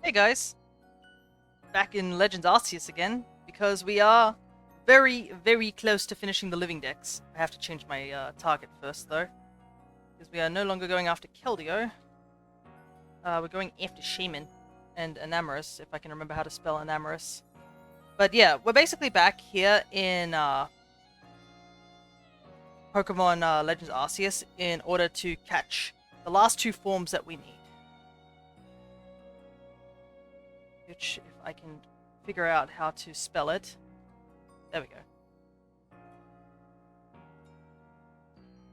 Hey guys, back in Legends Arceus again, because we are very, very close to finishing the living decks. I have to change my target first though, because we are no longer going after Keldeo. We're going after Shaymin and Enamorus, if I can remember how to spell Enamorus. But yeah, we're basically back here in Pokemon Legends Arceus in order to catch the last two forms that we need. Which, if I can figure out how to spell it. There we go.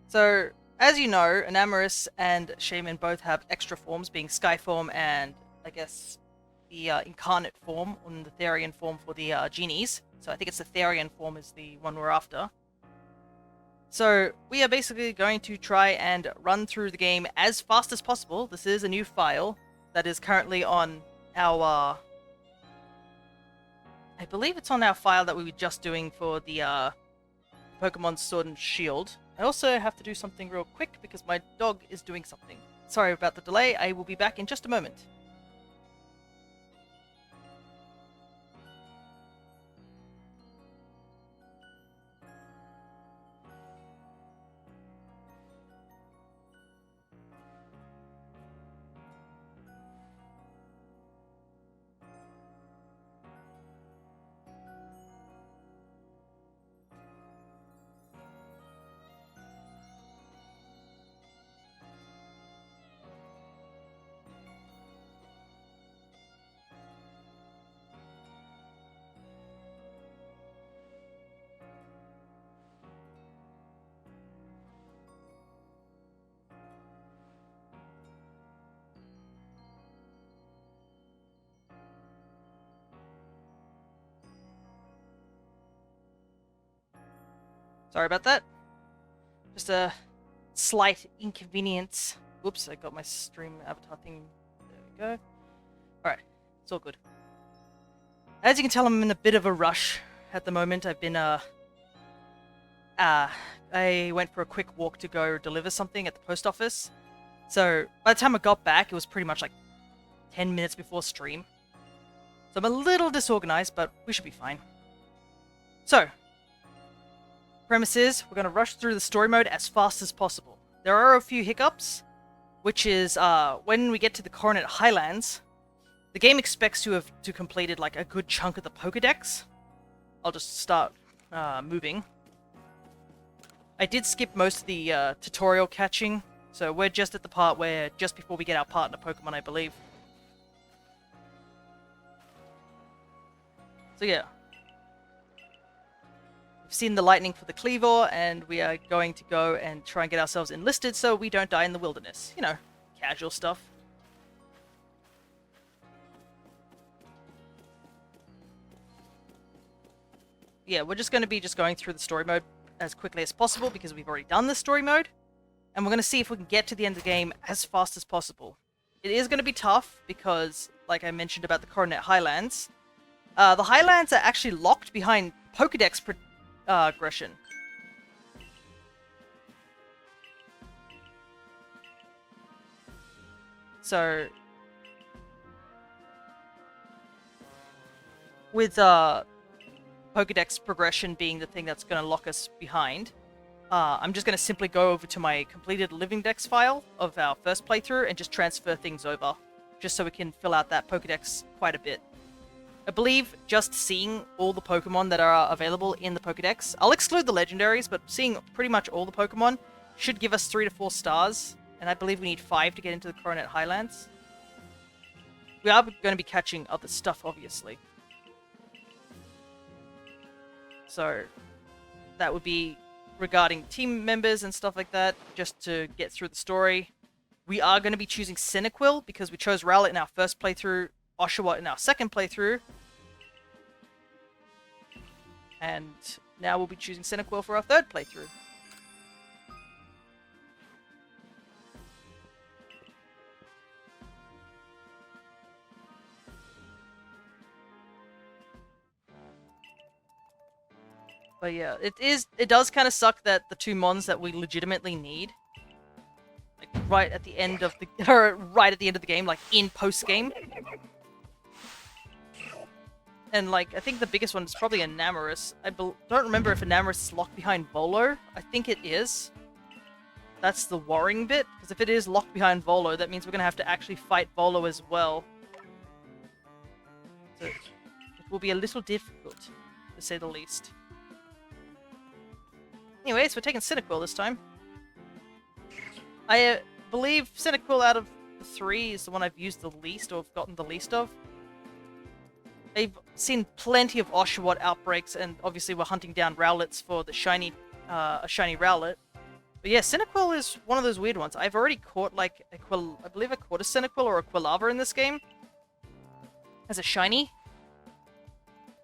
So, as you know, Enamorus and Shaymin both have extra forms, being Sky form and, I guess, the Incarnate form, and the Therian form for the Genies. So I think it's the Therian form is the one we're after. So, we are basically going to try and run through the game as fast as possible. This is a new file that is currently on our... I believe it's on our file that we were just doing for the Pokemon Sword and Shield. I also have to do something real quick because my dog is doing something. Sorry about the delay, I will be back in just a moment. Sorry about that. Just a slight inconvenience. Whoops, I got my stream avatar thing. There we go. Alright, it's all good. As you can tell, I'm in a bit of a rush at the moment. I've been, I went for a quick walk to go deliver something at the post office. So, by the time I got back, it was pretty much like 10 minutes before stream. So I'm a little disorganized, but we should be fine. So, premise is, we're going to rush through the story mode as fast as possible. There are a few hiccups, which is when we get to the Coronet Highlands, the game expects to have completed like a good chunk of the Pokedex. I'll just start moving. I did skip most of the tutorial catching, so we're just at the part where, just before we get our partner Pokemon, I believe. So yeah. We've seen the lightning for the Cleavor, and we are going to go and try and get ourselves enlisted so we don't die in the wilderness. You know, casual stuff. Yeah, we're just going to be going through the story mode as quickly as possible because we've already done the story mode. And we're going to see if we can get to the end of the game as fast as possible. It is going to be tough because, like I mentioned about the Coronet Highlands, the Highlands are actually locked behind Pokedex aggression. So, with Pokedex progression being the thing that's going to lock us behind, I'm just going to simply go over to my completed Living Dex file of our first playthrough and just transfer things over, just so we can fill out that Pokedex quite a bit. I believe just seeing all the Pokemon that are available in the Pokedex, I'll exclude the legendaries, but seeing pretty much all the Pokemon should give us 3 to 4 stars, and I believe we need 5 to get into the Coronet Highlands. We are going to be catching other stuff, obviously. So, that would be regarding team members and stuff like that, just to get through the story. We are going to be choosing Cyndaquil, because we chose Rowlet in our first playthrough, Oshawott in our second playthrough. And now we'll be choosing Cyndaquil for our third playthrough. But yeah, it does kind of suck that the 2 mons that we legitimately need, like right at the end of the game, like in post game, And, like, I think the biggest one is probably Enamorus. Don't remember if Enamorus is locked behind Volo. I think it is. That's the worrying bit, because if it is locked behind Volo, that means we're going to have to actually fight Volo as well. So, it will be a little difficult, to say the least. Anyways, we're taking Cyndaquil this time. I believe Cyndaquil out of the 3 is the one I've used the least, or have gotten the least of. I've seen plenty of Oshawott outbreaks, and obviously we're hunting down Rowlets for the shiny, a shiny Rowlet. But yeah, Cyndaquil is one of those weird ones. I've already caught, like, I believe I caught a Cyndaquil or a Quilava in this game as a shiny.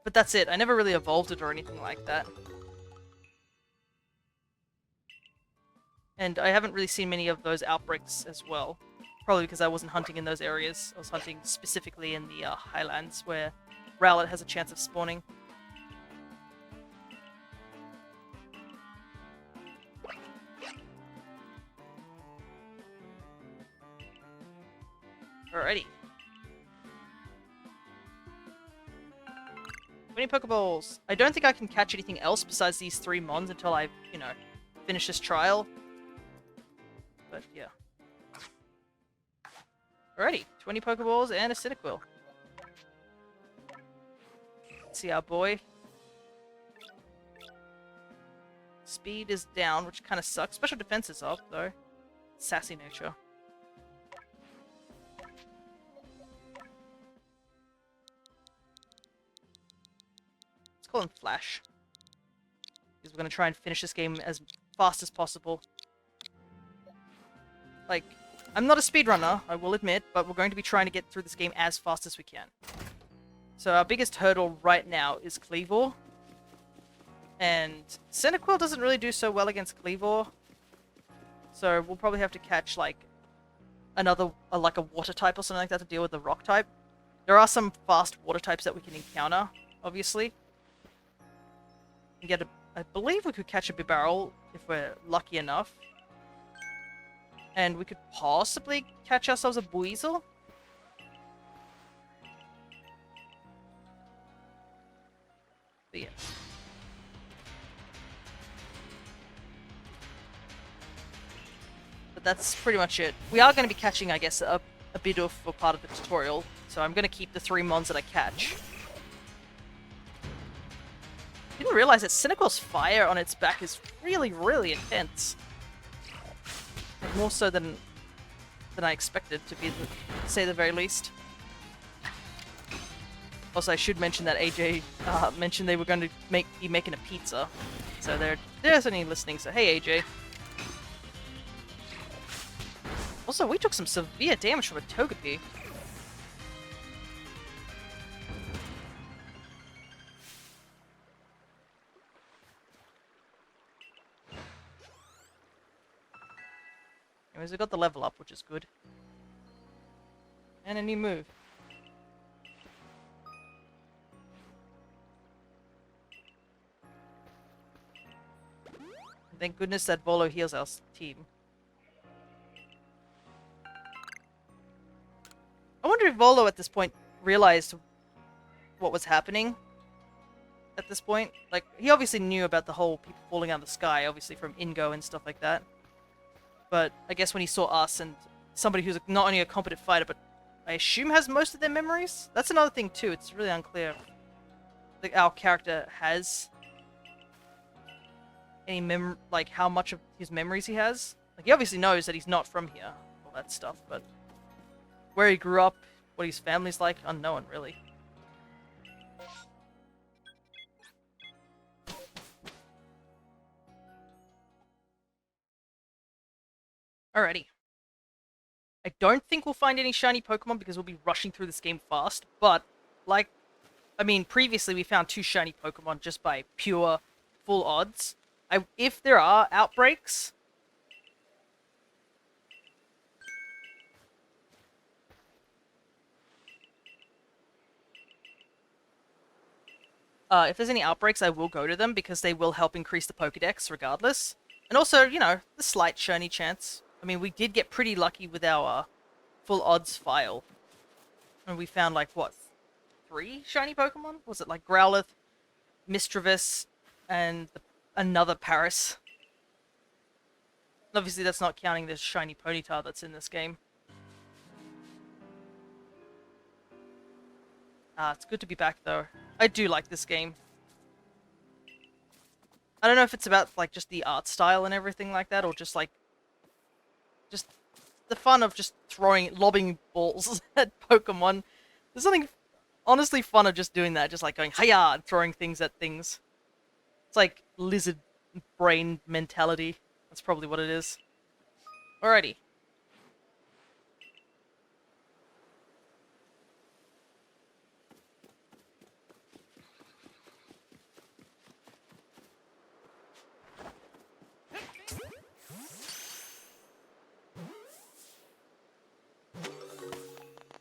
But that's it. I never really evolved it or anything like that. And I haven't really seen many of those outbreaks as well. Probably because I wasn't hunting in those areas. I was hunting specifically in the Highlands, where Rowlet has a chance of spawning. Alrighty. 20 Pokeballs. I don't think I can catch anything else besides these 3 Mons until I, you know, finish this trial. But yeah. Alrighty, 20 Pokeballs and a Cyndaquil. Let's see our boy. Speed is down, which kind of sucks. Special defense is up, though. Sassy nature. Let's call him Flash. Because we're going to try and finish this game as fast as possible. Like, I'm not a speedrunner, I will admit, but we're going to be trying to get through this game as fast as we can. So our biggest hurdle right now is Kleavor. And Cyndaquil doesn't really do so well against Kleavor. So we'll probably have to catch, like, another, like a water type or something like that to deal with the rock type. There are some fast water types that we can encounter, obviously. And get I believe we could catch a Bibarel if we're lucky enough. And we could possibly catch ourselves a Buizel. But yeah. But that's pretty much it. We are going to be catching, I guess, a Bidoof for part of the tutorial. So I'm going to keep the 3 Mons that I catch. Didn't realize that Cyndaquil's fire on its back is really, really intense. Like, more so than I expected, to say the very least. Also, I should mention that AJ mentioned they were going to be making a pizza. So there's any listening, so hey AJ. Also, we took some severe damage from a Togepi. Anyways, we got the level up, which is good. And a new move. Thank goodness that Volo heals our team. I wonder if Volo at this point realized what was happening at this point. Like, he obviously knew about the whole people falling out of the sky, obviously from Ingo and stuff like that. But I guess when he saw us and somebody who's not only a competent fighter, but I assume has most of their memories? That's another thing too, it's really unclear. Like, our character has any like how much of his memories he has. Like, he obviously knows that he's not from here, all that stuff, but where he grew up, what his family's like, unknown really. Alrighty. I don't think we'll find any shiny Pokemon because we'll be rushing through this game fast, but, like, I mean, previously we found 2 shiny Pokemon just by pure full odds. If there are outbreaks, if there's any outbreaks, I will go to them because they will help increase the Pokedex regardless. And also, you know, the slight shiny chance. I mean, we did get pretty lucky with our full odds file. And we found, like, what, 3 shiny Pokemon? Was it like Growlithe, Mischievous, and another Paris? Obviously, that's not counting the shiny Ponyta that's in this game. It's good to be back, though. I do like this game. I don't know if it's about, like, just the art style and everything like that, or just, like, just the fun of just lobbing balls at Pokemon. There's something honestly fun of just doing that, just, like, going, hiya, and throwing things at things. It's like lizard brain mentality. That's probably what it is. Alrighty.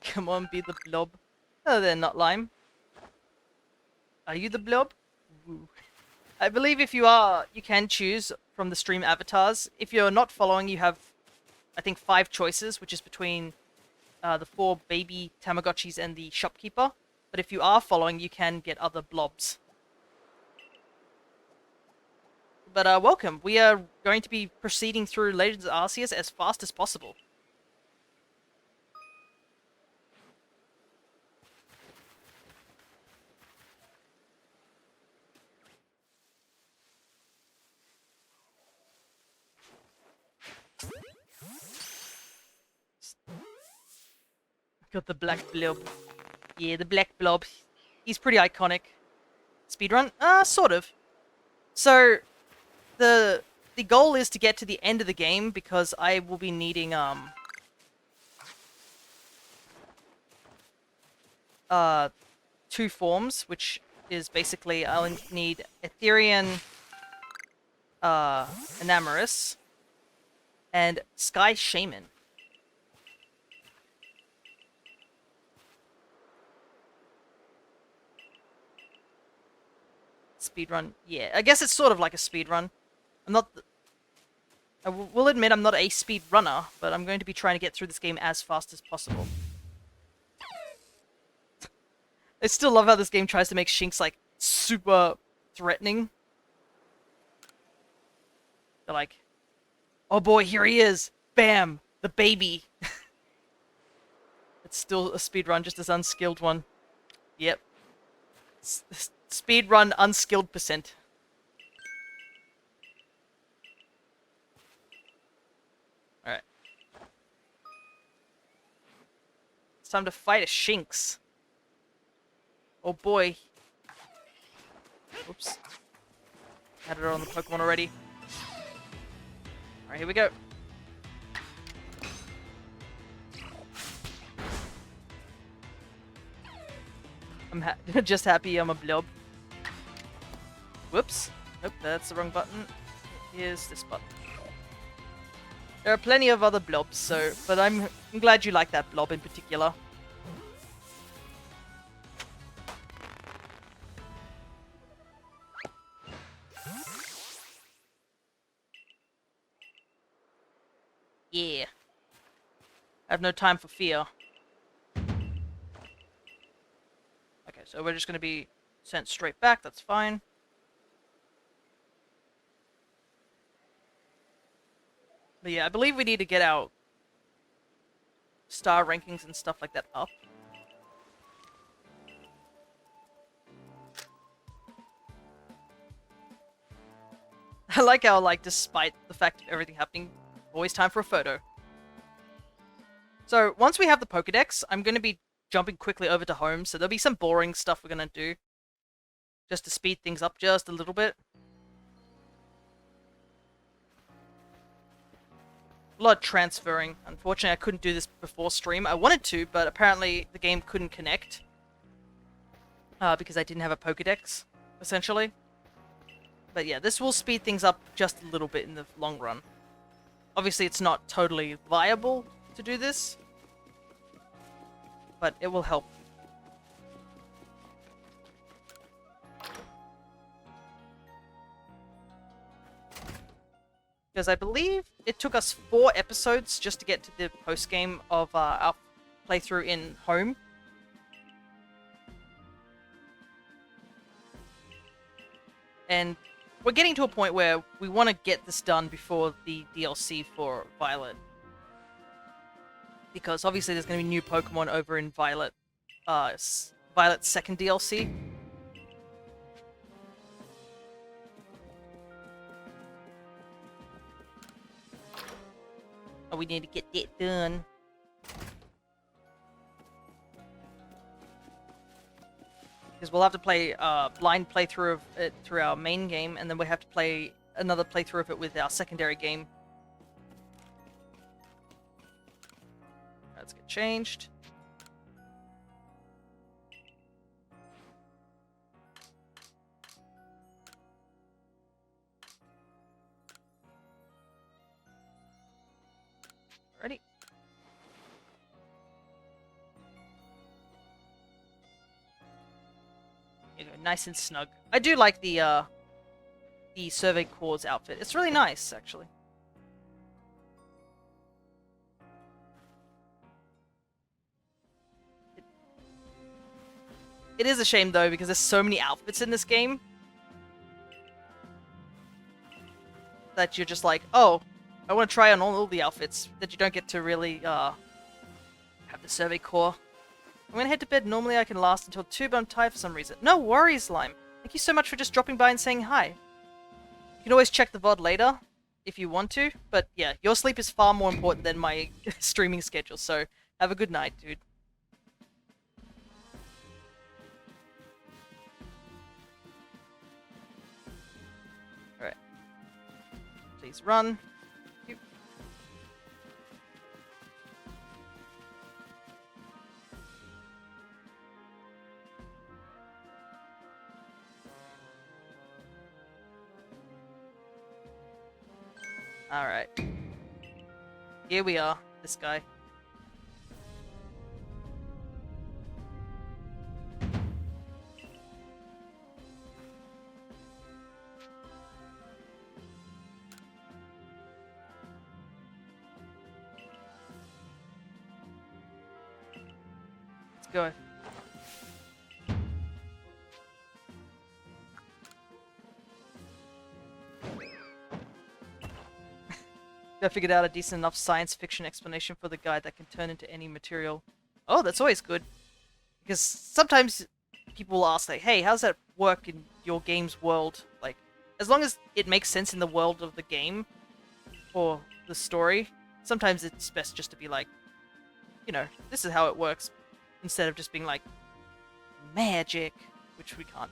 Come on, be the blob. Oh, they're not lime. Are you the blob? Woo. I believe if you are, you can choose from the stream avatars. If you're not following, you have, I think, 5 choices, which is between the 4 baby Tamagotchis and the shopkeeper. But if you are following, you can get other blobs. But welcome. We are going to be proceeding through Legends Arceus as fast as possible. Got the black blob. Yeah, the black blob. He's pretty iconic. Speedrun? Sort of. So, the goal is to get to the end of the game because I will be needing 2 forms, which is basically I'll need a Therian, Enamorus, and Sky Shaymin. Speedrun, yeah. I guess it's sort of like a speedrun. I'm not... I will admit I'm not a speedrunner, but I'm going to be trying to get through this game as fast as possible. I still love how this game tries to make Shinx, like, super threatening. They're like, oh boy, here he is! Bam! The baby! It's still a speedrun, just as unskilled one. Yep. Speedrun unskilled percent. Alright. It's time to fight a Shinx. Oh boy. Oops. Had it on the Pokemon already. Alright, here we go. I'm just happy I'm a blob. Whoops. Nope, that's the wrong button. Here's this button. There are plenty of other blobs, so... But I'm glad you like that blob in particular. Yeah. I have no time for fear. Okay, so we're just going to be sent straight back, that's fine. But yeah, I believe we need to get our star rankings and stuff like that up. I like how, like, despite the fact of everything happening, always time for a photo. So, once we have the Pokedex, I'm going to be jumping quickly over to home, so there'll be some boring stuff we're going to do. Just to speed things up just a little bit. A lot of transferring. Unfortunately, I couldn't do this before stream. I wanted to, but apparently the game couldn't connect. Because I didn't have a Pokedex, essentially. But yeah, this will speed things up just a little bit in the long run. Obviously, it's not totally viable to do this, but it will help. Because I believe it took us 4 episodes just to get to the post-game of our playthrough in home. And we're getting to a point where we want to get this done before the DLC for Violet. Because obviously there's going to be new Pokemon over in Violet, Violet's second DLC. Oh, we need to get that done. Because we'll have to play a blind playthrough of it through our main game, and then we have to play another playthrough of it with our secondary game. Let's get changed. Ready? There you go, nice and snug. I do like the Survey Corps outfit. It's really nice, actually. It is a shame, though, because there's so many outfits in this game that you're just like, oh, I want to try on all the outfits, that you don't get to really have the Survey Corps. I'm gonna head to bed. Normally I can last until 2, but I'm tired for some reason. No worries, Lime. Thank you so much for just dropping by and saying hi. You can always check the VOD later if you want to, but yeah, your sleep is far more important than my streaming schedule, so have a good night, dude. Alright. Please run. Thank you. Alright. Here we are, this guy. Let's go. I figured out a decent enough science fiction explanation for the guy that can turn into any material. Oh, that's always good. Because sometimes people will ask, like, hey, how does that work in your game's world? Like, as long as it makes sense in the world of the game or the story, sometimes it's best just to be like, you know, this is how it works, instead of just being like, magic, which we can't.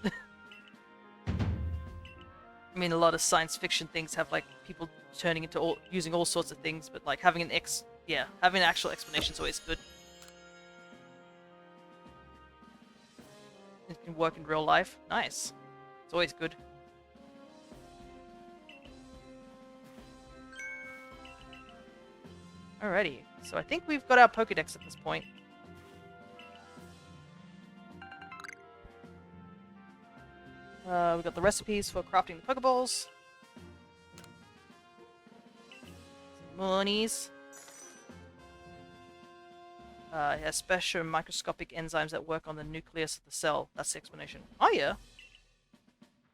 I mean, a lot of science fiction things have like people turning into using all sorts of things, but like having having an actual explanation is always good. It can work in real life. Nice. It's always good. Alrighty, so I think we've got our Pokedex at this point. We've got the recipes for crafting the Pokeballs. Some monies. It has special microscopic enzymes that work on the nucleus of the cell. That's the explanation. Oh yeah.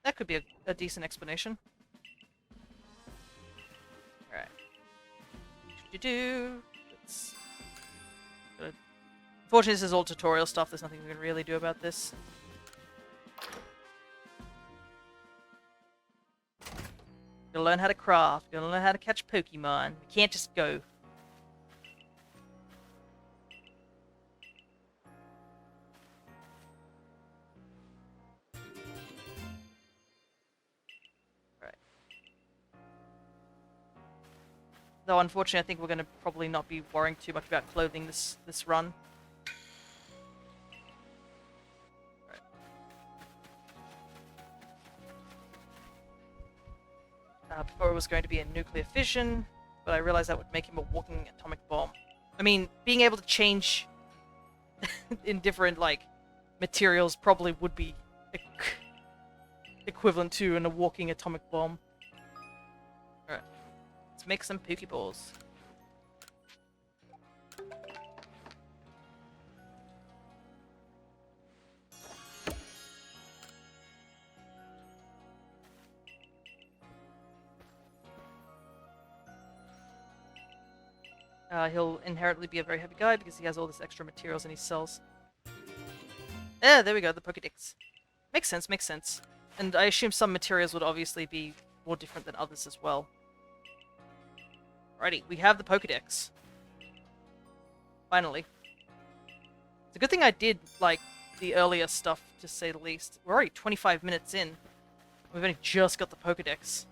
That could be a decent explanation. Alright. Let's... Unfortunately, this is all tutorial stuff. There's nothing we can really do about this. Gotta learn how to craft. Gotta learn how to catch Pokemon. We can't just go. Right. Though unfortunately, I think we're gonna probably not be worrying too much about clothing this run. Before it was going to be a nuclear fission, but I realized that would make him a walking atomic bomb. I mean, being able to change in different, like, materials probably would be equivalent to a walking atomic bomb. Alright. Let's make some Pokeballs. He'll inherently be a very heavy guy because he has all this extra materials in his cells. Yeah, there we go, the Pokedex. Makes sense, makes sense. And I assume some materials would obviously be more different than others as well. Alrighty, we have the Pokedex. Finally. It's a good thing I did, like, the earlier stuff, to say the least. We're already 25 minutes in. We've only just got the Pokedex.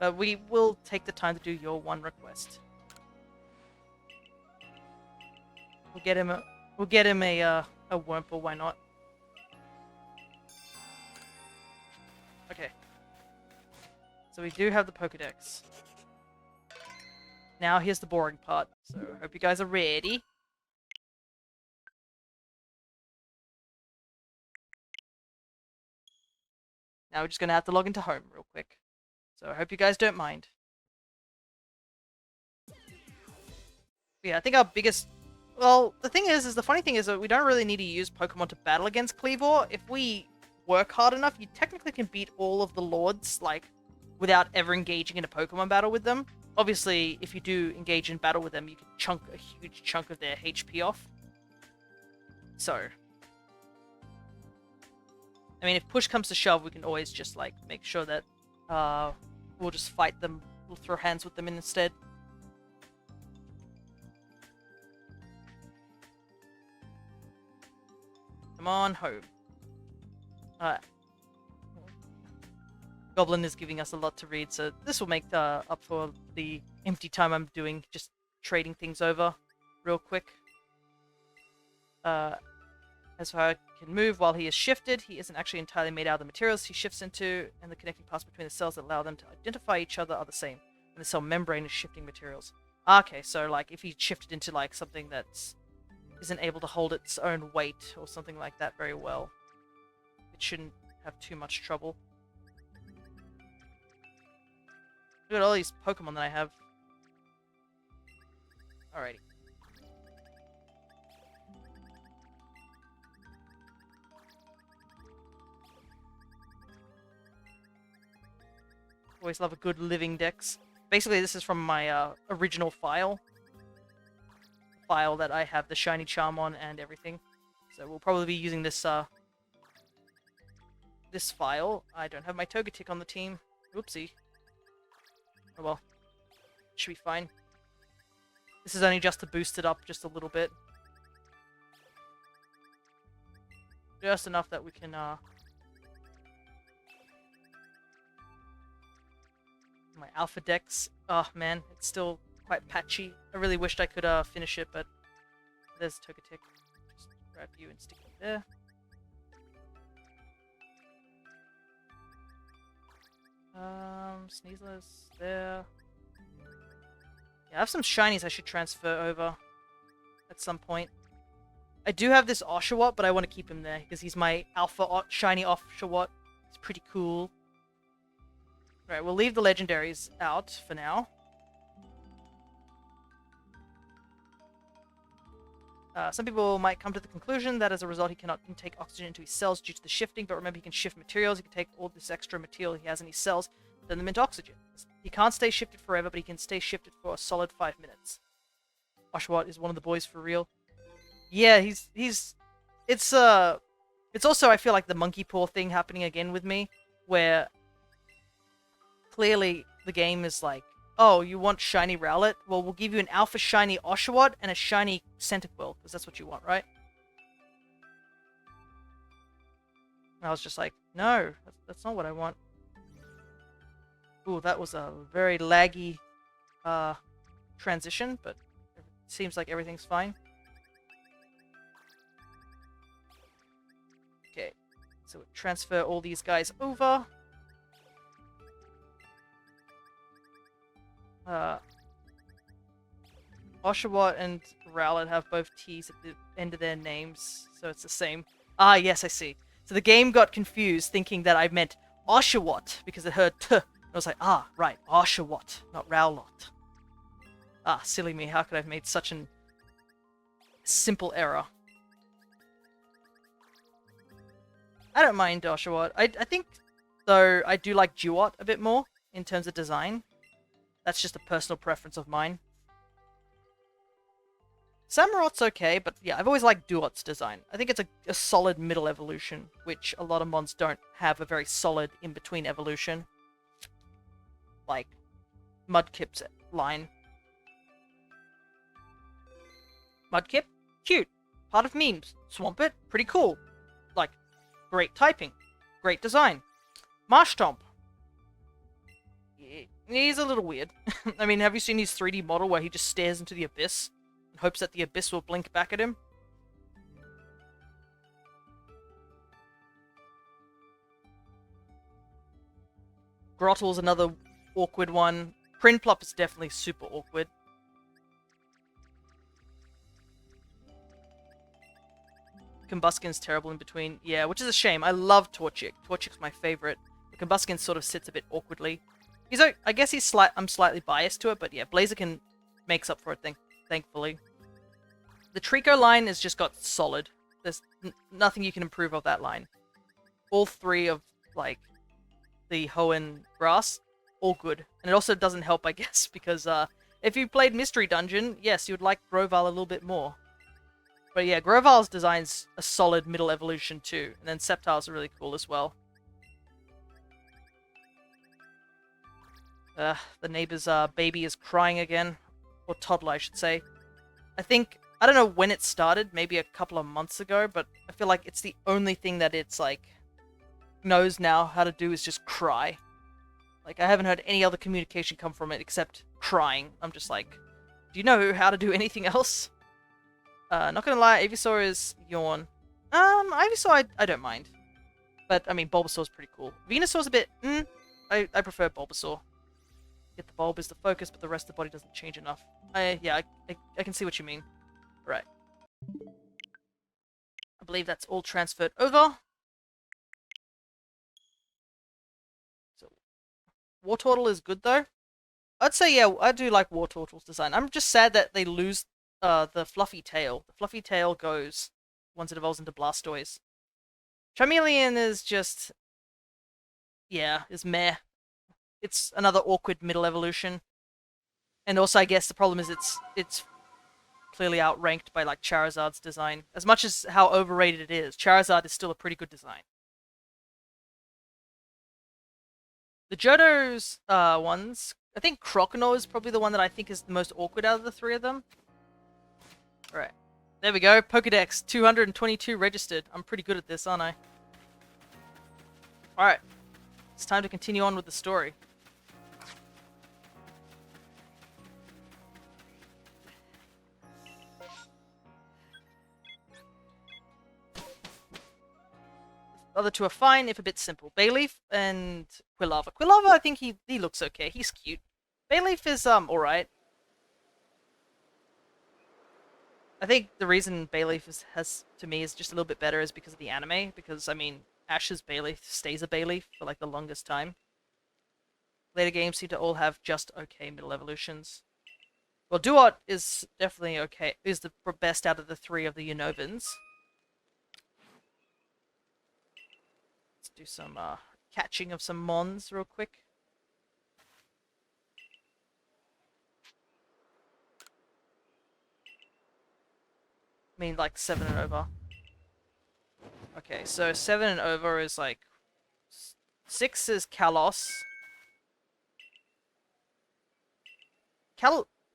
But we will take the time to do your one request. We'll get him a Wurmple, why not? Okay. So we do have the Pokedex. Now here's the boring part. So I hope you guys are ready. Now we're just gonna have to log into home real quick. So I hope you guys don't mind. Yeah, I think our biggest... Well, the thing is the funny thing is that we don't really need to use Pokemon to battle against Kleavor. If we work hard enough, you technically can beat all of the Lords, like, without ever engaging in a Pokemon battle with them. Obviously, if you do engage in battle with them, you can chunk a huge chunk of their HP off. So... I mean, if push comes to shove, we can always just, like, make sure that, we'll just fight them. We'll throw hands with them instead. Come on, home. Alright. Goblin is giving us a lot to read, so this will make up for the empty time I'm doing, just trading things over real quick. As for how I can move while he is shifted, he isn't actually entirely made out of the materials he shifts into, and the connecting parts between the cells that allow them to identify each other are the same. And the cell membrane is shifting materials. Okay, so like if he shifted into like something that isn't able to hold its own weight or something like that very well, it shouldn't have too much trouble. Look at all these Pokemon that I have. Alrighty. Always love a good living dex. Basically, this is from my original file. File that I have the shiny charm on and everything. So we'll probably be using this this file. I don't have my Togetic on the team. Oopsie. Oh well. Should be fine. This is only just to boost it up just a little bit. Just enough that we can my Alpha Dex. Oh man, it's still quite patchy. I really wished I could finish it, but there's Togetic. Just grab you and stick it there. Sneaseless there. Yeah, I have some shinies I should transfer over at some point. I do have this Oshawott, but I want to keep him there because he's my alpha shiny Oshawott. It's pretty cool. Right, we'll leave the legendaries out for now. Some people might come to the conclusion that as a result he cannot intake oxygen into his cells due to the shifting, but remember he can shift materials. He can take all this extra material he has in his cells, turn them into oxygen. He can't stay shifted forever, but he can stay shifted for a solid 5 minutes. Oshawott is one of the boys for real. Yeah, it's also, I feel like, the monkey paw thing happening again with me, where clearly the game is like, oh, you want shiny Rowlet? Well, we'll give you an alpha shiny Oshawott and a shiny Centiquil, because that's what you want, right? And I was just like, no, that's not what I want. Ooh, that was a very laggy transition, but it seems like everything's fine. Okay, so we'll transfer all these guys over. Oshawott and Rowlet have both T's at the end of their names, so it's the same. Ah, yes, I see. So the game got confused, thinking that I meant Oshawott, because it heard T. I was like, ah, right, Oshawott, not Rowlet. Ah, silly me, how could I have made such an simple error? I don't mind Oshawott. I think, though, I do like Duot a bit more in terms of design. That's just a personal preference of mine. Samurot's okay, but yeah, I've always liked Duot's design. I think it's a solid middle evolution, which a lot of mons don't have a very solid in-between evolution. Like Mudkip's line. Mudkip? Cute. Part of memes. Swampert? Pretty cool. Like, great typing. Great design. Marshtomp. He's a little weird. I mean, have you seen his 3D model where he just stares into the abyss and hopes that the abyss will blink back at him? Grottel's another awkward one. Prinplup is definitely super awkward. Combuskin's terrible in between. Yeah, which is a shame. I love Torchic. Torchic's my favorite. The Combuskin sort of sits a bit awkwardly. I guess I'm slightly biased to it, but yeah, Blaziken makes up for it, thankfully. The Trico line has just got solid. There's nothing you can improve of that line. All three of, like, the Hoenn grass, all good. And it also doesn't help, I guess, because if you played Mystery Dungeon, yes, you would like Grovyle a little bit more. But yeah, Grovyle's design's a solid middle evolution too, and then Sceptile's really cool as well. The neighbor's baby is crying again. Or toddler, I should say. I don't know when it started, maybe a couple of months ago, but I feel like it's the only thing that it's, like, knows now how to do is just cry. Like, I haven't heard any other communication come from it except crying. I'm just like, do you know how to do anything else? Not gonna lie, Ivysaur is yawn. Ivysaur I don't mind. But, I mean, Bulbasaur's pretty cool. Venusaur's a bit, I prefer Bulbasaur. Yet the bulb is the focus, but the rest of the body doesn't change enough. Yeah, I can see what you mean. Right. I believe that's all transferred over. So, Wartortle is good, though. I'd say, yeah, I do like Wartortle's design. I'm just sad that they lose the fluffy tail. The fluffy tail goes once it evolves into Blastoise. Charmeleon is just... yeah, is meh. It's another awkward middle evolution. And also, I guess the problem is it's clearly outranked by, like, Charizard's design. As much as how overrated it is, Charizard is still a pretty good design. The Johto's ones, I think Croconaw is probably the one that I think is the most awkward out of the three of them. Alright. There we go. Pokedex, 222 registered. I'm pretty good at this, aren't I? Alright. It's time to continue on with the story. The other two are fine, if a bit simple. Bayleaf and Quilava. Quilava, I think he looks okay. He's cute. Bayleaf is, alright. I think the reason Bayleaf has, to me, is just a little bit better is because of the anime. Because, I mean, Ash's Bayleaf stays a Bayleaf for, like, the longest time. Later games seem to all have just okay middle evolutions. Well, Duot is definitely okay. Is the best out of the three of the Unovans. Let's do some catching of some Mons real quick. I mean, like 7 and over. Okay, so 7 and over is like 6 is Kalos.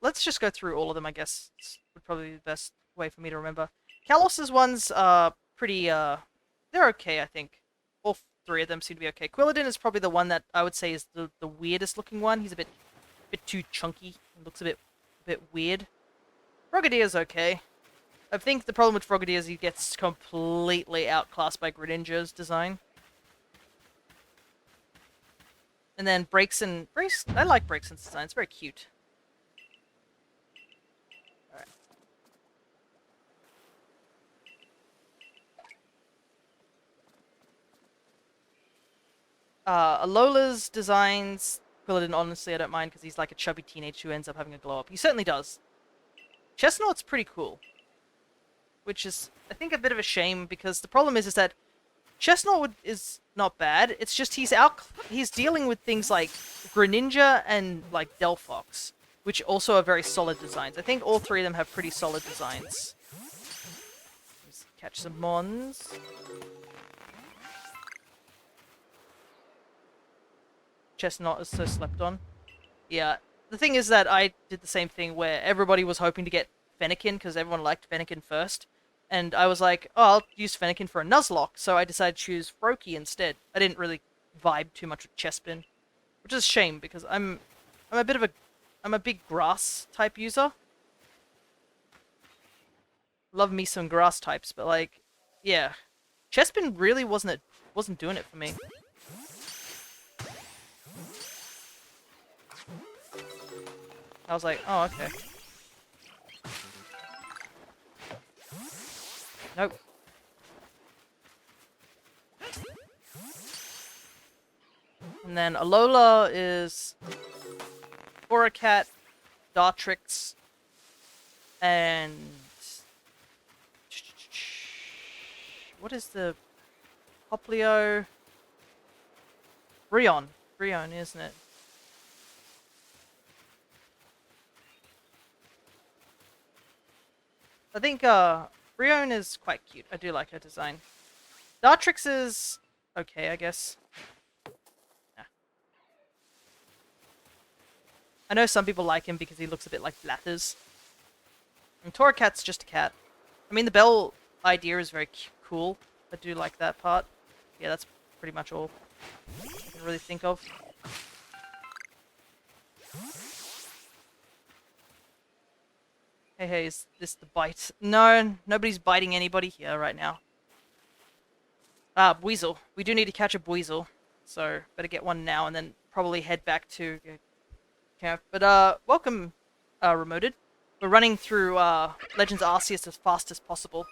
Let's just go through all of them, I guess. Would probably be the best way for me to remember. Kalos's ones are pretty, they're okay, I think. All three of them seem to be okay. Quilladin is probably the one that I would say is the weirdest looking one. He's a bit too chunky. He looks a bit weird. Frogadier okay. I think the problem with Frogadier is he gets completely outclassed by Greninja's design. And then Braixen, I like Braixen's design. It's very cute. Alola's designs, Quilladin, honestly, I don't mind because he's like a chubby teenager who ends up having a glow up. He certainly does. Chestnut's pretty cool. Which is, I think, a bit of a shame because the problem is that Chestnut is not bad. It's just he's dealing with things like Greninja and like Delphox, which also are very solid designs. I think all three of them have pretty solid designs. Let's catch some mons. Chestnut is so slept on. Yeah, the thing is that I did the same thing where everybody was hoping to get Fennekin because everyone liked Fennekin first. And I was like, oh, I'll use Fennekin for a Nuzlocke, so I decided to choose Froakie instead. I didn't really vibe too much with Chespin, which is a shame because I'm a big grass type user. Love me some grass types, but like, yeah, Chespin really wasn't doing it for me. I was like, oh, okay. Nope. And then Alola is Boracat, Dartrix, and what is the Poplio? Rion, isn't it? I think Rion is quite cute. I do like her design. Dartrix is okay, I guess. Yeah. I know some people like him because he looks a bit like Blathers. And Torracat's just a cat. I mean, the bell idea is very cool. I do like that part. Yeah, that's pretty much all I can really think of. Hey, is this the bite? No, nobody's biting anybody here right now. Ah, Buizel. We do need to catch a Buizel. So, better get one now and then probably head back to camp. But, welcome, Remoted. We're running through, Legends Arceus as fast as possible.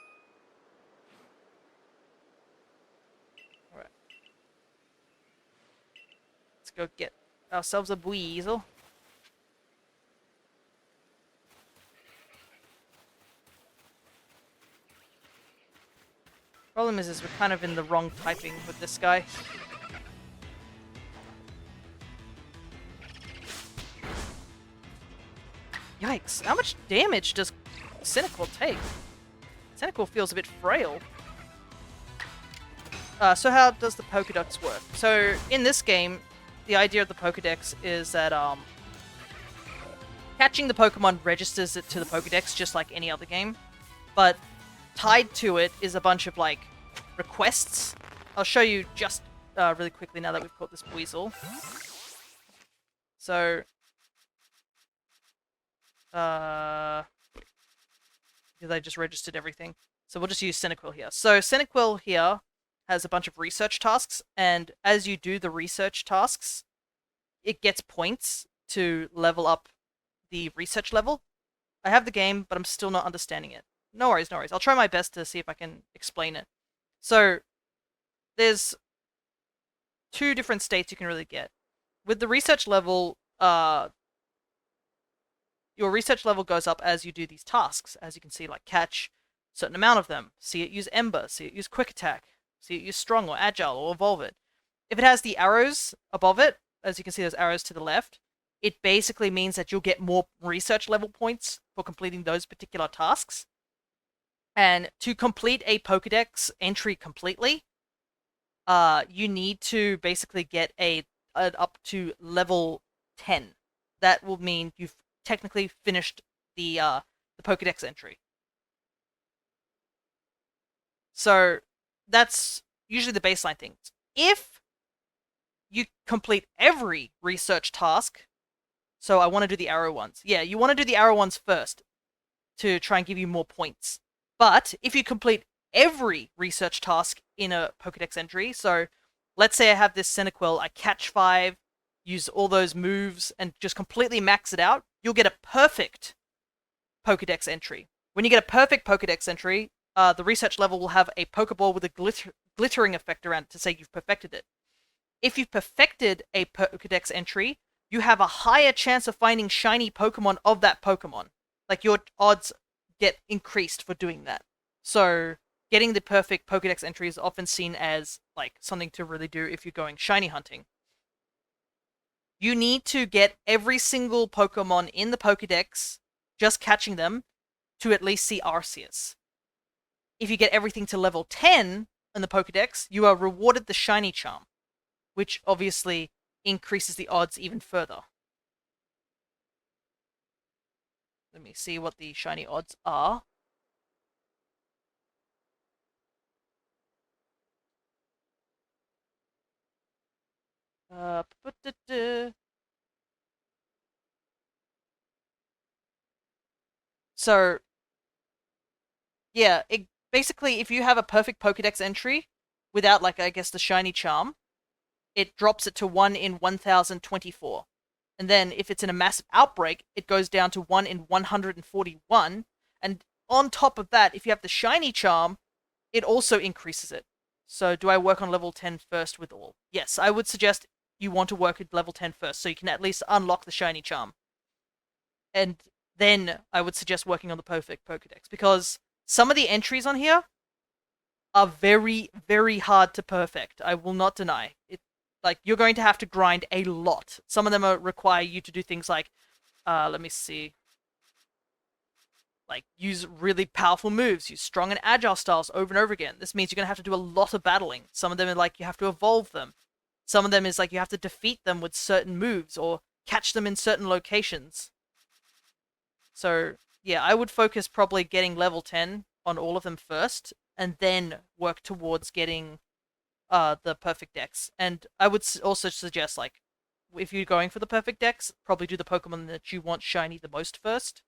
Alright. Let's go get ourselves a Buizel. Problem is we're kind of in the wrong typing with this guy. Yikes, how much damage does Cynical take? Cynical feels a bit frail. So how does the Pokedex work? So in this game, the idea of the Pokedex is that catching the Pokemon registers it to the Pokedex just like any other game, but tied to it is a bunch of, like, requests. I'll show you just really quickly now that we've caught this Buizel. So, because I just registered everything. So we'll just use Cyndaquil here. So Cyndaquil here has a bunch of research tasks, and as you do the research tasks, it gets points to level up the research level. I have the game, but I'm still not understanding it. No worries, no worries. I'll try my best to see if I can explain it. So, there's two different states you can really get. With the research level, your research level goes up as you do these tasks. As you can see, like catch a certain amount of them, see it use Ember, see it use Quick Attack, see it use Strong or Agile or Evolve it. If it has the arrows above it, as you can see those arrows to the left, it basically means that you'll get more research level points for completing those particular tasks. And to complete a Pokedex entry completely, you need to basically get an up to level 10. That will mean you've technically finished the Pokedex entry. So that's usually the baseline thing. If you complete every research task, so I want to do the arrow ones. Yeah, you want to do the arrow ones first to try and give you more points. But if you complete every research task in a Pokedex entry, so let's say I have this Cyndaquil, I catch 5, use all those moves, and just completely max it out, you'll get a perfect Pokedex entry. When you get a perfect Pokedex entry, the research level will have a Pokeball with a glittering effect around it to say you've perfected it. If you've perfected a Pokedex entry, you have a higher chance of finding shiny Pokemon of that Pokemon. Like, your odds get increased for doing that. So, getting the perfect Pokedex entry is often seen as like something to really do if you're going shiny hunting. You need to get every single Pokemon in the Pokedex, just catching them, to at least see Arceus. If you get everything to level 10 in the Pokedex, you are rewarded the Shiny Charm, which obviously increases the odds even further. Let me see what the shiny odds are. So, yeah, basically, if you have a perfect Pokedex entry without, like, I guess the shiny charm, it drops it to 1 in 1024. And then if it's in a massive outbreak, it goes down to 1 in 141. And on top of that, if you have the shiny charm, it also increases it. So do I work on level 10 first with all? Yes, I would suggest you want to work at level 10 first, so you can at least unlock the shiny charm. And then I would suggest working on the perfect Pokedex, because some of the entries on here are very, very hard to perfect. I will not deny it. Like, you're going to have to grind a lot. Some of them require you to do things like, let me see, like, use really powerful moves, use strong and agile styles over and over again. This means you're going to have to do a lot of battling. Some of them are like, you have to evolve them. Some of them is like, you have to defeat them with certain moves, or catch them in certain locations. So, yeah, I would focus probably getting level 10 on all of them first, and then work towards getting the perfect dex. And I would also suggest, like, if you're going for the perfect dex, probably do the Pokemon that you want shiny the most first.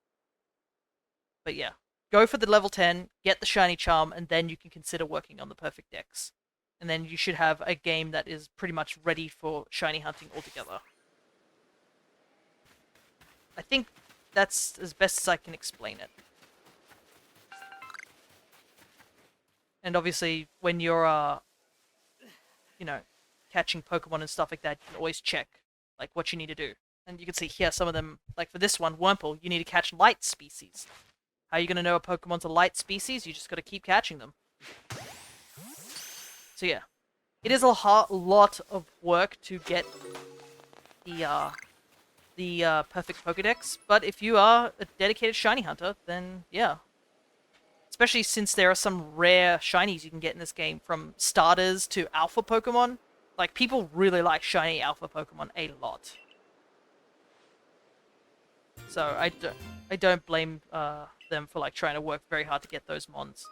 But yeah, go for the level 10, get the shiny charm, and then you can consider working on the perfect dex. And then you should have a game that is pretty much ready for shiny hunting altogether. I think that's as best as I can explain it. And obviously, when you're, you know, catching Pokemon and stuff like that, you can always check, like, what you need to do. And you can see here some of them, like for this one, Wurmple, you need to catch light species. How are you going to know a Pokemon's a light species? You just got to keep catching them. So yeah, it is a lot of work to get the perfect Pokedex, but if you are a dedicated shiny hunter, then yeah. Especially since there are some rare shinies you can get in this game, from starters to alpha Pokemon. Like, people really like shiny alpha Pokemon a lot. So I don't blame them for, like, trying to work very hard to get those mons.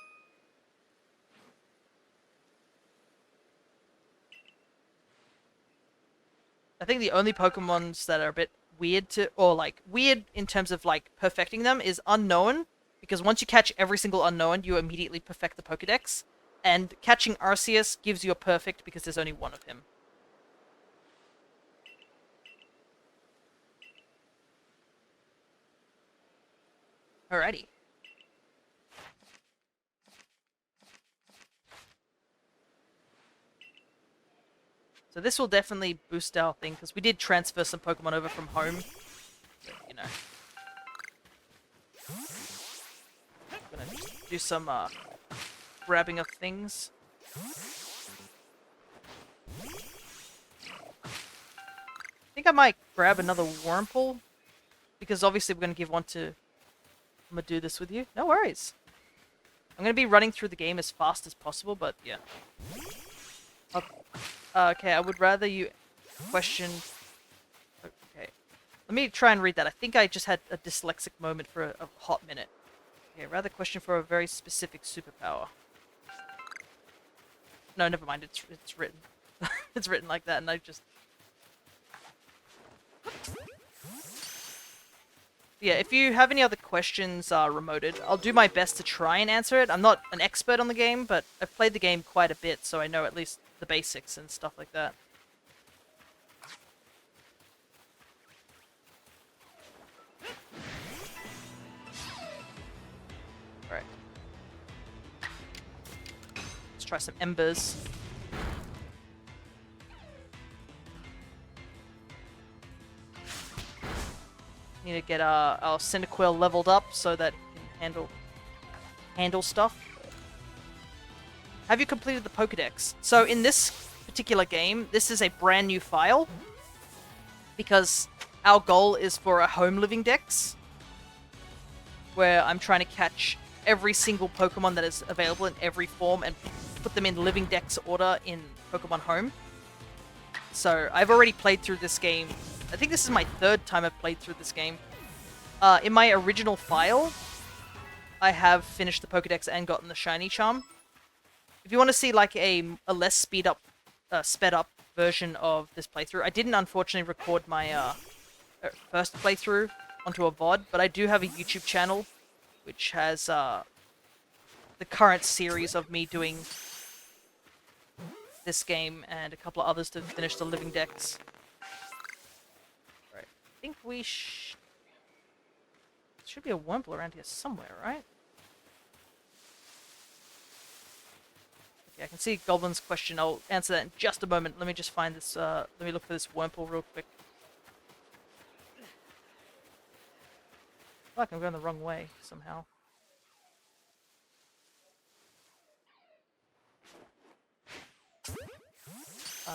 I think the only Pokemons that are a bit weird to, or like weird in terms of like perfecting them, is Unknown, because once you catch every single Unknown, you immediately perfect the Pokedex, and catching Arceus gives you a perfect because there's only one of him. Alrighty. So this will definitely boost our thing, because we did transfer some Pokemon over from home. But, you know. I'm gonna just do some grabbing of things. I think I might grab another Wurmple, because obviously we're going to give one to... I'm going to do this with you. No worries. I'm going to be running through the game as fast as possible, but yeah. Okay, I would rather you question... Okay. Let me try and read that. I think I just had a dyslexic moment for a hot minute. Okay, rather question for a very specific superpower. No, never mind. It's written. It's written like that, and I just... Yeah, if you have any other questions remoted, I'll do my best to try and answer it. I'm not an expert on the game, but I've played the game quite a bit, so I know at least the basics and stuff like that. Alright. Let's try some embers. Need to get our Cyndaquil leveled up so that it can handle stuff. have you completed the Pokedex? So in this particular game, this is a brand new file, because our goal is for a home living dex, where I'm trying to catch every single Pokemon that is available in every form and put them in living dex order in Pokemon Home. So I've already played through this game. I think this is my 3rd time I've played through this game. In my original file, I have finished the Pokedex and gotten the Shiny Charm. If you want to see like a less sped up version of this playthrough, I didn't unfortunately record my first playthrough onto a VOD, but I do have a YouTube channel which has the current series of me doing this game and a couple of others to finish the living dex. Right, I think we should be a Wurmple around here somewhere, right? Okay, I can see Goblin's question. I'll answer that in just a moment. Let me just find this, let me look for this Wurmple real quick. I feel like I'm going the wrong way, somehow.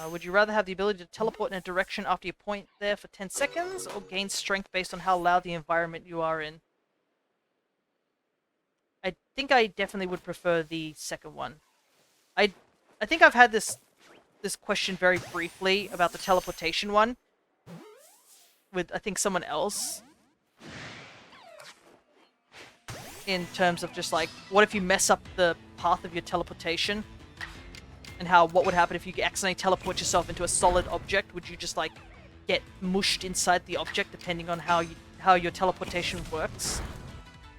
Would you rather have the ability to teleport in a direction after you point there for 10 seconds, or gain strength based on how loud the environment you are in? I think I definitely would prefer the second one. I think I've had this question very briefly about the teleportation one with, I think, someone else. In terms of just like, what if you mess up the path of your teleportation? And what would happen if you accidentally teleport yourself into a solid object? Would you just like get mushed inside the object depending on how your teleportation works?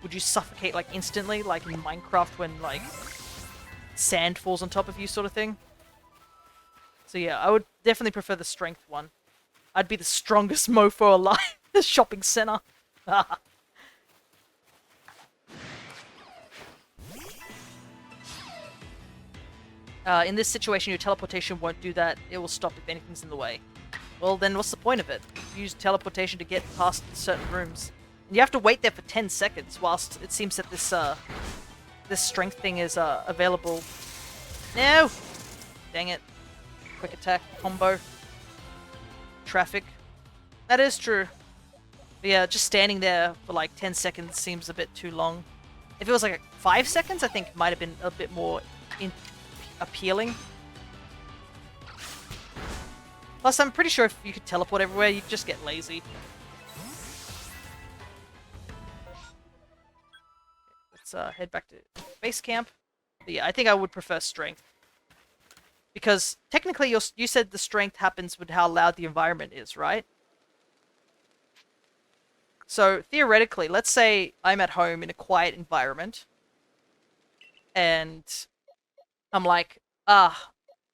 Would you suffocate like instantly, like in Minecraft when like sand falls on top of you, sort of thing? So yeah, I would definitely prefer the strength one. I'd be the strongest mofo alive. The shopping center. In this situation, your teleportation won't do that. It will stop if anything's in the way. Well, then what's the point of it? Use teleportation to get past certain rooms. And you have to wait there for 10 seconds, whilst it seems that this strength thing is available. No! Dang it. Quick attack, combo. Traffic. That is true. But yeah, just standing there for like 10 seconds seems a bit too long. If it was like 5 seconds, I think it might have been a bit more appealing. Plus, I'm pretty sure if you could teleport everywhere, you'd just get lazy. Let's head back to base camp. But yeah, I think I would prefer strength. Because technically, you said the strength happens with how loud the environment is, right? So, theoretically, let's say I'm at home in a quiet environment. And I'm like,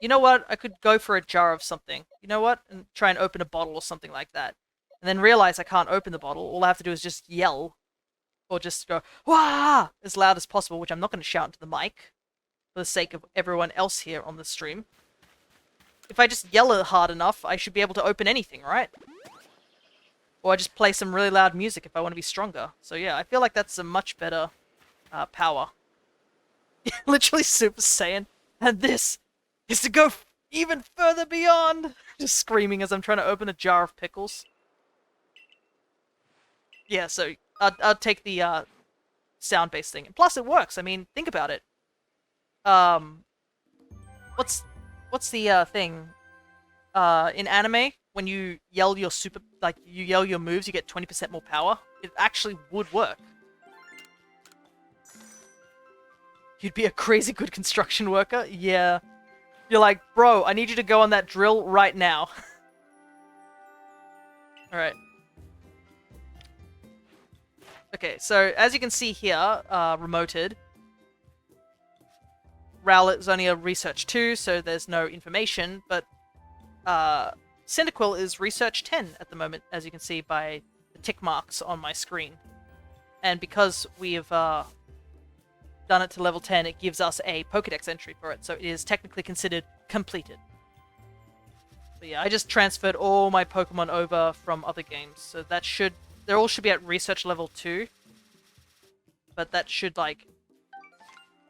you know what? I could go for a jar of something. You know what? And try and open a bottle or something like that. And then realize I can't open the bottle. All I have to do is just yell. Or just go, wah! As loud as possible, which I'm not going to shout into the mic. For the sake of everyone else here on the stream. If I just yell it hard enough, I should be able to open anything, right? Or I just play some really loud music if I want to be stronger. So yeah, I feel like that's a much better power. Literally Super Saiyan. And this is to go even further beyond. Just screaming as I'm trying to open a jar of pickles. Yeah, so I'll take the sound-based thing. And plus it works. I mean, think about it. What's the thing? In anime, when you yell your you yell your moves, you get 20% more power. It actually would work. You'd be a crazy good construction worker? Yeah. You're like, bro, I need you to go on that drill right now. Alright. Okay, so as you can see here, remoted, Rowlet is only a research 2, so there's no information, but Cyndaquil is research 10 at the moment, as you can see by the tick marks on my screen. And because we've done it to level 10, it gives us a Pokedex entry for it, so it is technically considered completed. But yeah, I just transferred all my Pokemon over from other games, so that they all should be at research level 2. But that should, like,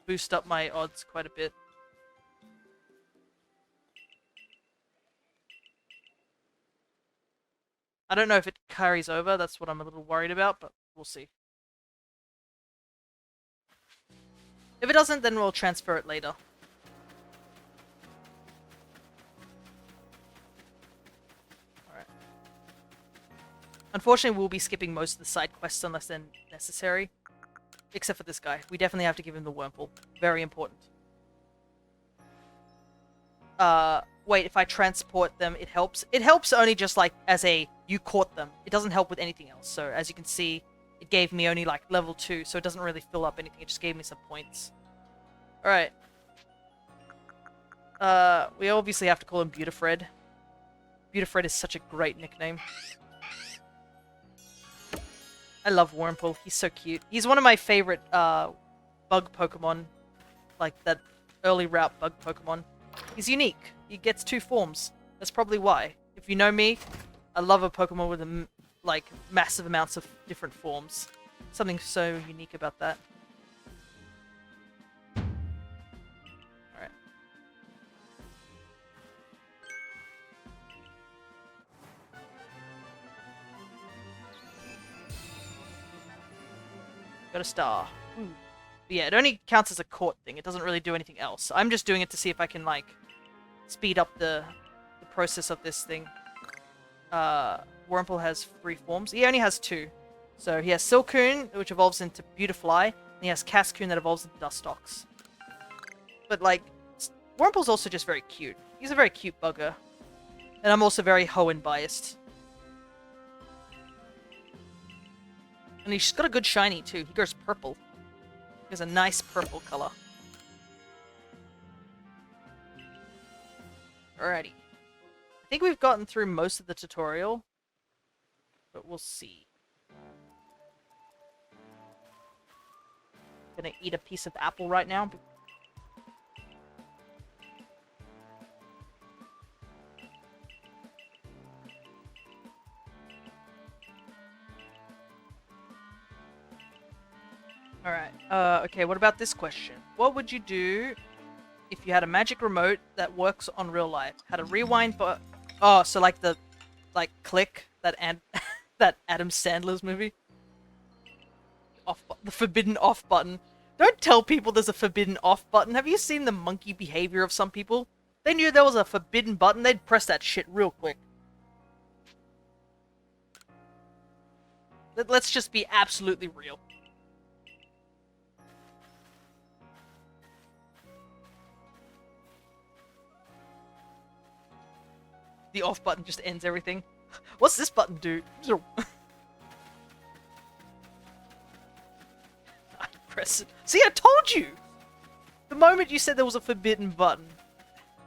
boost up my odds quite a bit. I don't know if it carries over. That's what I'm a little worried about, but we'll see. If it doesn't, then we'll transfer it later. Alright. Unfortunately, we'll be skipping most of the side quests unless they're necessary. Except for this guy. We definitely have to give him the Wurmple. Very important. Wait, if I transport them, it helps? It helps only just, like, as a, you caught them. It doesn't help with anything else. So, as you can see, it gave me only, like, level 2, so it doesn't really fill up anything. It just gave me some points. Alright. We obviously have to call him Beautifred. Beautifred is such a great nickname. I love Wurmple. He's so cute. He's one of my favorite, bug Pokemon. Like, that early route bug Pokemon. He's unique. He gets 2 forms. That's probably why. If you know me, I love a Pokemon with, like, massive amounts of different forms. Something so unique about that. Alright. Got a star. Ooh. But yeah, it only counts as a caught thing. It doesn't really do anything else. I'm just doing it to see if I can, like, speed up the process of this thing. Wurmple has 3 forms. He only has 2. So he has Silcoon, which evolves into Beautifly, and he has Cascoon that evolves into Dustox. But, like, Wurmple's also just very cute. He's a very cute bugger. And I'm also very Hoenn biased. And he's got a good shiny, too. He goes purple. He has a nice purple color. Alrighty. I think we've gotten through most of the tutorial. But we'll see. Gonna eat a piece of apple right now. Alright, okay, what about this question? What would you do if you had a magic remote that works on real life? Had a rewind but oh, so like the click that that Adam Sandler's movie? The forbidden off button. Don't tell people there's a forbidden off button. Have you seen the monkey behavior of some people? They knew there was a forbidden button, they'd press that shit real quick. Let's just be absolutely real. The off button just ends everything. What's this button do? I press it. See, I told you! The moment you said there was a forbidden button,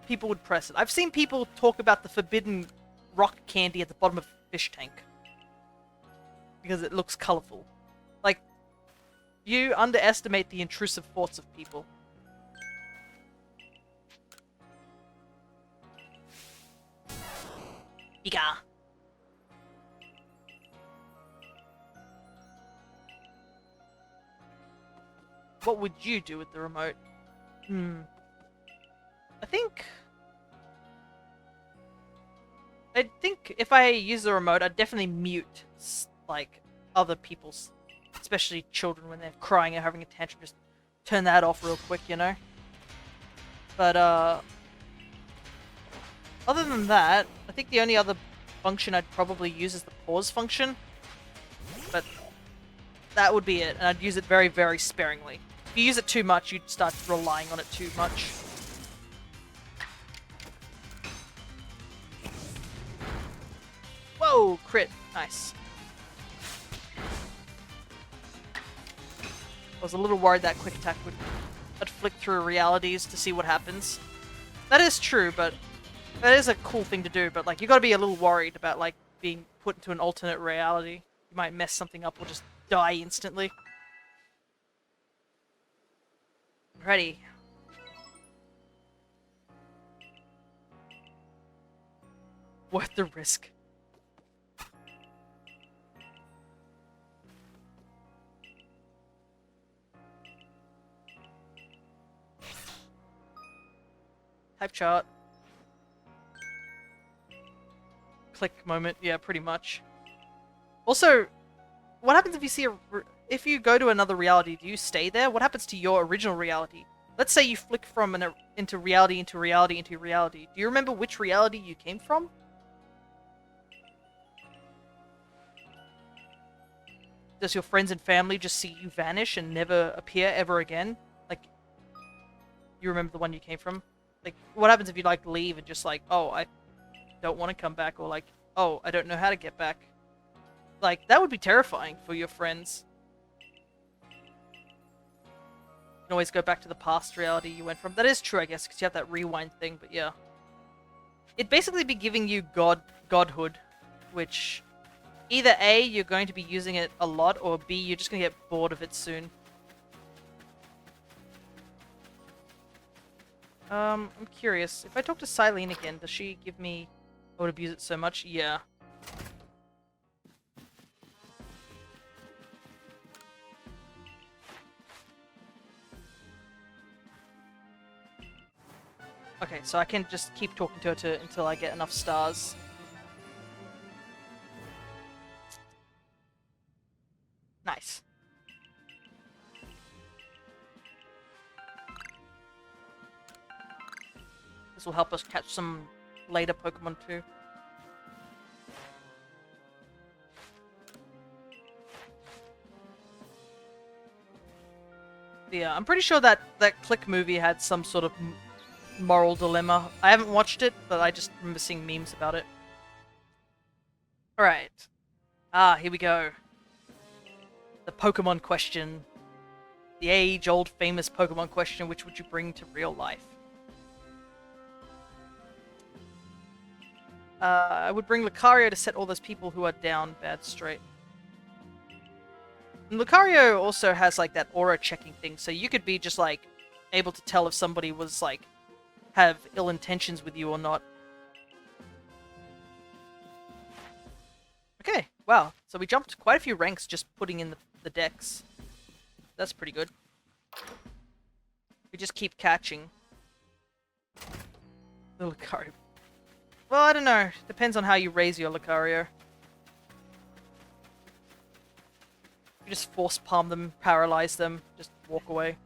people would press it. I've seen people talk about the forbidden rock candy at the bottom of a fish tank. Because it looks colorful. Like, you underestimate the intrusive thoughts of people. Bigger. What would you do with the remote? I think if I use the remote, I'd definitely mute, like, other people's, especially children when they're crying or having a tantrum. Just turn that off real quick, you know? But, other than that, I think the only other function I'd probably use is the pause function. But that would be it, and I'd use it very, very sparingly. If you use it too much, you'd start relying on it too much. Whoa! Crit. Nice. I was a little worried that quick attack would flick through realities to see what happens. That is true, but that is a cool thing to do, but, like, you gotta be a little worried about, like, being put into an alternate reality. You might mess something up or just die instantly. Ready. Worth the risk. Type chart. Click moment, yeah, pretty much. Also, what happens if you see if you go to another reality? Do you stay there? What happens to your original reality? Let's say you flick from into reality into reality into reality. Do you remember which reality you came from? Does your friends and family just see you vanish and never appear ever again? Like, you remember the one you came from? Like, what happens if you, like, leave and just, like, oh, I don't want to come back, or, like, oh, I don't know how to get back? Like, that would be terrifying for your friends. You can always go back to the past reality you went from. That is true, I guess, because you have that rewind thing, but yeah. It'd basically be giving you godhood, which... either A, you're going to be using it a lot, or B, you're just going to get bored of it soon. I'm curious. If I talk to Silene again, does she give me... I would abuse it so much? Yeah. Okay, so I can just keep talking to her until I get enough stars. Nice. This will help us catch some later Pokemon too. Yeah, I'm pretty sure that Click movie had some sort of moral dilemma. I haven't watched it, but I just remember seeing memes about it. Alright. Ah, here we go. The Pokemon question. The age-old famous Pokemon question, which would you bring to real life? I would bring Lucario to set all those people who are down bad straight. And Lucario also has, like, that aura checking thing, so you could be just, like, able to tell if somebody was, like, have ill intentions with you or not. Okay, wow. So we jumped quite a few ranks just putting in the decks. That's pretty good. We just keep catching. The Lucario. Well, I don't know. Depends on how you raise your Lucario. You just force palm them, paralyze them, just walk away.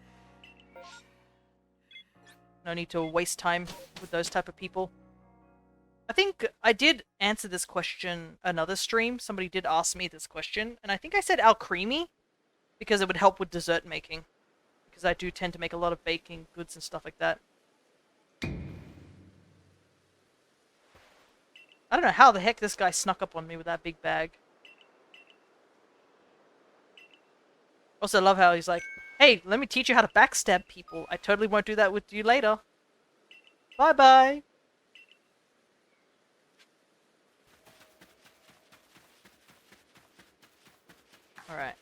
No need to waste time with those type of people. I think I did answer this question another stream. Somebody did ask me this question, and I think I said Alcremie because it would help with dessert making. Because I do tend to make a lot of baking goods and stuff like that. I don't know how the heck this guy snuck up on me with that big bag. Also, I love how he's like, hey, let me teach you how to backstab people. I totally won't do that with you later. Bye-bye. Alright.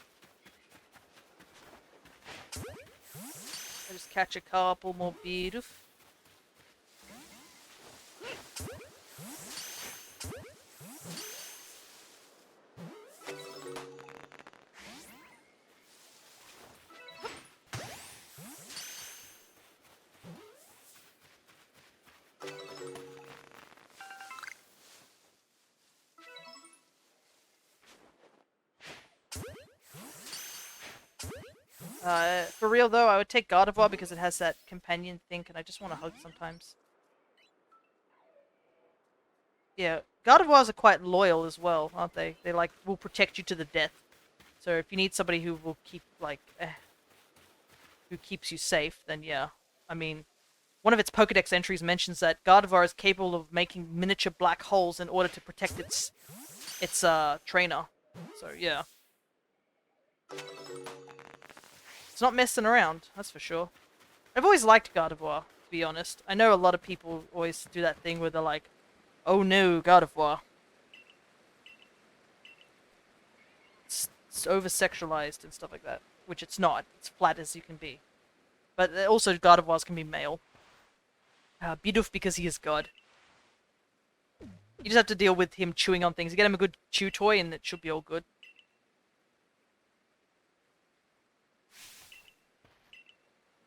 I'll just catch a couple more Bidoof. For real though, I would take Gardevoir because it has that companion thing and I just want to hug sometimes. Yeah, Gardevoirs are quite loyal as well, aren't they? They like will protect you to the death. So if you need somebody who will keep like who keeps you safe, then yeah. I mean, one of its Pokédex entries mentions that Gardevoir is capable of making miniature black holes in order to protect its trainer. So yeah. It's not messing around, that's for sure. I've always liked Gardevoir, to be honest. I know a lot of people always do that thing where they're like, oh no, Gardevoir. It's over-sexualized and stuff like that. Which it's not. It's flat as you can be. But also Gardevoirs can be male. Bidoof because he is God. You just have to deal with him chewing on things. You get him a good chew toy and it should be all good.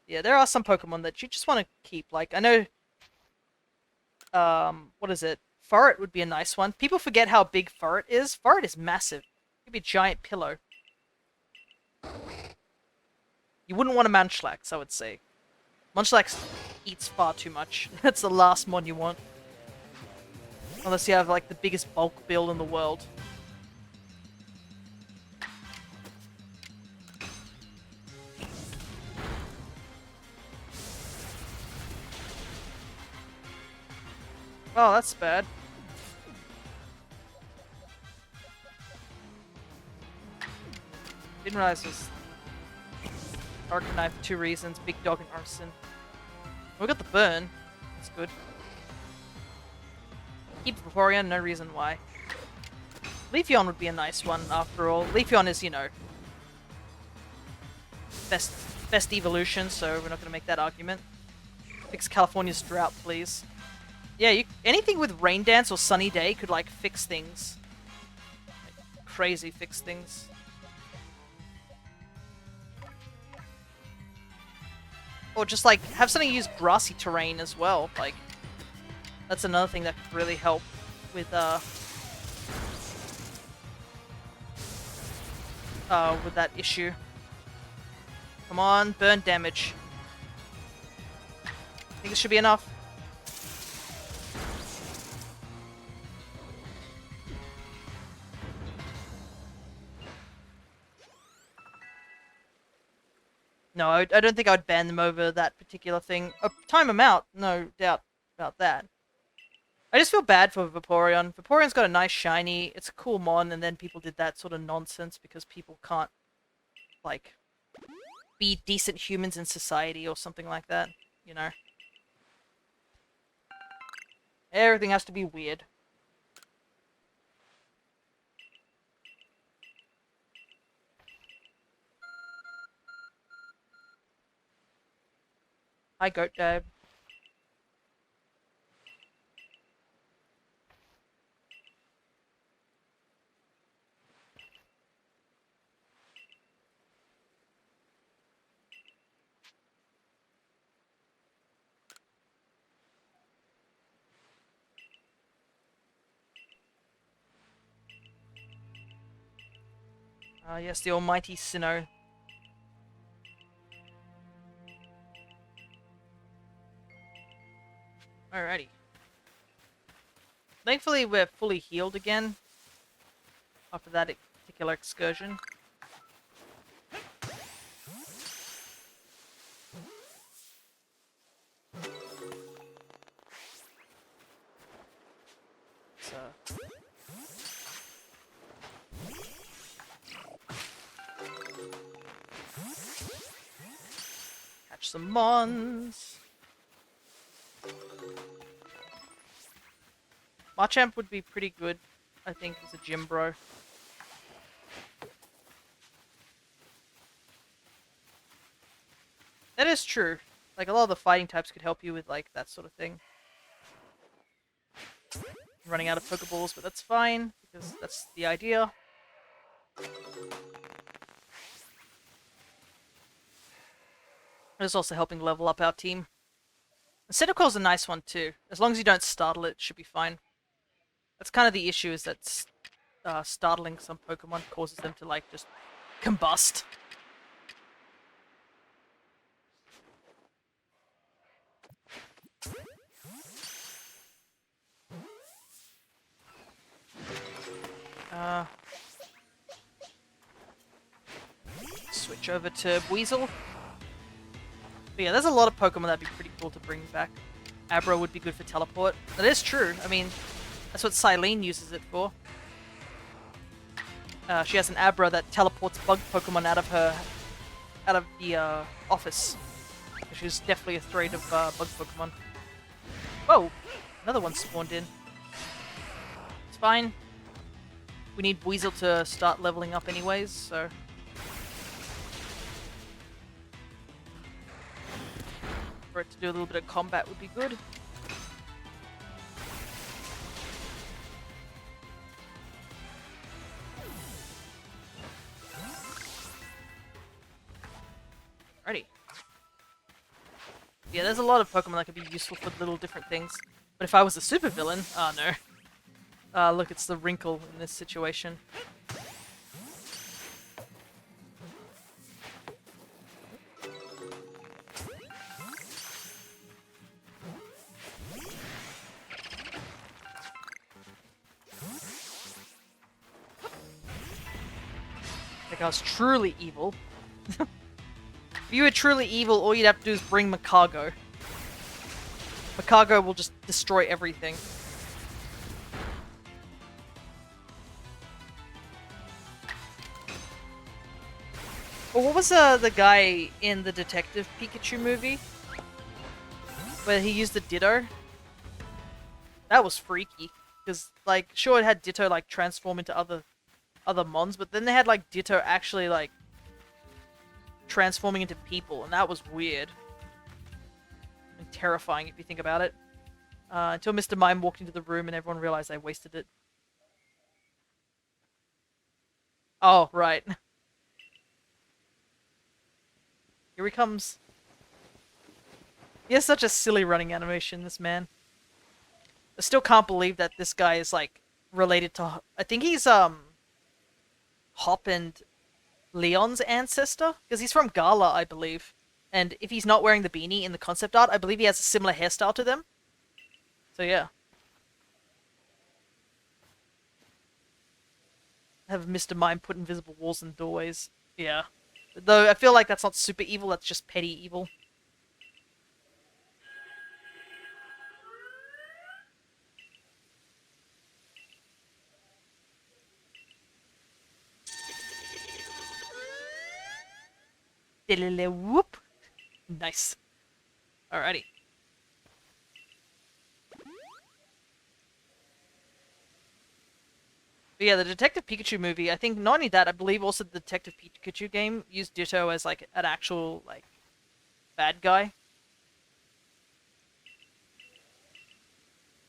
Yeah, there are some Pokemon that you just want to keep. Like, I know... what is it? Furret would be a nice one. People forget how big Furret is. Furret is massive. Give me a giant pillow. You wouldn't want a Munchlax, I would say. Munchlax eats far too much. That's the last mon you want. Unless you have like the biggest bulk build in the world. Oh, that's bad. Didn't realize it was Arcanine for 2 reasons. Big Dog and Arson. We got the burn. That's good. Keep Vaporeon, no reason why. Leafeon would be a nice one after all. Leafeon is, you know, best evolution, so we're not going to make that argument. Fix California's drought, please. Yeah, anything with Rain Dance or Sunny Day could, like, fix things. Like, crazy fix things. Or just, like, have something use grassy terrain as well. Like, that's another thing that could really help with that issue. Come on, burn damage. I think this should be enough. No, I don't think I'd ban them over that particular thing. Time them out, no doubt about that. I just feel bad for Vaporeon. Vaporeon's got a nice shiny, it's a cool mon, and then people did that sort of nonsense because people can't, like, be decent humans in society or something like that, you know? Everything has to be weird. Hi, Goat Dad. Yes, the almighty Sinnoh. Alrighty. Thankfully, we're fully healed again after that particular excursion. So... catch some mons. Machamp would be pretty good, I think, as a gym bro. That is true. Like, a lot of the fighting types could help you with, like, that sort of thing. I'm running out of Pokeballs, but that's fine, because that's the idea. It's also helping level up our team. Centicore's a nice one, too. As long as you don't startle it, it should be fine. That's kind of the issue, is that startling some Pokemon causes them to, like, just combust. Switch over to Weasel. But yeah, there's a lot of Pokemon that'd be pretty cool to bring back. Abra would be good for teleport. That is true. I mean, that's what Silene uses it for. She has an Abra that teleports bug Pokemon out of the office. She's definitely afraid of bug Pokemon. Whoa! Another one spawned in. It's fine. We need Weasel to start leveling up anyways, so... for it to do a little bit of combat would be good. Alrighty. Yeah, there's a lot of Pokemon that could be useful for little different things. But if I was a supervillain... oh no. Look, it's the wrinkle in this situation. Like I was truly evil. If you were truly evil, all you'd have to do is bring Makago. Makago will just destroy everything. Well, what was the guy in the Detective Pikachu movie? Where he used the Ditto? That was freaky. Because, like, sure it had Ditto, like, transform into other mons, but then they had, like, Ditto actually, like, transforming into people, and that was weird. And terrifying if you think about it. Until Mr. Mime walked into the room and everyone realized they wasted it. Oh, right. Here he comes. He has such a silly running animation, this man. I still can't believe that this guy is, like, related to... I think he's, Hop and Leon's ancestor? Because he's from Gala, I believe. And if he's not wearing the beanie in the concept art, I believe he has a similar hairstyle to them. So, yeah. Have Mr. Mime put invisible walls and doorways. Yeah. Though, I feel like that's not super evil, that's just petty evil. Whoop. Nice. Alrighty. But yeah, the Detective Pikachu movie, I think not only that, I believe also the Detective Pikachu game used Ditto as, like, an actual, like, bad guy.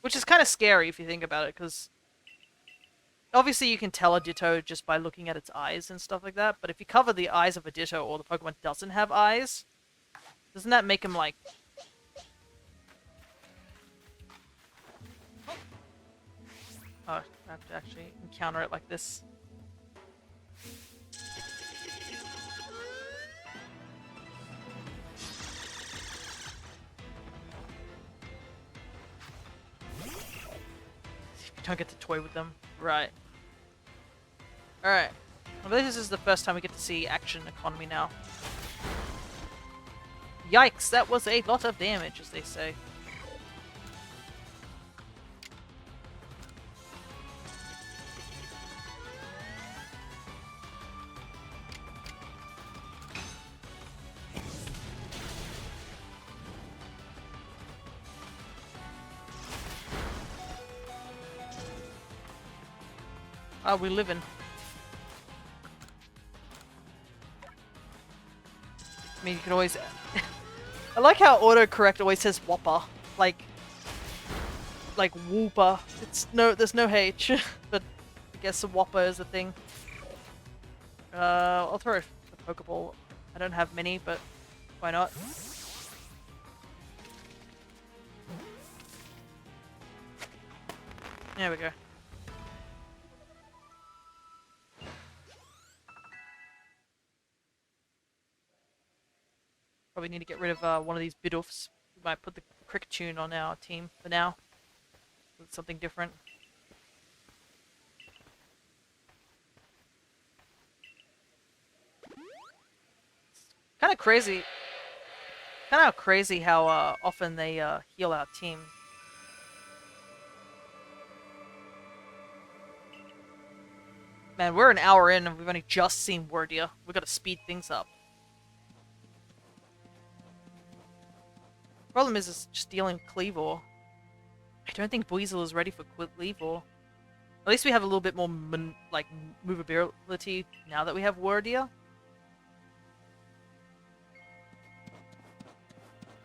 Which is kind of scary if you think about it, because obviously you can tell a Ditto just by looking at its eyes and stuff like that, but if you cover the eyes of a Ditto or the Pokemon doesn't have eyes, doesn't that make him, like... Oh, I have to actually encounter it like this. You don't get to toy with them. Right. Alright. I believe this is the first time we get to see action economy now. Yikes, that was a lot of damage, as they say. Are we living? I mean, you can always... I like how autocorrect always says Whopper. Like Whooper. There's no H, but I guess a Whopper is a thing. I'll throw a Pokeball. I don't have many, but why not? There we go. Probably need to get rid of one of these Bidoofs. We might put the Cricketune on our team for now. With something different. Kind of crazy. Kind of crazy how often they heal our team. Man, we're an hour in and we've only just seen Wordia. We gotta speed things up. Problem is, it's just dealing Cleavor. I don't think Buizel is ready for Cleavor. At least we have a little bit more, like, movability now that we have Wordia.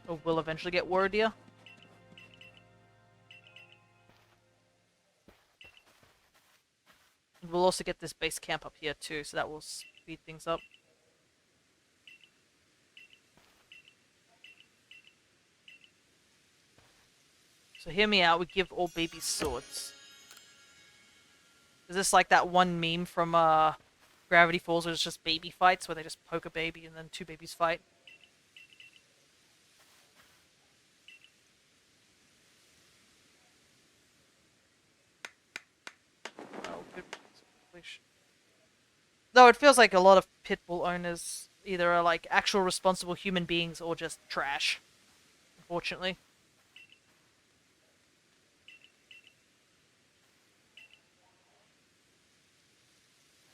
Or we'll eventually get Wordia. And we'll also get this base camp up here too, so that will speed things up. So hear me out, we give all babies swords. Is this like that one meme from Gravity Falls where it's just baby fights, where they just poke a baby and then two babies fight? Oh, good. Though it feels like a lot of pit bull owners either are like actual responsible human beings or just trash, unfortunately.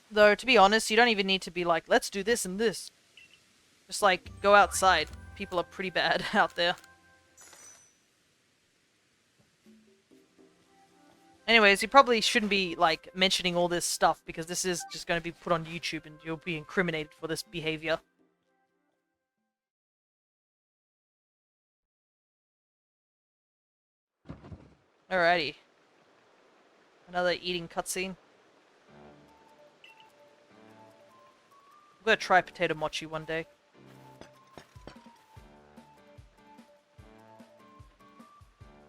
Though, to be honest, you don't even need to be like, let's do this and this. Just like, go outside. People are pretty bad out there. Anyways, you probably shouldn't be, like, mentioning all this stuff because this is just going to be put on YouTube and you'll be incriminated for this behavior. Alrighty. Another eating cutscene. I'm gonna try potato mochi one day.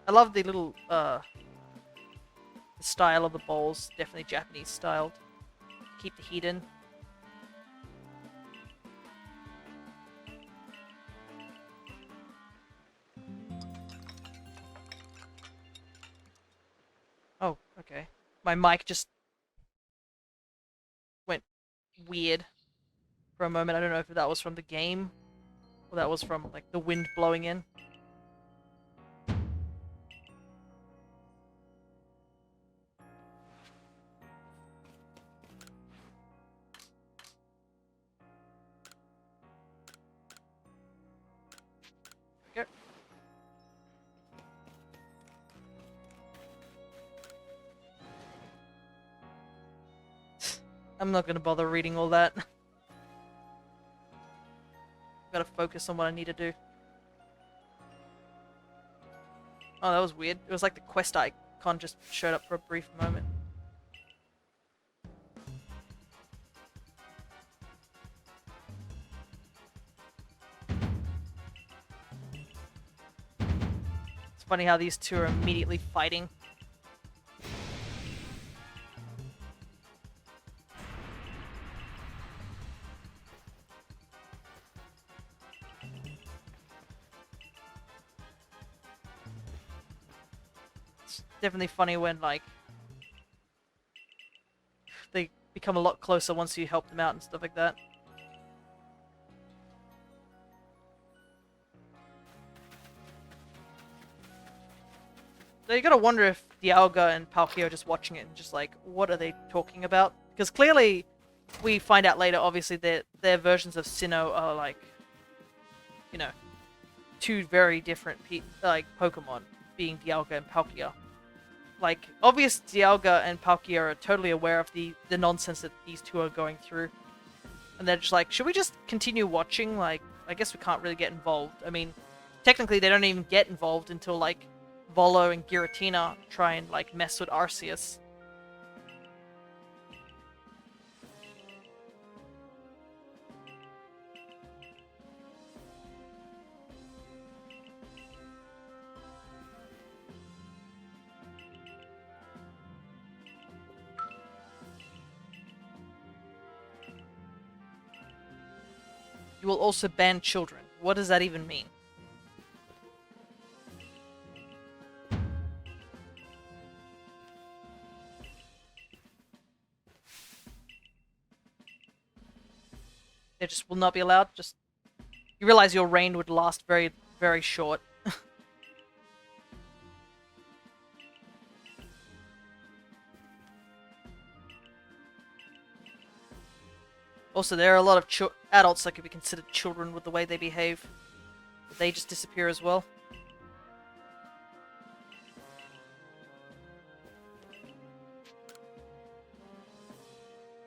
I love the little, the style of the bowls. Definitely Japanese styled. Keep the heat in. Oh, okay. My mic just went weird for a moment. I don't know if that was from the game or that was from, like, the wind blowing in. Okay. I'm not gonna bother reading all that. Gotta focus on what I need to do. Oh, that was weird. It was like the quest icon just showed up for a brief moment. It's funny how these two are immediately fighting. It's definitely funny when, like, they become a lot closer once you help them out and stuff like that. So you gotta wonder if Dialga and Palkia are just watching it and just like, what are they talking about? Because clearly, we find out later, obviously, that their versions of Sinnoh are like, you know, two very different Pokemon, being Dialga and Palkia. Like, obvious Dialga and Palkia are totally aware of the nonsense that these two are going through. And they're just like, should we just continue watching? Like, I guess we can't really get involved. I mean, technically they don't even get involved until, like, Volo and Giratina try and, like, mess with Arceus. You will also ban children. What does that even mean? They just will not be allowed? Just... You realize your reign would last very, very short. Also, there are a lot of adults that could be considered children with the way they behave. But they just disappear as well.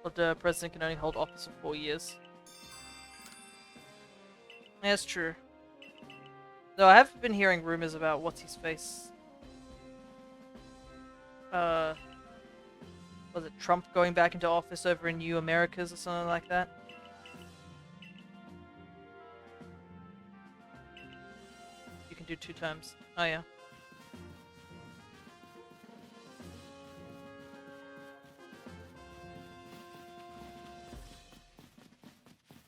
But the president can only hold office for 4 years. Yeah, that's true. Though I have been hearing rumors about what's-his-face. Was it Trump going back into office over in New Americas or something like that? You can do 2 terms. Oh yeah.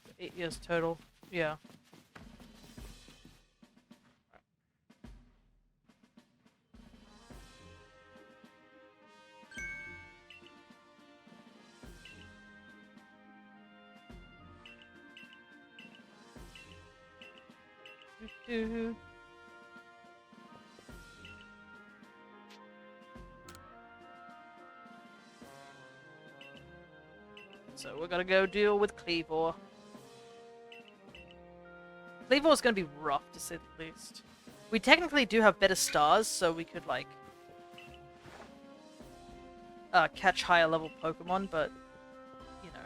So 8 years total. Yeah. Do-do. So we're gonna go deal with Cleavor. Cleavor is gonna be rough, to say the least. We technically do have better stars, so we could, like, catch higher level Pokemon, but, you know.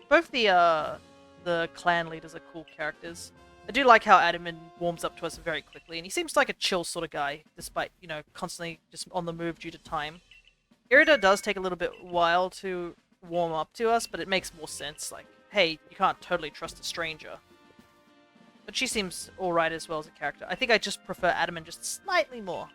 Both the clan leaders are cool characters. I do like how Adaman warms up to us very quickly, and he seems like a chill sort of guy, despite, you know, constantly just on the move due to time. Irida does take a little bit while to warm up to us, but it makes more sense. Like, hey, you can't totally trust a stranger. But she seems alright as well as a character. I think I just prefer Adaman just slightly more.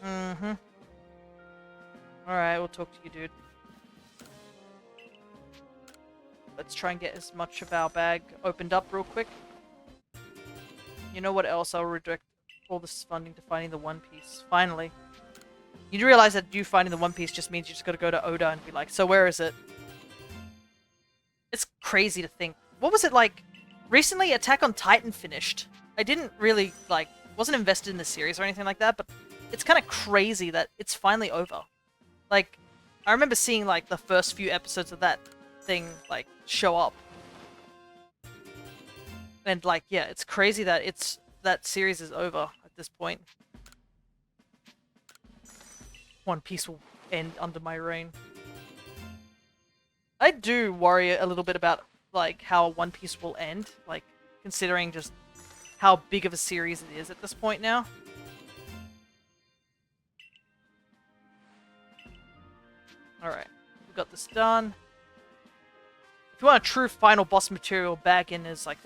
Mm-hmm. Alright, we'll talk to you, dude. Let's try and get as much of our bag opened up real quick. You know what else? I'll redirect all this funding to finding the One Piece. Finally. You do realize that you finding the One Piece just means you just gotta go to Oda and be like, so where is it? It's crazy to think. What was it like? Recently, Attack on Titan finished. I didn't really, like, wasn't invested in the series or anything like that, but it's kind of crazy that it's finally over. Like, I remember seeing, like, the first few episodes of that thing, like, show up. And, like, yeah, it's crazy that that series is over at this point. One Piece will end under my reign. I do worry a little bit about, like, how One Piece will end, like, considering just how big of a series it is at this point now. Alright, we got this done. If you want a true final boss material, bag in is like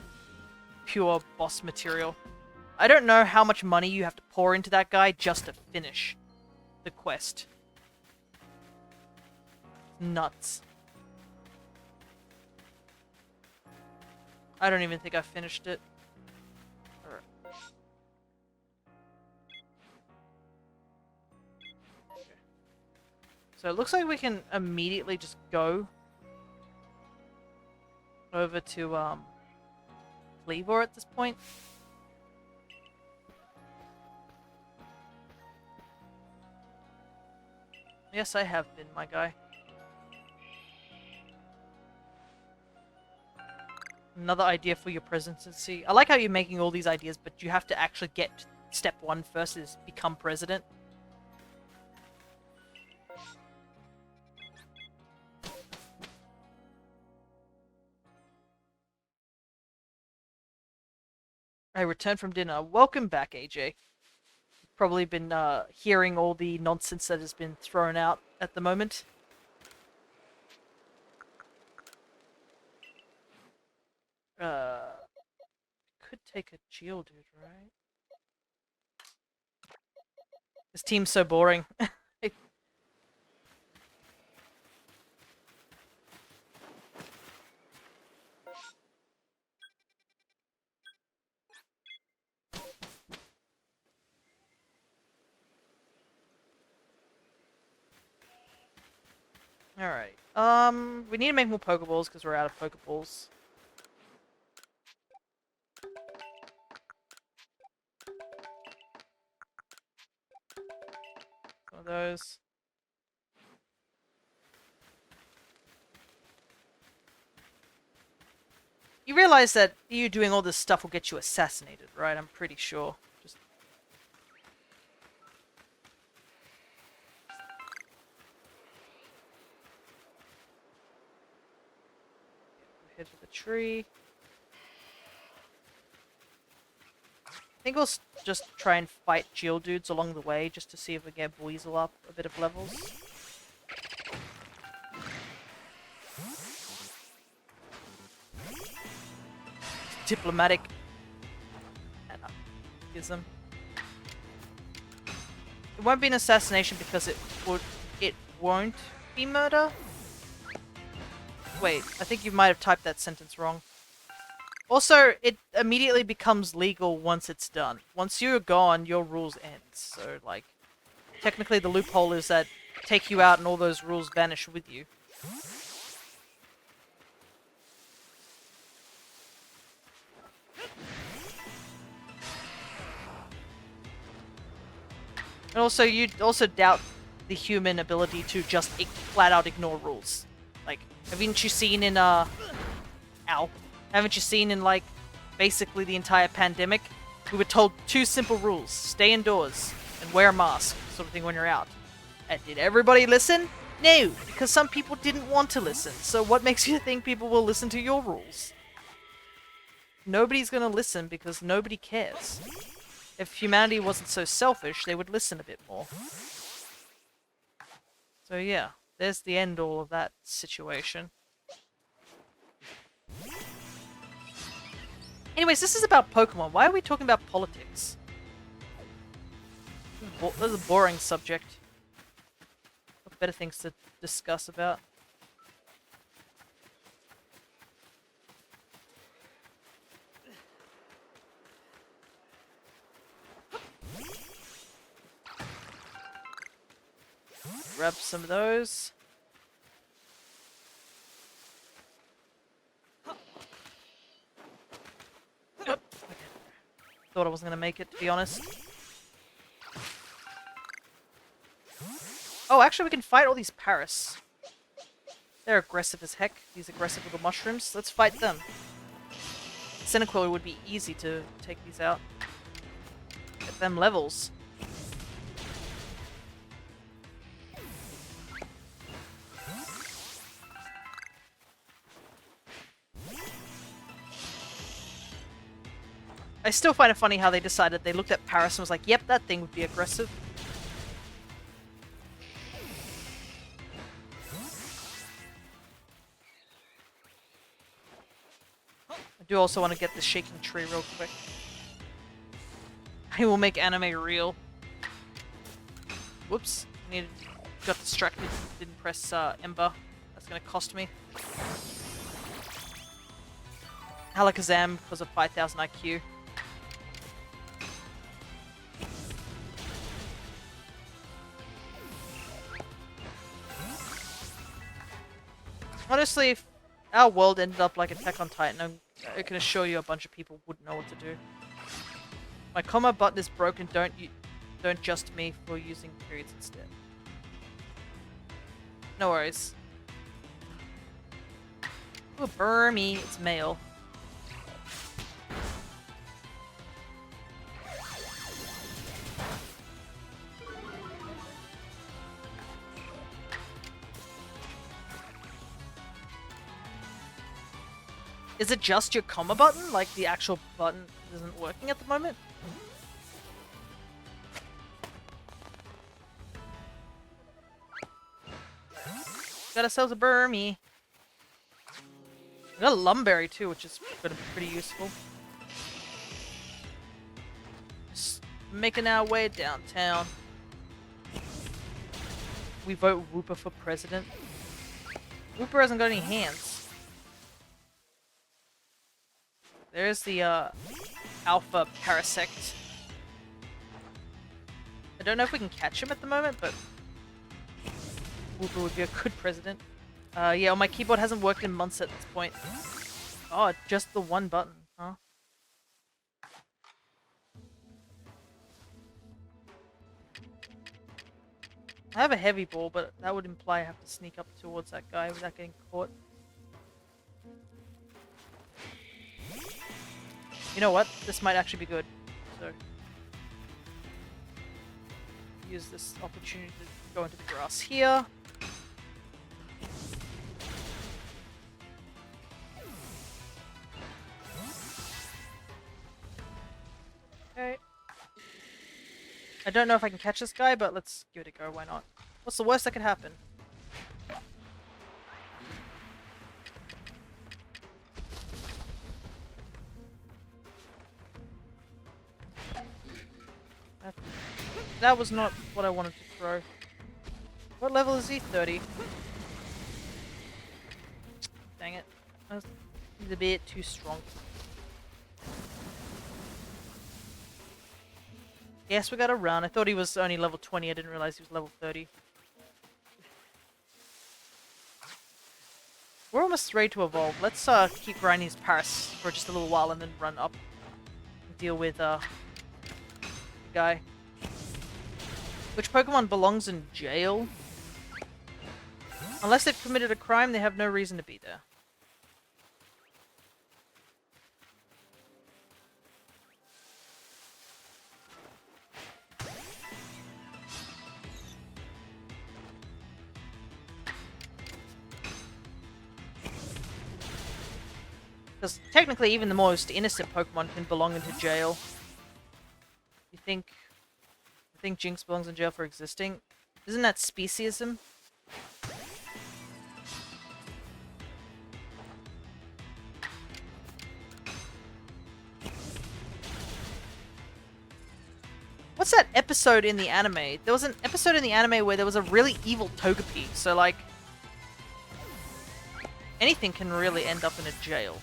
pure boss material. I don't know how much money you have to pour into that guy just to finish the quest. Nuts. I don't even think I finished it. Alright. So it looks like we can immediately just go over to Cleavor at this point. Yes, I have been, my guy. Another idea for your presidency. I like how you're making all these ideas, but you have to actually get step one first, is become president. I returned from dinner. Welcome back, AJ. Probably been hearing all the nonsense that has been thrown out at the moment. Could take a Geodude, right? This team's so boring. Alright. We need to make more Pokeballs because we're out of Pokeballs. Some of those. You realize that you doing all this stuff will get you assassinated, right? I'm pretty sure. Just head to the tree. I think we'll just try and fight Geodudes along the way, just to see if we get Weasel up a bit of levels. Diplomatic. Ism. It won't be an assassination because it won't be murder. Wait, I think you might have typed that sentence wrong. Also, it immediately becomes legal once it's done. Once you're gone, your rules end. So, like, technically the loophole is that take you out and all those rules vanish with you. And also, you also doubt the human ability to just flat out ignore rules. Like, haven't you seen in, ow. Haven't you seen in, like, basically the entire pandemic? We were told 2 simple rules. Stay indoors and wear a mask, sort of thing, when you're out. And did everybody listen? No, because some people didn't want to listen. So what makes you think people will listen to your rules? Nobody's gonna listen because nobody cares. If humanity wasn't so selfish, they would listen a bit more. So yeah, there's the end all of that situation. Anyways, this is about Pokemon. Why are we talking about politics? This is a boring subject. Got better things to discuss about. Grab some of those. Okay. Thought I wasn't gonna make it, to be honest. Oh, actually we can fight all these Paris. They're aggressive as heck, these aggressive little mushrooms. Let's fight them. Cyndaquil would be easy to take these out. Get them levels. I still find it funny how they decided they looked at Paris and was like, yep, that thing would be aggressive. I do also want to get the shaking tree real quick. I will make anime real. Whoops. Got distracted. Didn't press Ember. That's gonna cost me. Alakazam because of 5,000 IQ. Honestly, if our world ended up like Attack on Titan, I can assure you a bunch of people wouldn't know what to do. My comma button is broken, don't just me for using periods instead. No worries. Ooh, Burmy, it's male. Is it just your comma button? Like the actual button isn't working at the moment? Got ourselves a Burmy. We got a Lumberry too, which is gonna be pretty useful. Just making our way downtown. We vote Wooper for president. Wooper hasn't got any hands. There's the Alpha Parasect. I don't know if we can catch him at the moment, but Wooper would be a good president. Yeah, my keyboard hasn't worked in months at this point. Oh, just the one button, huh? I have a heavy ball, but that would imply I have to sneak up towards that guy without getting caught. You know what? This might actually be good. So, use this opportunity to go into the grass here. Okay. I don't know if I can catch this guy, but let's give it a go. Why not? What's the worst that could happen? that was not what I wanted to throw. What level is he? 30. Dang it. He's a bit too strong. Yes, we got a run. I thought he was only level 20. I didn't realize he was level 30. We're almost ready to evolve. Let's keep grinding his Paris for just a little while and then run up and deal with the guy. Which Pokemon belongs in jail? Unless they've committed a crime, they have no reason to be there. Because technically, even the most innocent Pokemon can belong into jail. You think Jinx belongs in jail for existing? Isn't that speciesism? What's that episode in the anime? There was an episode in the anime where there was a really evil Togepi, so like anything can really end up in a jail.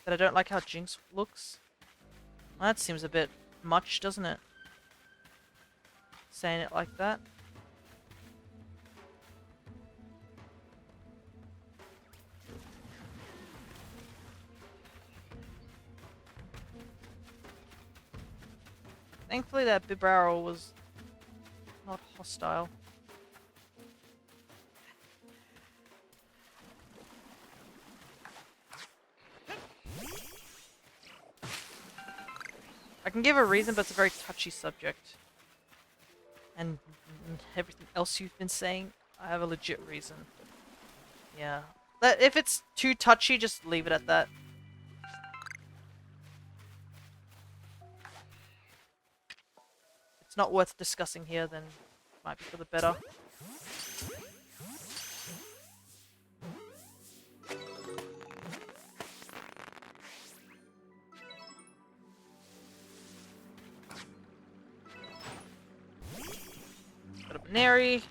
But I don't like how Jinx looks. Well, that seems a bit much, doesn't it? Saying it like that. Thankfully that Bibarel was not hostile. I can give a reason, but it's a very touchy subject. And everything else you've been saying, I have a legit reason. Yeah. If it's too touchy, just leave it at that. If it's not worth discussing here, then it might be for the better. Nary.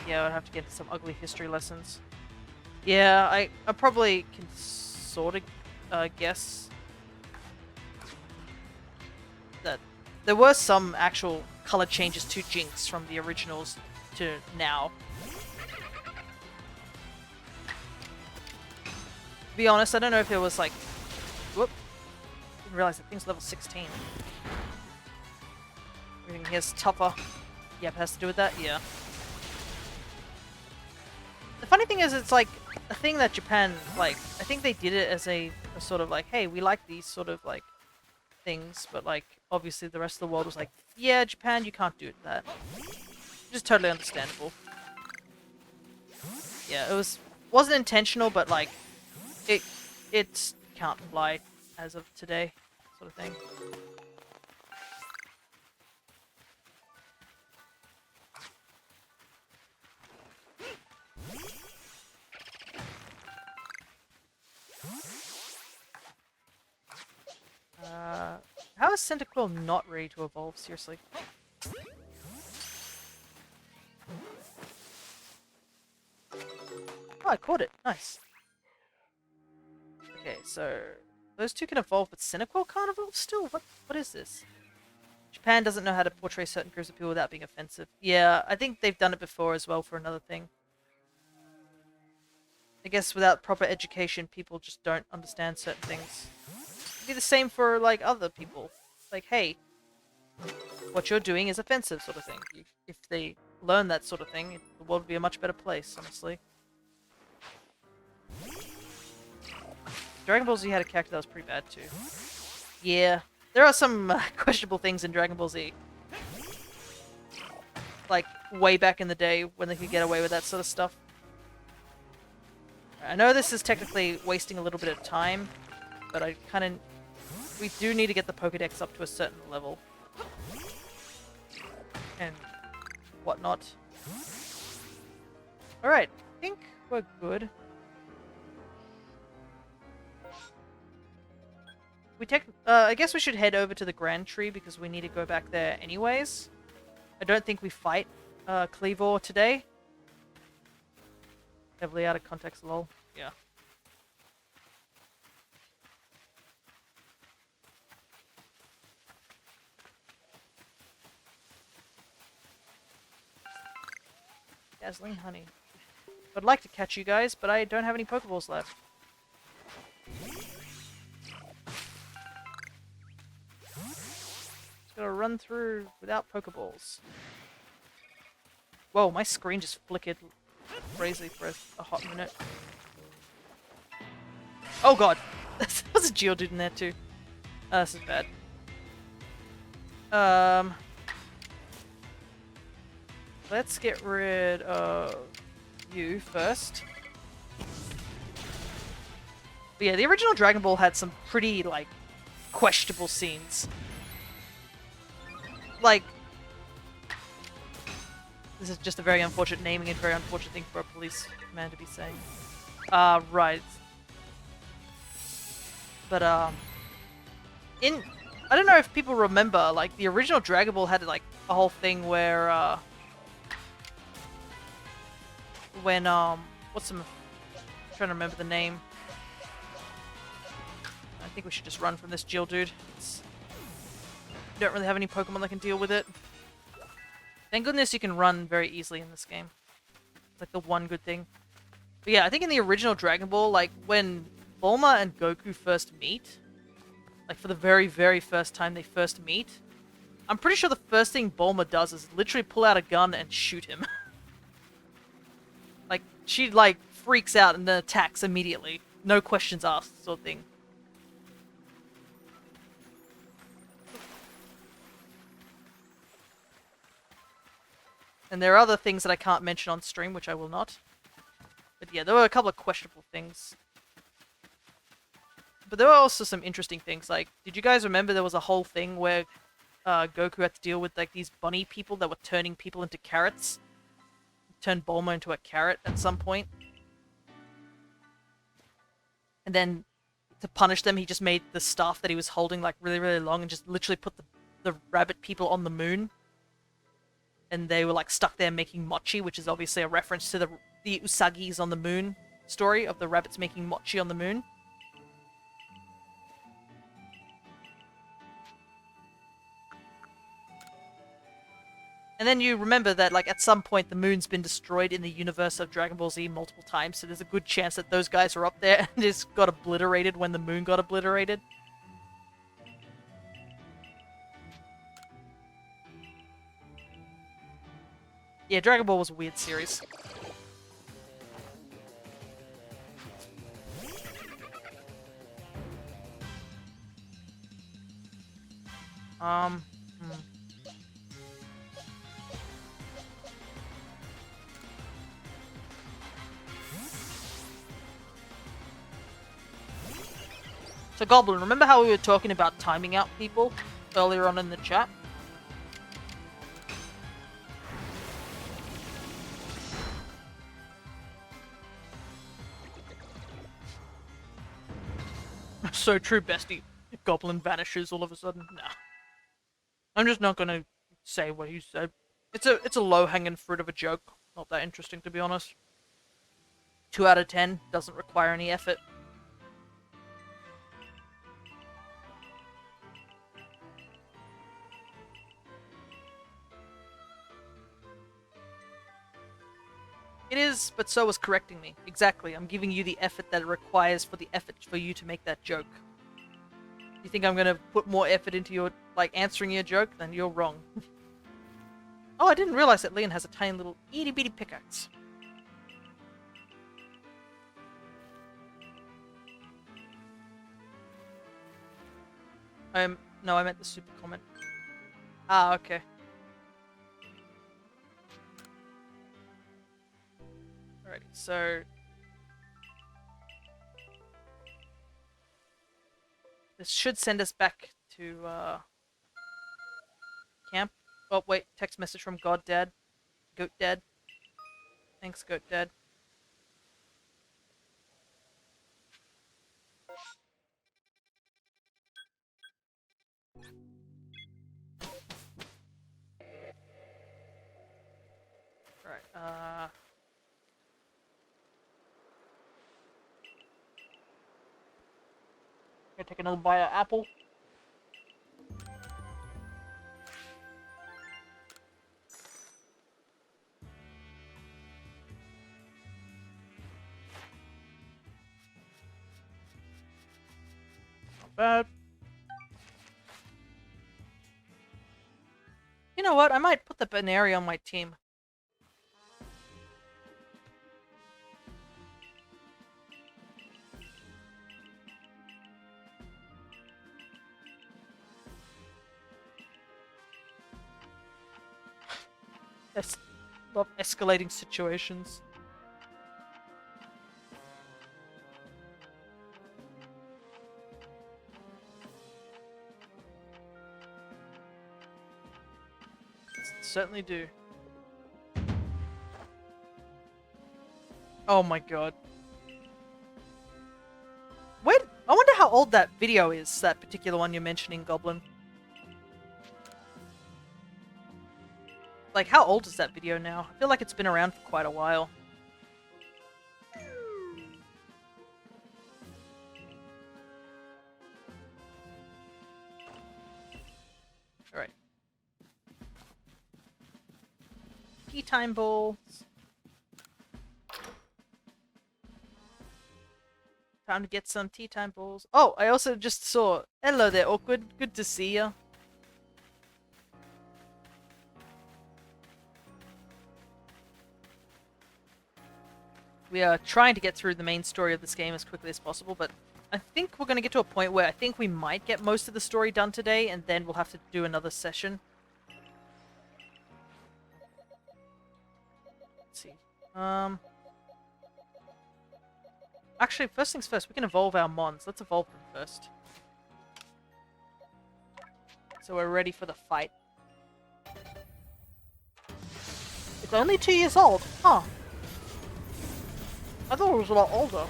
Yeah, I'd have to get some ugly history lessons. Yeah, I probably can sort of guess that there were some actual color changes to Jinx from the originals to now. To be honest, I don't know if it was like... Whoop. Didn't realize that thing's level 16. Everything here's tougher. Yep, has to do with that? Yeah. The funny thing is, it's like a thing that Japan, like, I think they did it as a sort of like, hey, we like these sort of like things, but like, obviously the rest of the world was like, yeah, Japan, you can't do that. Which is totally understandable. Yeah, it wasn't intentional, but like, it can't fly as of today, sort of thing. How is Cyndaquil not ready to evolve? Seriously. Oh, I caught it. Nice. Okay, so those two can evolve, but Cyndaquil can't evolve still? What is this? Japan doesn't know how to portray certain groups of people without being offensive. Yeah, I think they've done it before as well for another thing. I guess without proper education, people just don't understand certain things. It'd be the same for, like, other people. Like, hey, what you're doing is offensive, sort of thing. If they learn that sort of thing, the world would be a much better place, honestly. Dragon Ball Z had a character that was pretty bad, too. Yeah, there are some questionable things in Dragon Ball Z. Like, way back in the day, when they could get away with that sort of stuff. I know this is technically wasting a little bit of time, but we do need to get the Pokédex up to a certain level. and whatnot. Alright, I think we're good. I guess we should head over to the Grand Tree because we need to go back there anyways. I don't think we fight Cleavor today. Heavily out of context, lol. Yeah. Dazzling honey. I'd like to catch you guys, but I don't have any Pokeballs left. Just gotta run through without Pokeballs. Whoa, my screen just flickered crazily for a hot minute. Oh god! There's a Geodude in there too. This is bad. Let's get rid of you first. But yeah, the original Dragon Ball had some pretty, like, questionable scenes. Like, this is just a very unfortunate naming and very unfortunate thing for a policeman to be saying. Right. But, I don't know if people remember, like, the original Dragon Ball had, like, a whole thing where, when, I'm trying to remember the name. I think we should just run from this Geodude. Don't really have any Pokemon that can deal with it. Thank goodness you can run very easily in this game. Like, the one good thing. But yeah, I think in the original Dragon Ball, like, when Bulma and Goku first meet, like, for the very, very first time they first meet, I'm pretty sure the first thing Bulma does is literally pull out a gun and shoot him. Like, she, like, freaks out and then attacks immediately. No questions asked, sort of thing. And there are other things that I can't mention on stream, which I will not. But yeah, there were a couple of questionable things. But there were also some interesting things, like, did you guys remember there was a whole thing where Goku had to deal with, like, these bunny people that were turning people into carrots? Turned Bulma into a carrot at some point. And then, to punish them, he just made the staff that he was holding, like, really, really long and just literally put the rabbit people on the moon. And they were, like, stuck there making mochi, which is obviously a reference to the Usagis on the moon story of the rabbits making mochi on the moon. And then you remember that, like, at some point the moon's been destroyed in the universe of Dragon Ball Z multiple times, so there's a good chance that those guys are up there and just got obliterated when the moon got obliterated. Yeah, Dragon Ball was a weird series. So Goblin, remember how we were talking about timing out people earlier on in the chat? So true, bestie. Goblin vanishes all of a sudden. Nah. I'm just not gonna say what he said. It's a low-hanging fruit of a joke. Not that interesting, to be honest. 2 out of 10 doesn't require any effort. It is, but so is correcting me. Exactly. I'm giving you the effort that it requires for the effort for you to make that joke. You think I'm gonna put more effort into your, like, answering your joke? Then you're wrong. Oh, I didn't realize that Leon has a tiny little itty-bitty pickaxe. No, I meant the super comment. Ah, okay. Alrighty, so... this should send us back to, camp. Oh, wait. Text message from God Dad. Goat Dad. Thanks, Goat Dad. Right, gonna take another bite of apple. Not bad. You know what? I might put the Banary on my team. Love escalating situations. Certainly do. Oh my god. Wait, I wonder how old that video is, that particular one you're mentioning, Goblin. Like, how old is that video now? I feel like it's been around for quite a while. Alright. Tea time bowls. Time to get some tea time bowls. Oh, I also just saw... Hello there, Awkward. Good to see ya. We are trying to get through the main story of this game as quickly as possible, but I think we're going to get to a point where I think we might get most of the story done today, and then we'll have to do another session. Let's see. Actually, first things first, we can evolve our mons. Let's evolve them first. So we're ready for the fight. It's only 2 years old. Huh. I thought it was a lot older.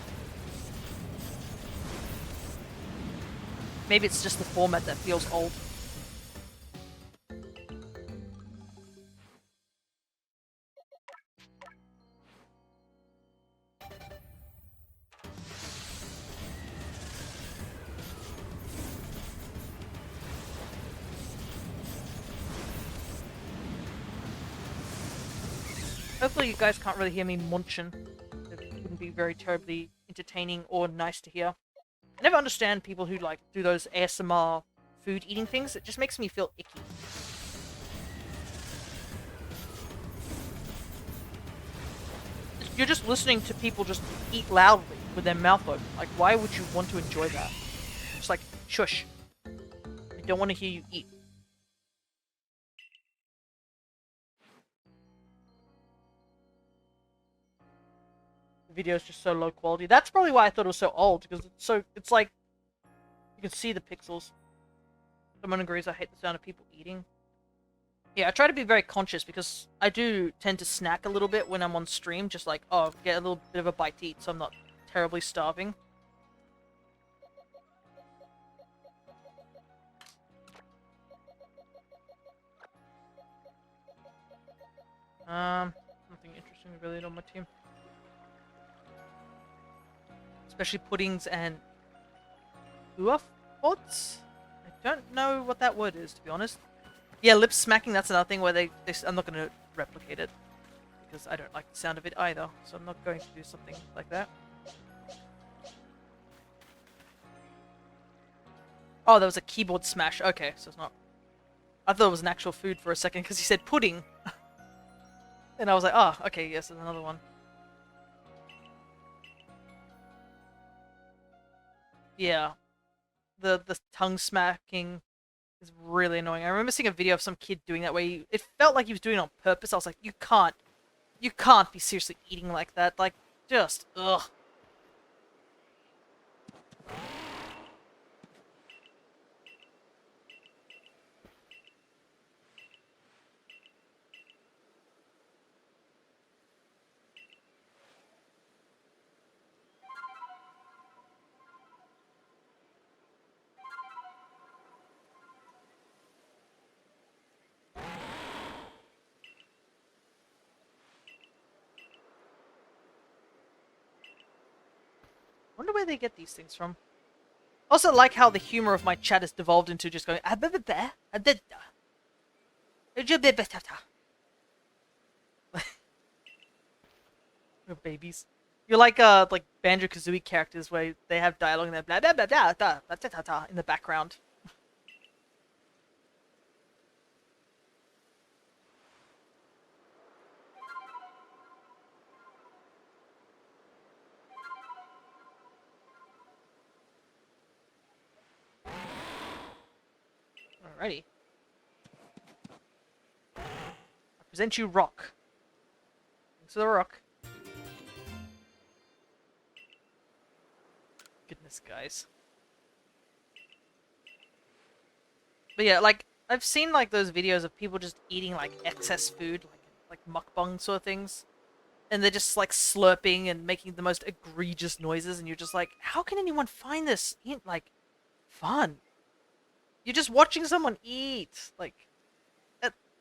Maybe it's just the format that feels old. Hopefully you guys can't really hear me munching. It wouldn't be very terribly entertaining or nice to hear. I never understand people who like do those ASMR food eating things. It just makes me feel icky. You're just listening to people just eat loudly with their mouth open. Like, why would you want to enjoy that? Just like, shush. I don't want to hear you eat. The video is just so low quality. That's probably why I thought it was so old, because it's like, you can see the pixels. Someone agrees I hate the sound of people eating. Yeah, I try to be very conscious because I do tend to snack a little bit when I'm on stream, just like, oh, get a little bit of a bite to eat so I'm not terribly starving. Nothing interesting really on my team. Especially puddings and vods? I don't know what that word is, to be honest. Yeah, lip smacking, that's another thing where I'm not going to replicate it. Because I don't like the sound of it either. So I'm not going to do something like that. Oh, that was a keyboard smash. Okay, so it's not... I thought it was an actual food for a second because he said pudding. And I was like, oh, okay, yes, there's another one. Yeah. The tongue smacking is really annoying. I remember seeing a video of some kid doing that where it felt like he was doing it on purpose. I was like, you can't be seriously eating like that. Like, just, ugh. wonder where they get these things from. Also like how the humor of my chat has devolved into just going We're babies. You're like Banjo-Kazooie characters where they have dialogue and they're blah blah blah blah blah blah blah blah in the background. Alrighty. I present you Rock. Thanks for the rock. Goodness, guys. But yeah, like, I've seen like those videos of people just eating like excess food, like mukbang sort of things. And they're just like slurping and making the most egregious noises, and you're just like, how can anyone find this like fun? You're just watching someone eat, like,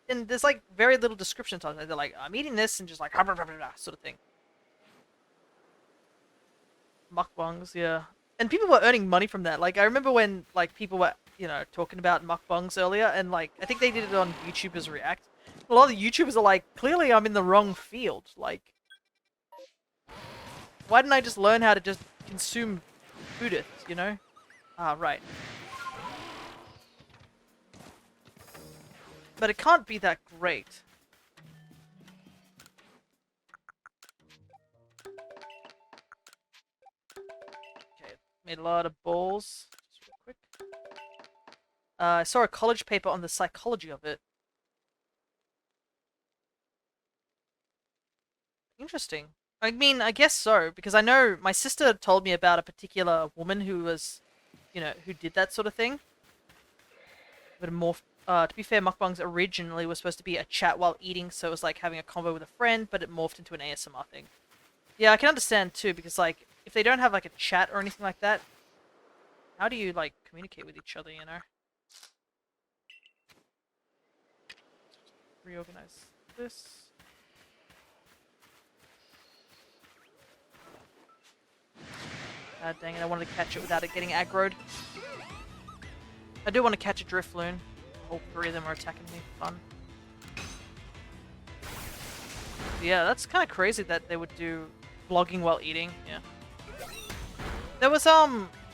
and there's like very little description time. They're like, I'm eating this, and just like blah, blah, blah, blah, sort of thing. Mukbangs, yeah. And people were earning money from that. Like, I remember when like people were, you know, talking about mukbangs earlier, and like I think they did it on YouTubers React. A lot of the YouTubers are like, clearly I'm in the wrong field. Like, why didn't I just learn how to just consume food, you know? Ah, right. But it can't be that great. Okay, made a lot of balls. Just real quick. I saw a college paper on the psychology of it. Interesting. I mean, I guess so, because I know my sister told me about a particular woman who was, you know, who did that sort of thing. But to be fair, mukbangs originally were supposed to be a chat while eating, so it was like having a convo with a friend, but it morphed into an ASMR thing. Yeah, I can understand too, because like, if they don't have like a chat or anything like that, how do you like communicate with each other, you know? Reorganize this. Ah, dang it, I wanted to catch it without it getting aggroed. I do want to catch a Drifloon. All three of them are attacking me. Fun. Yeah, that's kind of crazy that they would do vlogging while eating. Yeah. There was,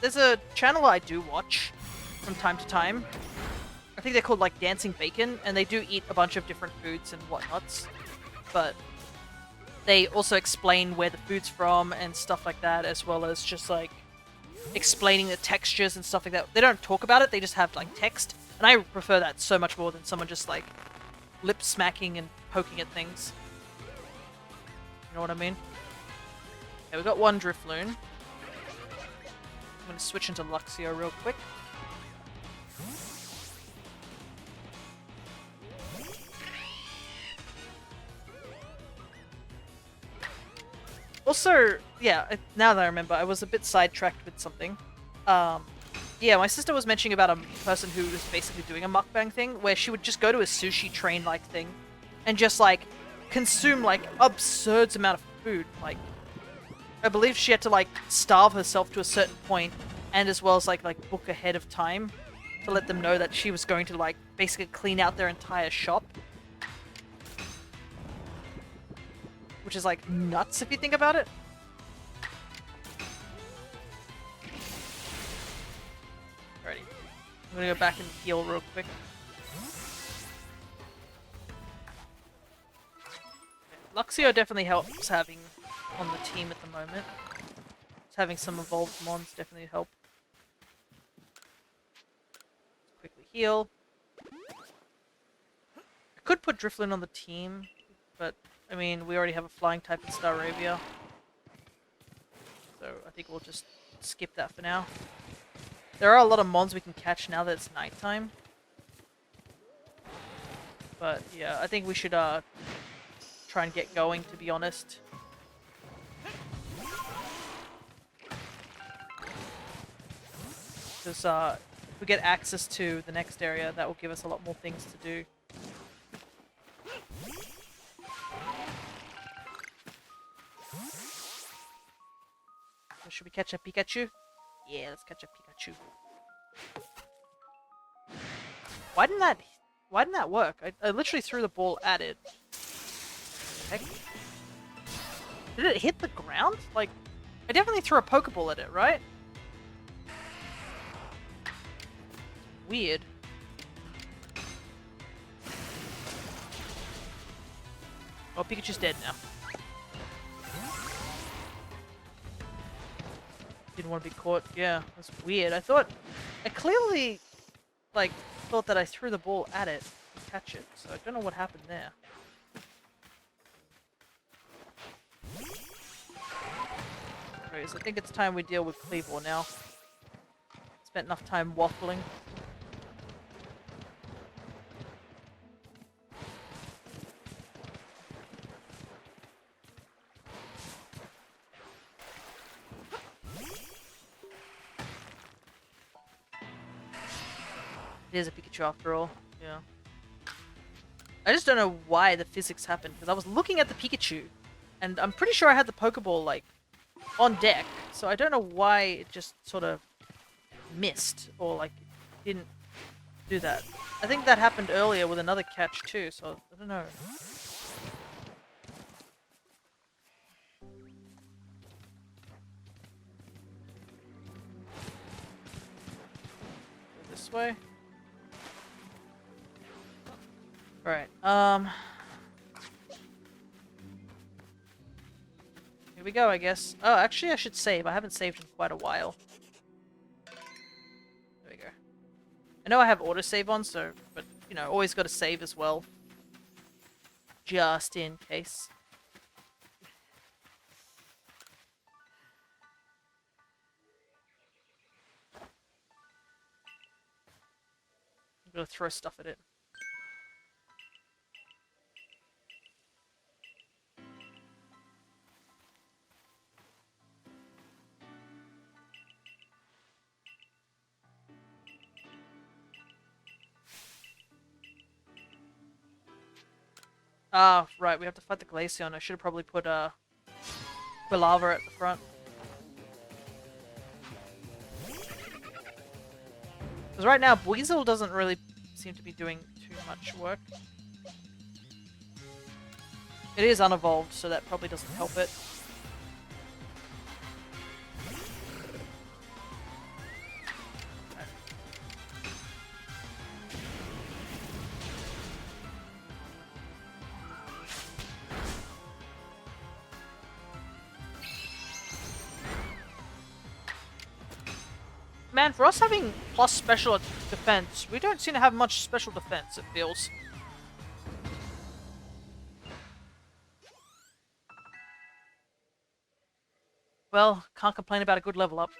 there's a channel I do watch from time to time. I think they're called, like, Dancing Bacon, and they do eat a bunch of different foods and whatnots. But they also explain where the food's from and stuff like that, as well as just, like, explaining the textures and stuff like that. They don't talk about it, they just have, like, text. And I prefer that so much more than someone just, like, lip smacking and poking at things. You know what I mean? Okay, we got one Drifloon. I'm gonna switch into Luxio real quick. Also, yeah, now that I remember, I was a bit sidetracked with something. Yeah, my sister was mentioning about a person who was basically doing a mukbang thing, where she would just go to a sushi train-like thing, and just, like, consume, like, absurd amount of food. Like, I believe she had to, like, starve herself to a certain point, and as well as, like book ahead of time, to let them know that she was going to, like, basically clean out their entire shop. Which is, like, nuts if you think about it. Alrighty. I'm gonna go back and heal real quick. Luxio definitely helps having on the team at the moment. Just having some evolved mons definitely help. Quickly heal. I could put Drifloon on the team, but I mean, we already have a flying type in Staravia. So I think we'll just skip that for now. There are a lot of mons we can catch now that it's nighttime. But yeah, I think we should try and get going, to be honest. Because if we get access to the next area, that will give us a lot more things to do. Should we catch a Pikachu? Yeah, let's catch a Pikachu. Why didn't that work? I literally threw the ball at it. Heck. Did it hit the ground? Like, I definitely threw a Pokeball at it, right? Weird. Oh, Pikachu's dead now. Didn't want to be caught. Yeah, that's weird. I clearly, like, thought that I threw the ball at it to catch it. So I don't know what happened there. Anyways, I think it's time we deal with Cleavor now. Spent enough time waffling. It is a Pikachu after all, yeah. I just don't know why the physics happened, because I was looking at the Pikachu, and I'm pretty sure I had the Pokeball, like, on deck, so I don't know why it just sort of missed, or, like, didn't do that. I think that happened earlier with another catch, too, so I don't know. Go this way. Alright, here we go, I guess. Oh, actually I should save. I haven't saved in quite a while. There we go. I know I have autosave on, so, but, you know, always gotta save as well. Just in case. I'm gonna throw stuff at it. Ah, right, we have to fight the Glaceon. I should have probably put Quilava at the front. Because right now, Weasel doesn't really seem to be doing too much work. It is unevolved, so that probably doesn't help it. Man, for us having plus special defense, we don't seem to have much special defense, it feels. Well, can't complain about a good level up.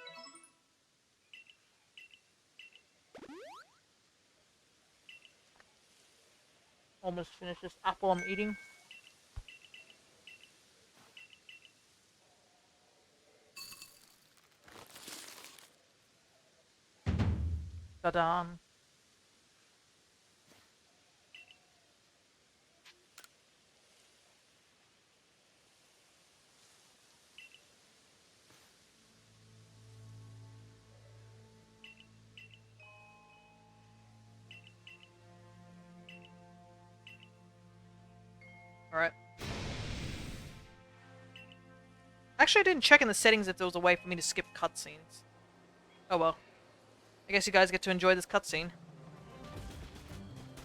Almost finished this apple I'm eating. Ta-da! Alright. Actually, I didn't check in the settings if there was a way for me to skip cutscenes. Oh well. I guess you guys get to enjoy this cutscene.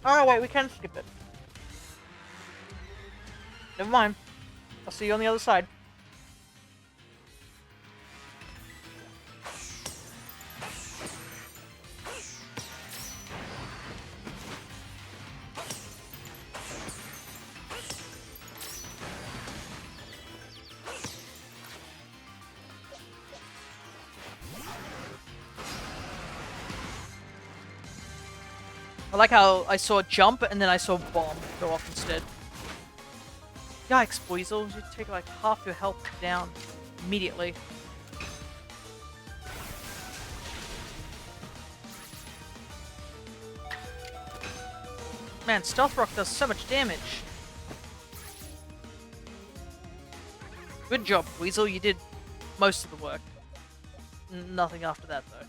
Oh wait, we can skip it. Never mind. I'll see you on the other side. I like how I saw jump and then I saw bomb go off instead. Yikes, Weasel. You take like half your health down immediately. Man, Stealth Rock does so much damage. Good job, Weasel. You did most of the work. nothing after that though.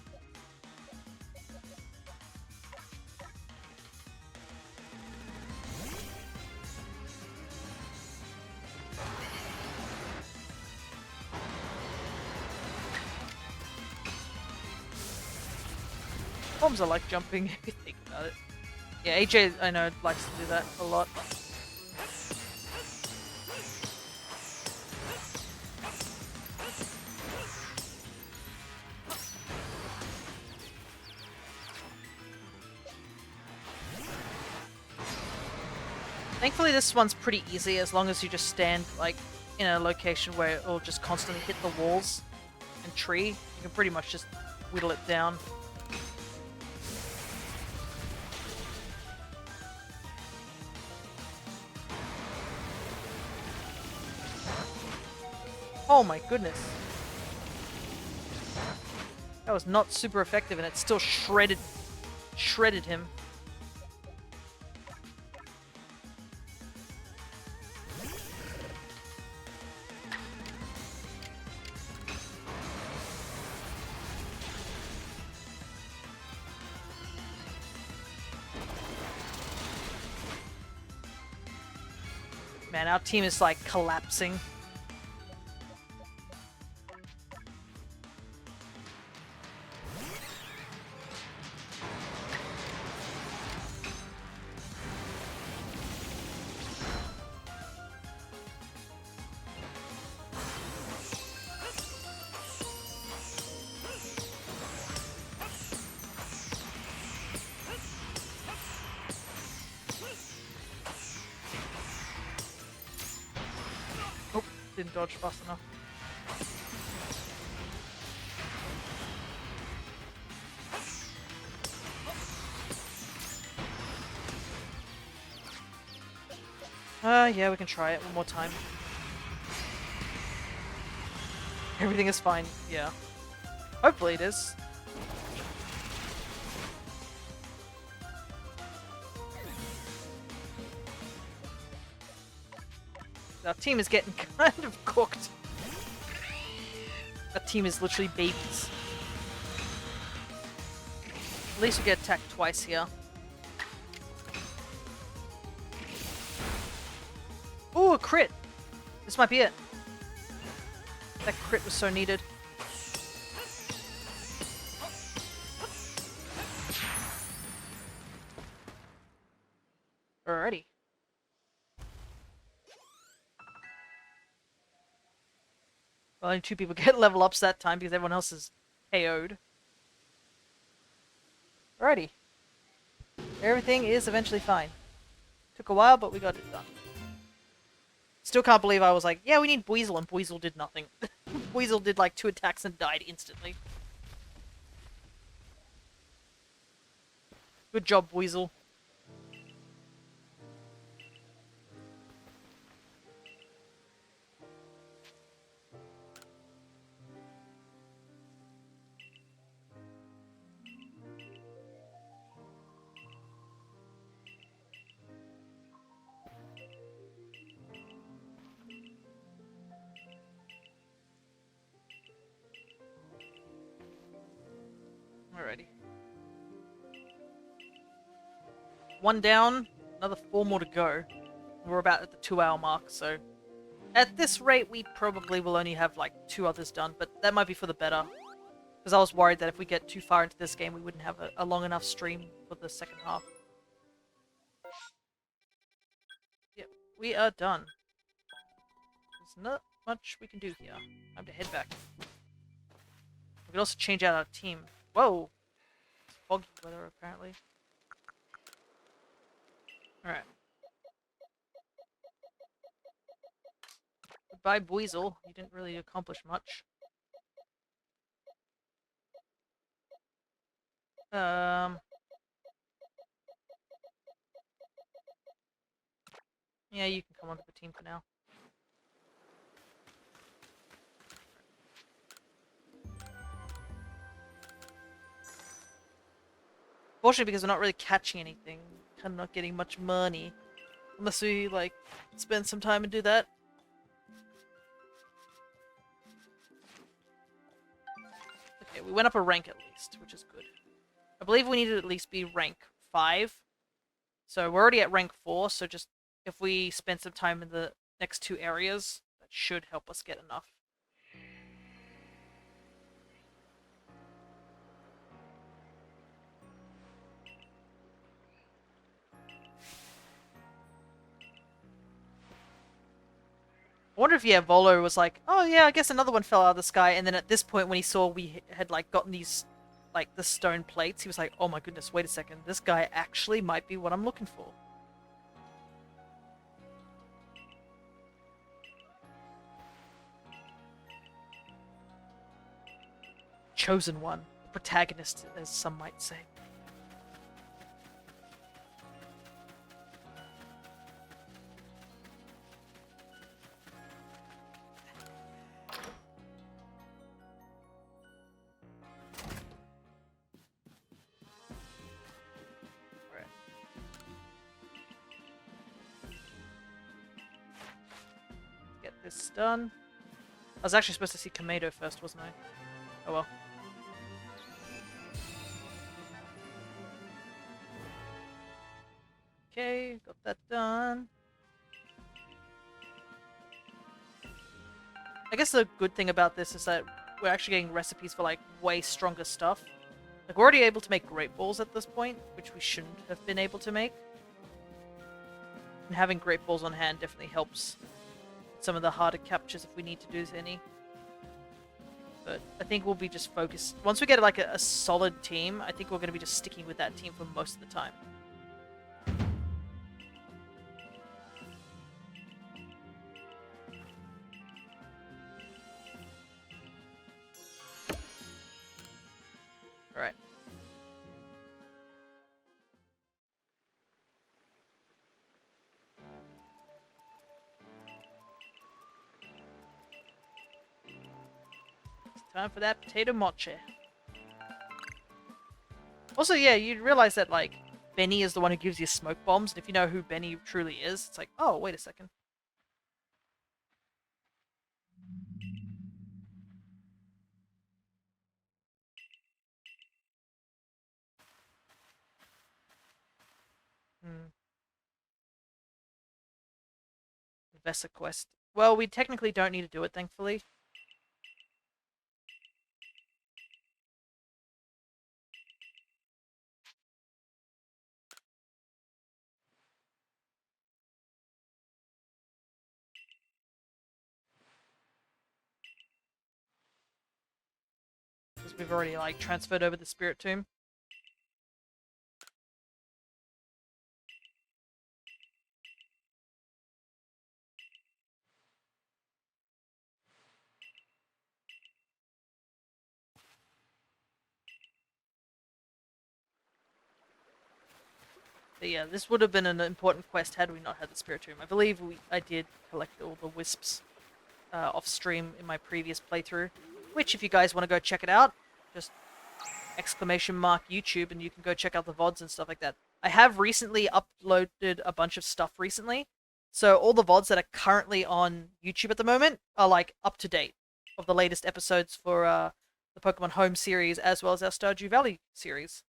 Bombs are like jumping if you think about it. Yeah, AJ, I know, likes to do that a lot. Thankfully this one's pretty easy as long as you just stand like in a location where it'll just constantly hit the walls and tree. You can pretty much just whittle it down. Oh my goodness. That was not super effective and it still shredded him. Man, our team is like collapsing. Didn't dodge fast enough. Yeah, we can try it one more time. Everything is fine, yeah. Hopefully it is. Our team is getting kind of cooked. Our team is literally babies. At least we get attacked twice here. Ooh, a crit! This might be it. That crit was so needed. Alrighty. Well, only 2 people get level ups that time because everyone else is KO'd. Alrighty. Everything is eventually fine. Took a while, but we got it done. Still can't believe I was like, yeah, we need Buizel, and Buizel did nothing. Buizel did like 2 attacks and died instantly. Good job, Buizel. Alrighty. 1 down, another 4 more to go. We're about at the 2-hour mark, so... At this rate, we probably will only have like 2 others done, but that might be for the better. Because I was worried that if we get too far into this game, we wouldn't have a long enough stream for the second half. Yep, we are done. There's not much we can do here. Time to head back. We can also change out our team. Whoa! It's foggy weather, apparently. Alright. Goodbye, Buizel. You didn't really accomplish much. Yeah, you can come onto the team for now. Fortunately, because we're not really catching anything, kind of not getting much money. Unless we, like, spend some time and do that. Okay, we went up a rank at least, which is good. I believe we need to at least be rank 5. So we're already at rank 4, so just if we spend some time in the next 2 areas, that should help us get enough. I wonder if, yeah, Volo was like, oh yeah, I guess another one fell out of the sky, and then at this point when he saw we had, like, gotten these, like, the stone plates, he was like, oh my goodness, wait a second, this guy actually might be what I'm looking for. Chosen one. The protagonist, as some might say. Get this done. I was actually supposed to see Kamado first, wasn't I? Oh well. Okay, got that done. I guess the good thing about this is that we're actually getting recipes for, like, way stronger stuff. Like, we're already able to make Great Balls at this point, which we shouldn't have been able to make. And having Great Balls on hand definitely helps some of the harder captures if we need to do any. But I think we'll be just focused. Once we get, like, a solid team, I think we're going to be just sticking with that team for most of the time. Alright. It's time for that potato mochi. Also, yeah, you'd realize that, like, Benny is the one who gives you smoke bombs, and if you know who Benny truly is, it's like, oh, wait a second. Hmm. Vesa quest. Well, we technically don't need to do it, thankfully. Because we've already, like, transferred over the Spirit Tomb. But yeah, this would have been an important quest had we not had the Spirit Tomb. I believe I did collect all the wisps off stream in my previous playthrough, which, if you guys want to go check it out, just !YouTube and you can go check out the VODs and stuff like that. I have recently uploaded a bunch of stuff recently, so all the VODs that are currently on YouTube at the moment are, like, up to date of the latest episodes for the Pokemon Home series as well as our Stardew Valley series.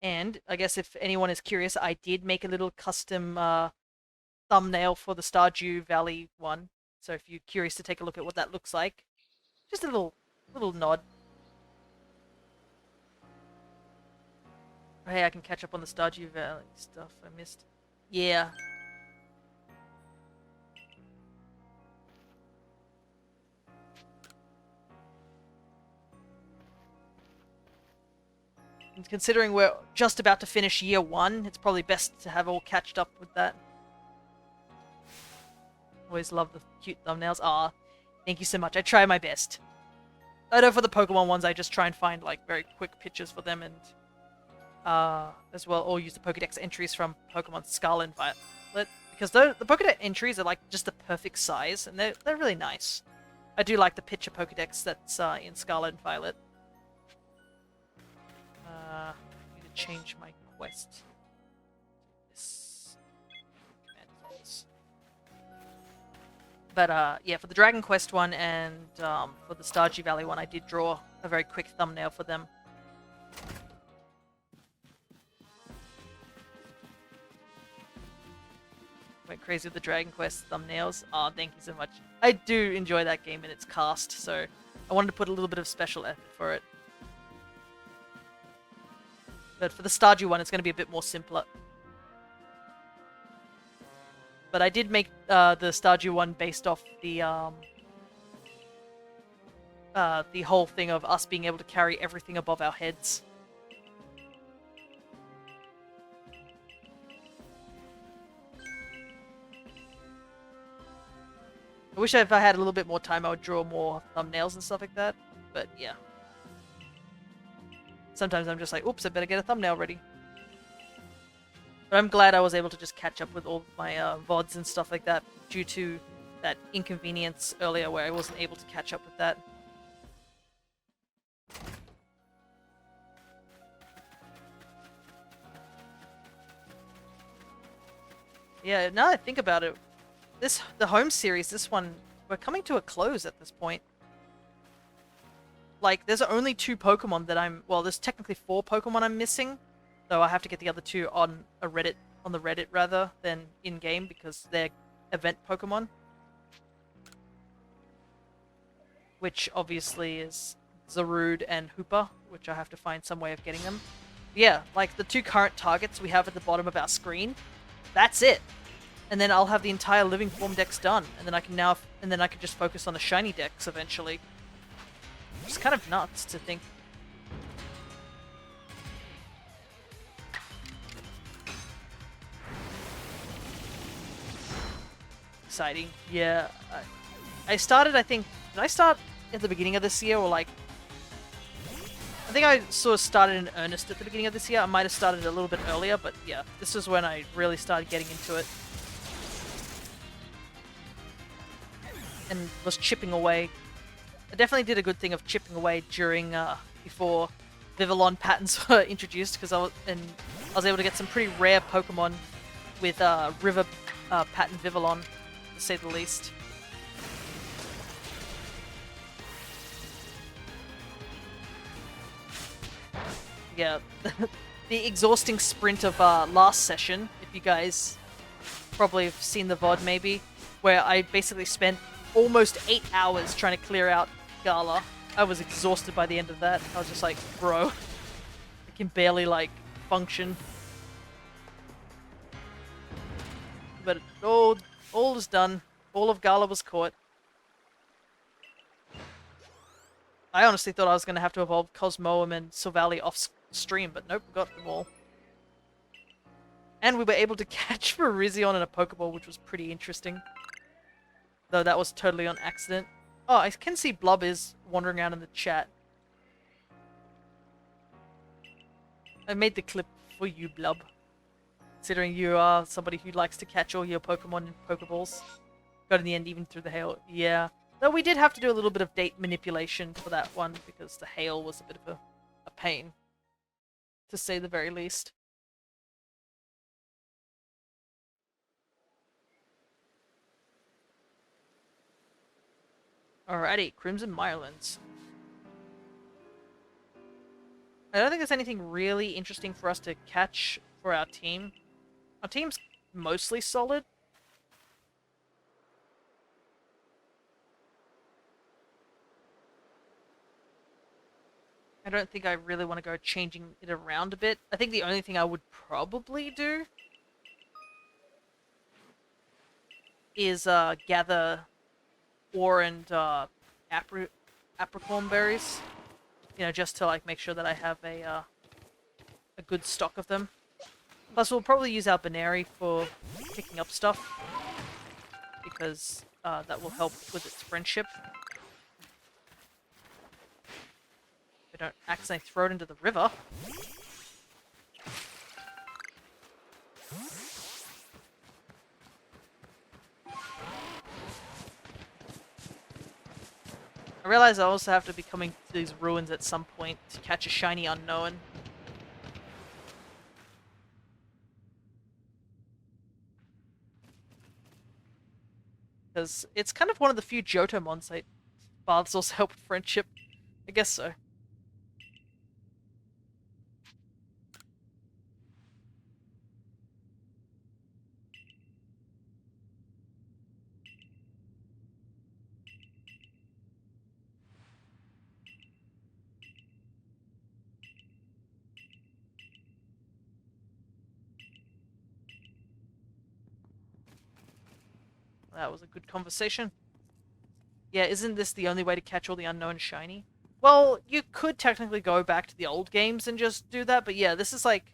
And I guess if anyone is curious, I did make a little custom thumbnail for the Stardew Valley one. So if you're curious to take a look at what that looks like, just a little nod. Hey, I can catch up on the Stardew Valley stuff I missed. Yeah. And considering we're just about to finish year 1, it's probably best to have all catched up with that. Always love the cute thumbnails. Ah, thank you so much. I try my best. I know for the Pokemon ones, I just try and find, like, very quick pictures for them, and as well, or use the Pokedex entries from Pokemon Scarlet and Violet, because the Pokedex entries are, like, just the perfect size, and they're really nice. I do like the picture Pokedex that's in Scarlet and Violet. change my quest. This. But yeah, for the Dragon Quest one and for the Stardew Valley one, I did draw a very quick thumbnail for them. Went crazy with the Dragon Quest thumbnails. Oh, thank you so much. I do enjoy that game and its cast, so I wanted to put a little bit of special effort for it. But for the Stardew one, it's going to be a bit more simpler. But I did make the Stardew one based off the whole thing of us being able to carry everything above our heads. I wish if I had a little bit more time, I would draw more thumbnails and stuff like that. But yeah. Sometimes I'm just like, oops, I better get a thumbnail ready. But I'm glad I was able to just catch up with all my VODs and stuff like that due to that inconvenience earlier where I wasn't able to catch up with that. Yeah, now that I think about it, the home series, this one, we're coming to a close at this point. Like, there's only 2 Pokemon that well, there's technically 4 Pokemon I'm missing, though I have to get the other 2 on the Reddit rather than in-game because they're event Pokemon. Which obviously is Zarude and Hoopa, which I have to find some way of getting them. Yeah, like the 2 current targets we have at the bottom of our screen, that's it. And then I'll have the entire living form decks done, and then I can just focus on the shiny decks eventually. It's kind of nuts to think. Exciting. Yeah. I started, I think, did I start at the beginning of this year or like... I think I sort of started in earnest at the beginning of this year. I might have started a little bit earlier, but yeah, this is when I really started getting into it. And was chipping away. I definitely did a good thing of chipping away during, before Vivillon patterns were introduced, because I was able to get some pretty rare Pokemon with River pattern Vivillon, to say the least. Yeah, the exhausting sprint of last session, if you guys probably have seen the VOD maybe, where I basically spent almost 8 hours trying to clear out Gala. I was exhausted by the end of that. I was just like, bro, I can barely, like, function. But all is done. All of Gala was caught. I honestly thought I was going to have to evolve Cosmoem and Silvally off stream, but nope, we got them all. And we were able to catch Virizion in a Pokeball, which was pretty interesting. Though that was totally on accident. Oh, I can see Blub is wandering around in the chat. I made the clip for you, Blub. Considering you are somebody who likes to catch all your Pokemon in Pokeballs. Got in the end even through the hail. Yeah. Though we did have to do a little bit of date manipulation for that one, because the hail was a bit of a pain. To say the very least. Alrighty, Crimson Mirelands. I don't think there's anything really interesting for us to catch for our team. Our team's mostly solid. I don't think I really want to go changing it around a bit. I think the only thing I would probably do is gather ore and apricorn berries, you know, just to like make sure that I have a good stock of them. Plus, we'll probably use our Baneri for picking up stuff, because that will help with its friendship. If I don't accidentally throw it into the river. I realize I also have to be coming to these ruins at some point to catch a shiny unknown. Because it's kind of one of the few Johto mons that baths also help with friendship. I guess so. That was a good conversation. Yeah, isn't this the only way to catch all the unknown shiny? Well, you could technically go back to the old games and just do that, but yeah, this is like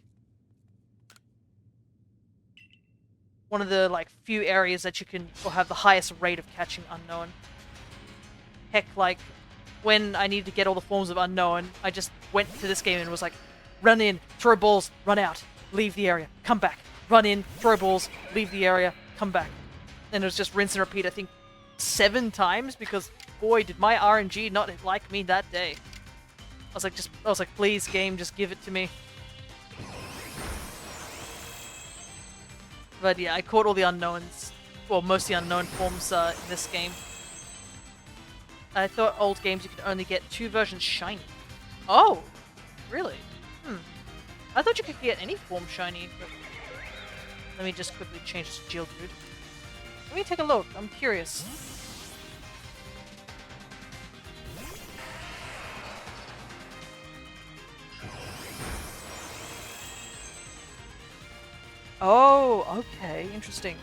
one of the like few areas that you can or have the highest rate of catching unknown. Heck, like when I needed to get all the forms of unknown, I just went to this game and was like, run in, throw balls, run out, leave the area, come back, run in, throw balls, leave the area, come back. And it was just rinse and repeat, I think 7 times, because boy did my RNG not like me that day. I was like, please game, just give it to me. But yeah, I caught all the unknowns, well, most of the unknown forms in this game. I thought old games you could only get 2 versions shiny. Oh, really? I thought you could get any form shiny. But... Let me just quickly change this to Geodude. Let me take a look. I'm curious. Oh, okay. Interesting.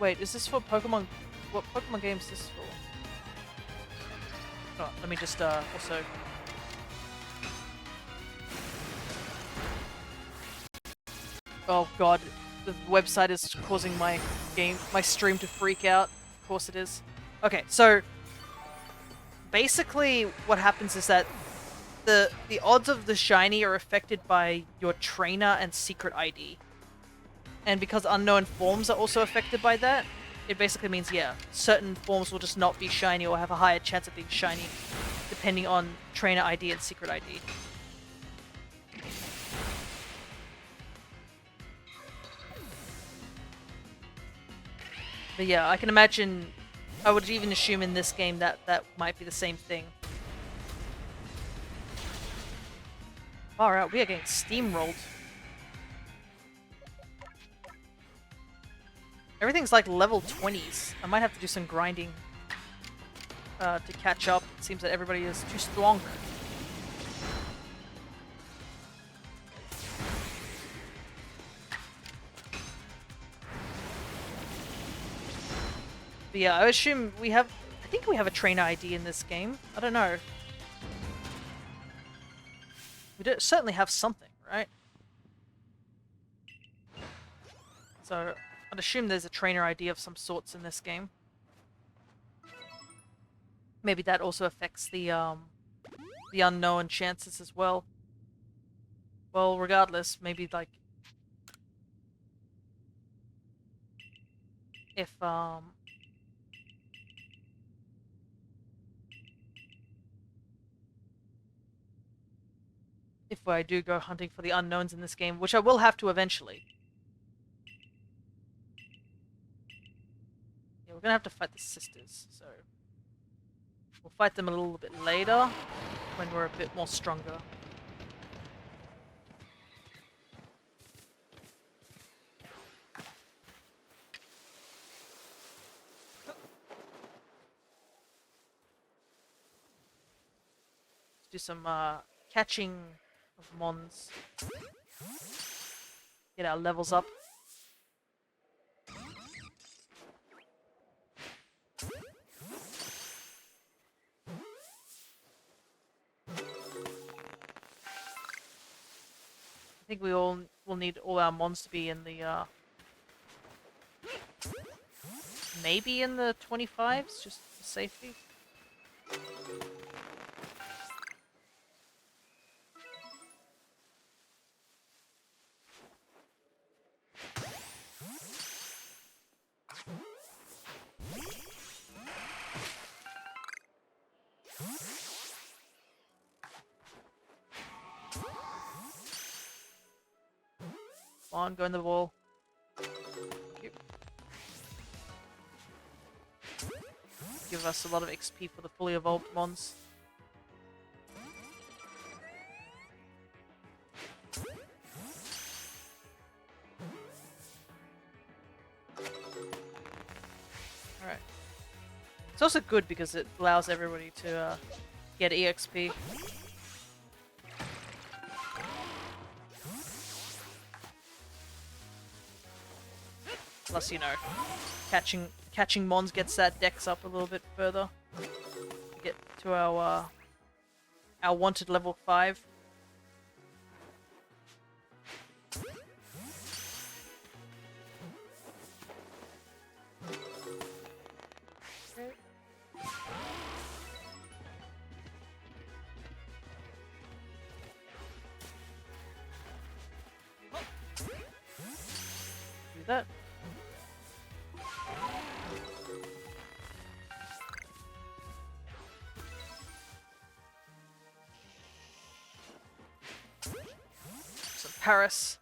Wait, is this for Pokemon? What Pokemon game is this for? Oh, let me just also... Oh god, the website is causing my stream to freak out. Of course it is. Okay, so basically what happens is that the odds of the shiny are affected by your trainer and secret ID. And because unknown forms are also affected by that, it basically means, yeah, certain forms will just not be shiny or have a higher chance of being shiny depending on trainer ID and secret ID. But yeah, I can imagine, I would even assume in this game that that might be the same thing. Far out, we are getting steamrolled. Everything's like level 20s. I might have to do some grinding to catch up. It seems that everybody is too strong. But yeah, I assume we have... I think we have a trainer ID in this game. I don't know. We certainly have something, right? So, I'd assume there's a trainer ID of some sorts in this game. Maybe that also affects the unknown chances as well. Well, regardless, maybe like... If I do go hunting for the unknowns in this game, which I will have to eventually. Yeah, we're gonna have to fight the sisters, so... We'll fight them a little bit later, when we're a bit more stronger. Let's do some catching of mons. Get our levels up. I think we all will need all our mons to be in the maybe in the 25s, just for safety. Come on, go in the wall. Thank you. give us a lot of XP for the fully evolved mons. Alright. It's also good because it allows everybody to get EXP. Plus, you know, catching mons gets that dex up a little bit further. To get to our wanted level 5. Do that. Some Paris.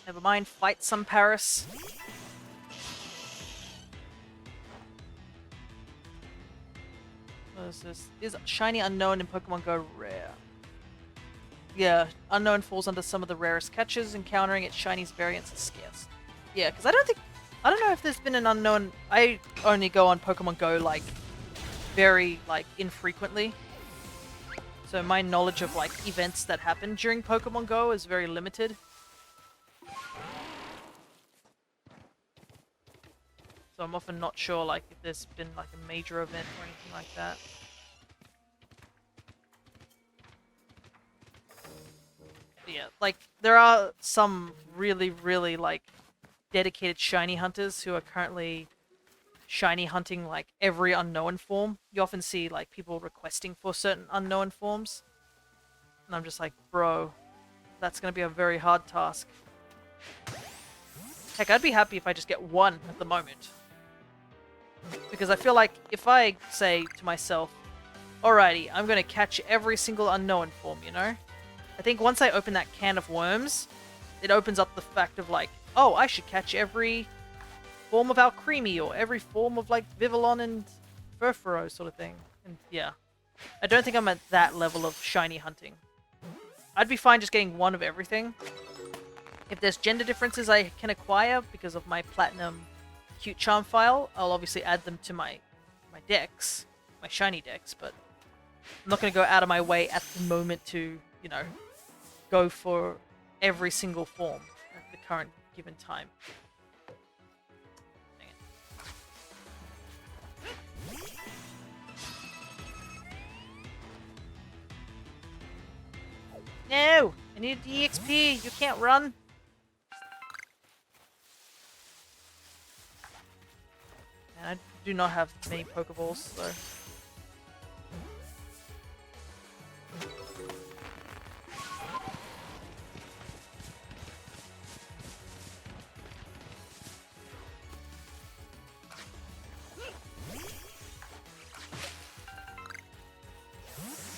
Never mind, fight some Paris. What is this? Is shiny unknown in Pokemon Go rare? Yeah, unknown falls under some of the rarest catches. Encountering its shinies variants is scarce. Yeah, because I don't know if there's been an unknown. I only go on Pokemon Go like very like infrequently. So my knowledge of like events that happen during Pokemon Go is very limited. So I'm often not sure like if there's been like a major event or anything like that. But yeah, like there are some really like dedicated shiny hunters who are currently shiny hunting like every unknown form. You often see like people requesting for certain unknown forms. And I'm just like, bro, that's gonna be a very hard task. Heck, I'd be happy if I just get one at the moment. Because I feel like if I say to myself, alrighty, I'm gonna catch every single unknown form, you know? I think once I open that can of worms, it opens up the fact of like, oh, I should catch every form of Alcremie or every form of like Vivillon and Furfuro sort of thing. And yeah, I don't think I'm at that level of shiny hunting. I'd be fine just getting one of everything. If there's gender differences I can acquire because of my platinum cute charm file, I'll obviously add them to my decks, my shiny decks, but I'm not going to go out of my way at the moment to, you know, go for every single form at the current given time. No! I need the EXP! You can't run! And I do not have many Pokeballs, so...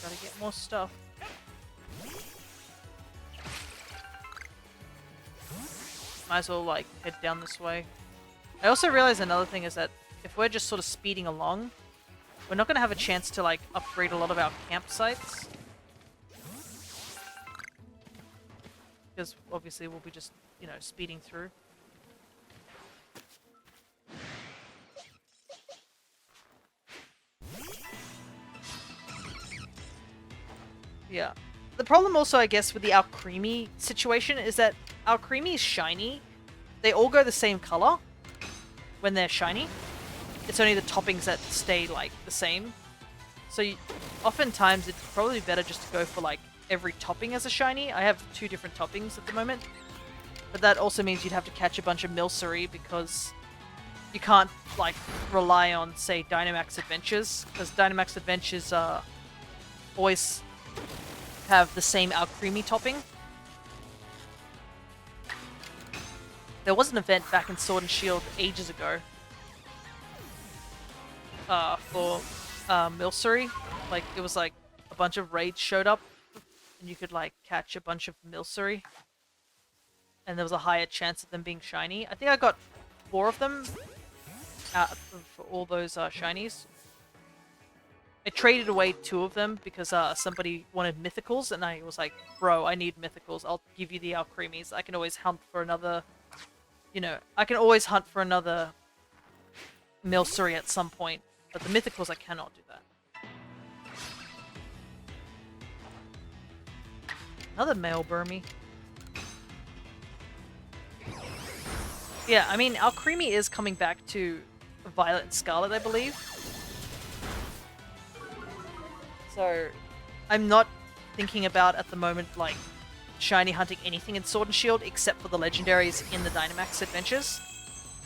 Gotta get more stuff. Might as well, like, head down this way. I also realize another thing is that if we're just sort of speeding along, we're not going to have a chance to, like, upgrade a lot of our campsites. Because, obviously, we'll be just, you know, speeding through. Yeah. The problem also, I guess, with the Alcremie situation is that Alcremie is shiny. They all go the same color when they're shiny. It's only the toppings that stay, like, the same. So, oftentimes, it's probably better just to go for, like, every topping as a shiny. I have 2 different toppings at the moment. But that also means you'd have to catch a bunch of Milcery because you can't, like, rely on, say, Dynamax Adventures. Because Dynamax Adventures always have the same Alcremie topping. There was an event back in Sword and Shield ages ago for Milcery. Like, it was like a bunch of raids showed up and you could like catch a bunch of Milcery. and there was a higher chance of them being shiny. I think I got 4 of them out of all those shinies. I traded away 2 of them because somebody wanted mythicals, and I was like, bro, I need mythicals. I'll give you the Alcremies. I can always hunt for another, you know, I can always hunt for another Milcery at some point, but the mythicals I cannot do that. Another male Burmy. Yeah, I mean, Alcremie is coming back to Violet and Scarlet, I believe. So, I'm not thinking about, at the moment, like, shiny hunting anything in Sword and Shield except for the legendaries in the Dynamax adventures.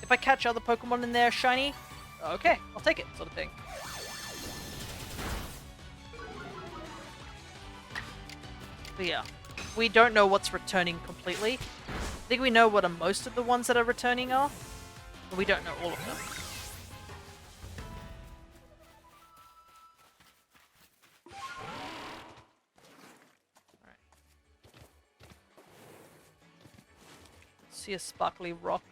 If I catch other Pokemon in there shiny, okay, I'll take it, sort of thing. But yeah, we don't know what's returning completely. I think we know what most of the ones that are returning are, but we don't know all of them. See a sparkly rock.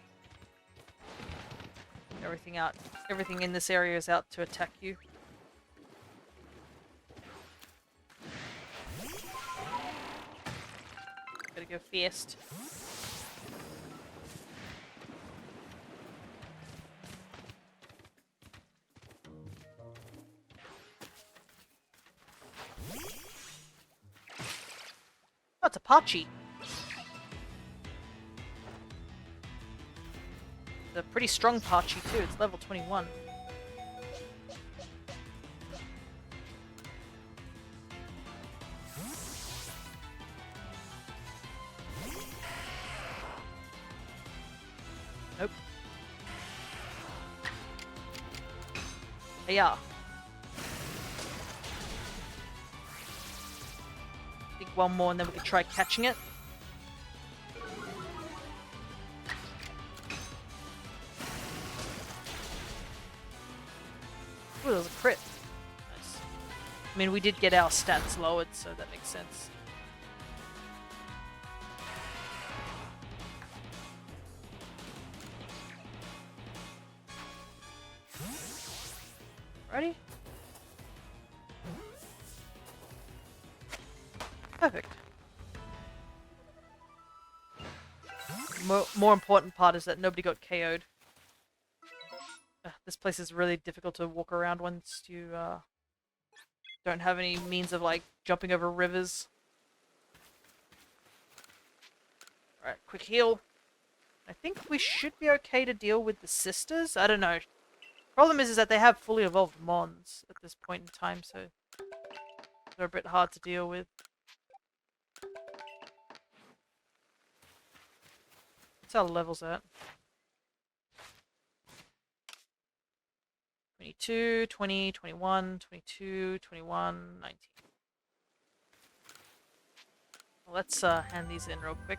Everything in this area is out to attack you. Gotta go fast. Oh, it's a Pachi. It's a pretty strong Pachi too, it's level 21. Nope. Yeah. I think one more and then we can try catching it. Ooh, that was a crit. Nice. I mean, we did get our stats lowered, so that makes sense. Ready? Perfect. More important part is that nobody got KO'd. This place is really difficult to walk around once you don't have any means of like jumping over rivers. Alright, quick heal. I think we should be okay to deal with the sisters. I don't know. Problem is that they have fully evolved Mons at this point in time, so they're a bit hard to deal with. What's our levels at? 22, 20, 21, 22, 21, 19. Well, let's hand these in real quick.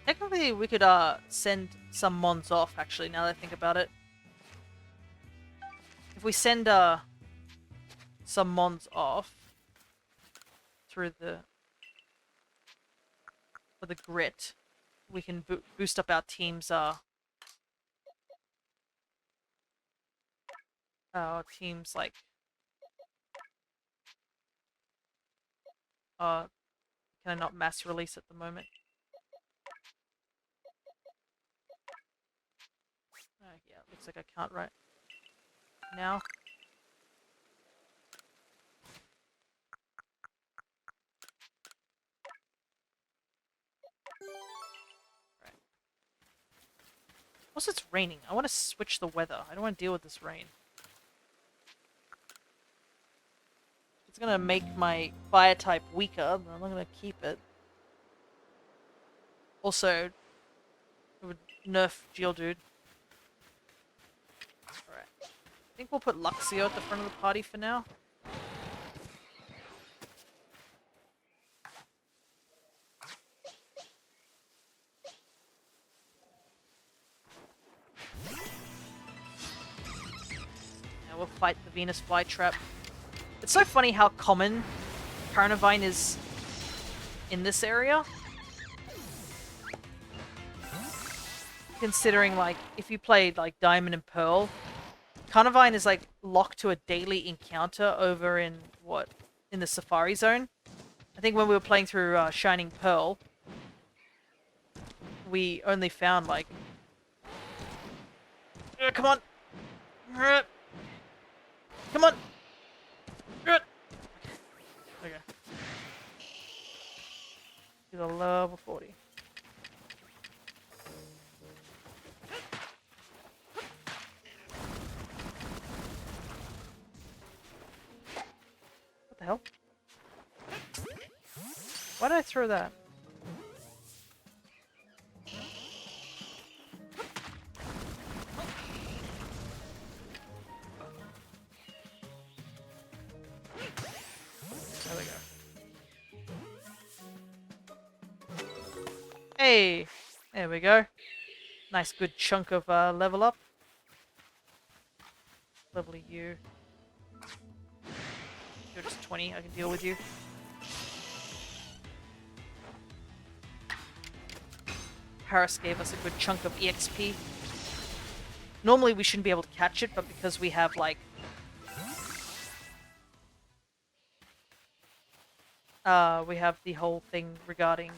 Technically, we could send some Mons off, actually, now that I think about it. If we send some Mons off through for the grit, we can boost up our team's like can I not mass release at the moment? Yeah, looks like I can't right now. Right. Plus it's raining. I want to switch the weather. I don't want to deal with this rain. It's gonna make my fire type weaker, but I'm not gonna keep it. Also, it would nerf Geodude. Alright. I think we'll put Luxio at the front of the party for now. Now we'll fight the Venus Flytrap. It's so funny how common Carnivine is in this area. Considering, like, if you played, like, Diamond and Pearl, Carnivine is, like, locked to a daily encounter over in, in the Safari Zone. I think when we were playing through Shining Pearl, we only found, like... come on! Come on! Okay. To the level 40. What the hell? Why did I throw that? There we go. Hey! There we go. Nice good chunk of level up. Level you. You're just 20, I can deal with you. Paris gave us a good chunk of EXP. Normally we shouldn't be able to catch it, but because we have, like... we have the whole thing regarding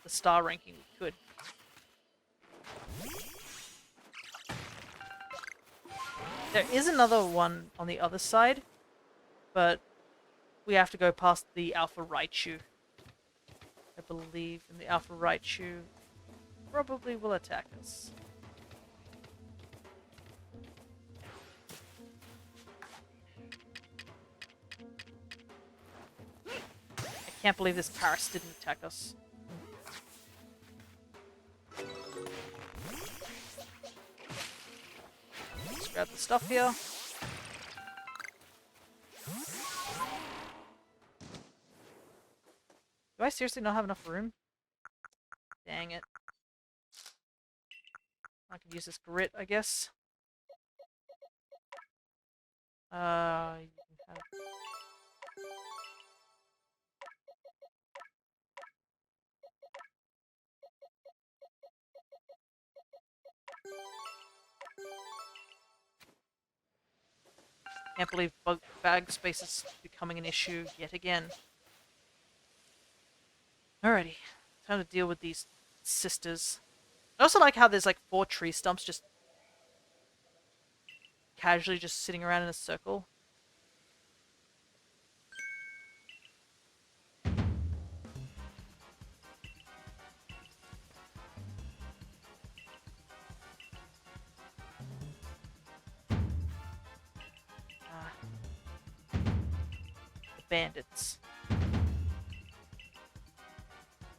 the star ranking, we could. There is another one on the other side, but we have to go past the Alpha Raichu. I believe, and the Alpha Raichu probably will attack us. I can't believe this Paris didn't attack us. Let's grab the stuff here. Do I seriously not have enough room? Dang it. I could use this grit, I guess. You can have... Can't believe bag space is becoming an issue yet again. Alrighty, time to deal with these sisters. I also like how there's like 4 tree stumps just casually just sitting around in a circle. The bandits.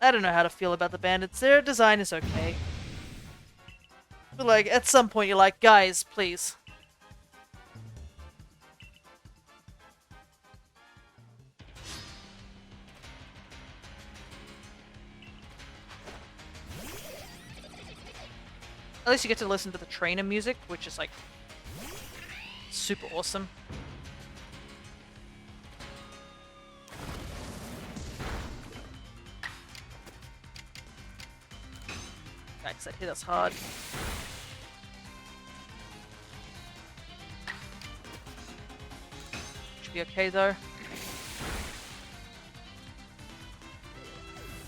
I don't know how to feel about the bandits. Their design is okay. But like, at some point you're like, guys, please. At least you get to listen to the trainer music, which is like super awesome. Yikes, that hit us hard. Should be okay though.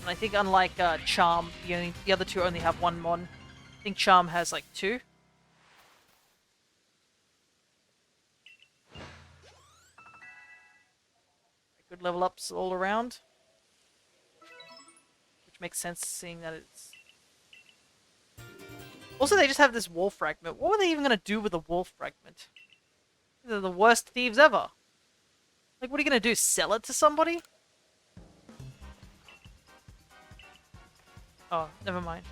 And I think unlike Charm, the other two only have 1 mon. I think Charm has like 2. Good level ups all around. Which makes sense seeing that it's... Also, they just have this wall fragment. What were they even going to do with a wall fragment? They're the worst thieves ever. Like, what are you going to do? Sell it to somebody? Oh, never mind.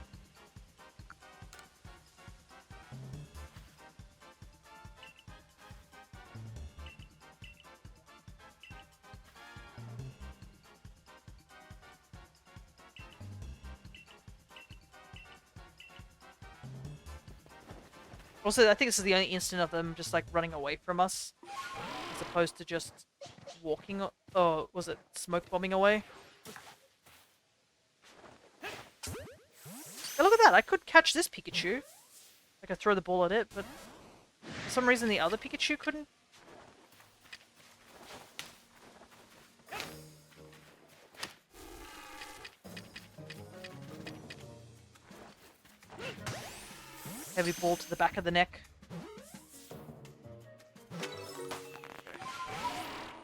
Also, I think this is the only instant of them just, like, running away from us. As opposed to just walking... Oh, was it smoke bombing away? that? I could catch this Pikachu. I could throw the ball at it, but for some reason the other Pikachu couldn't. Heavy ball to the back of the neck.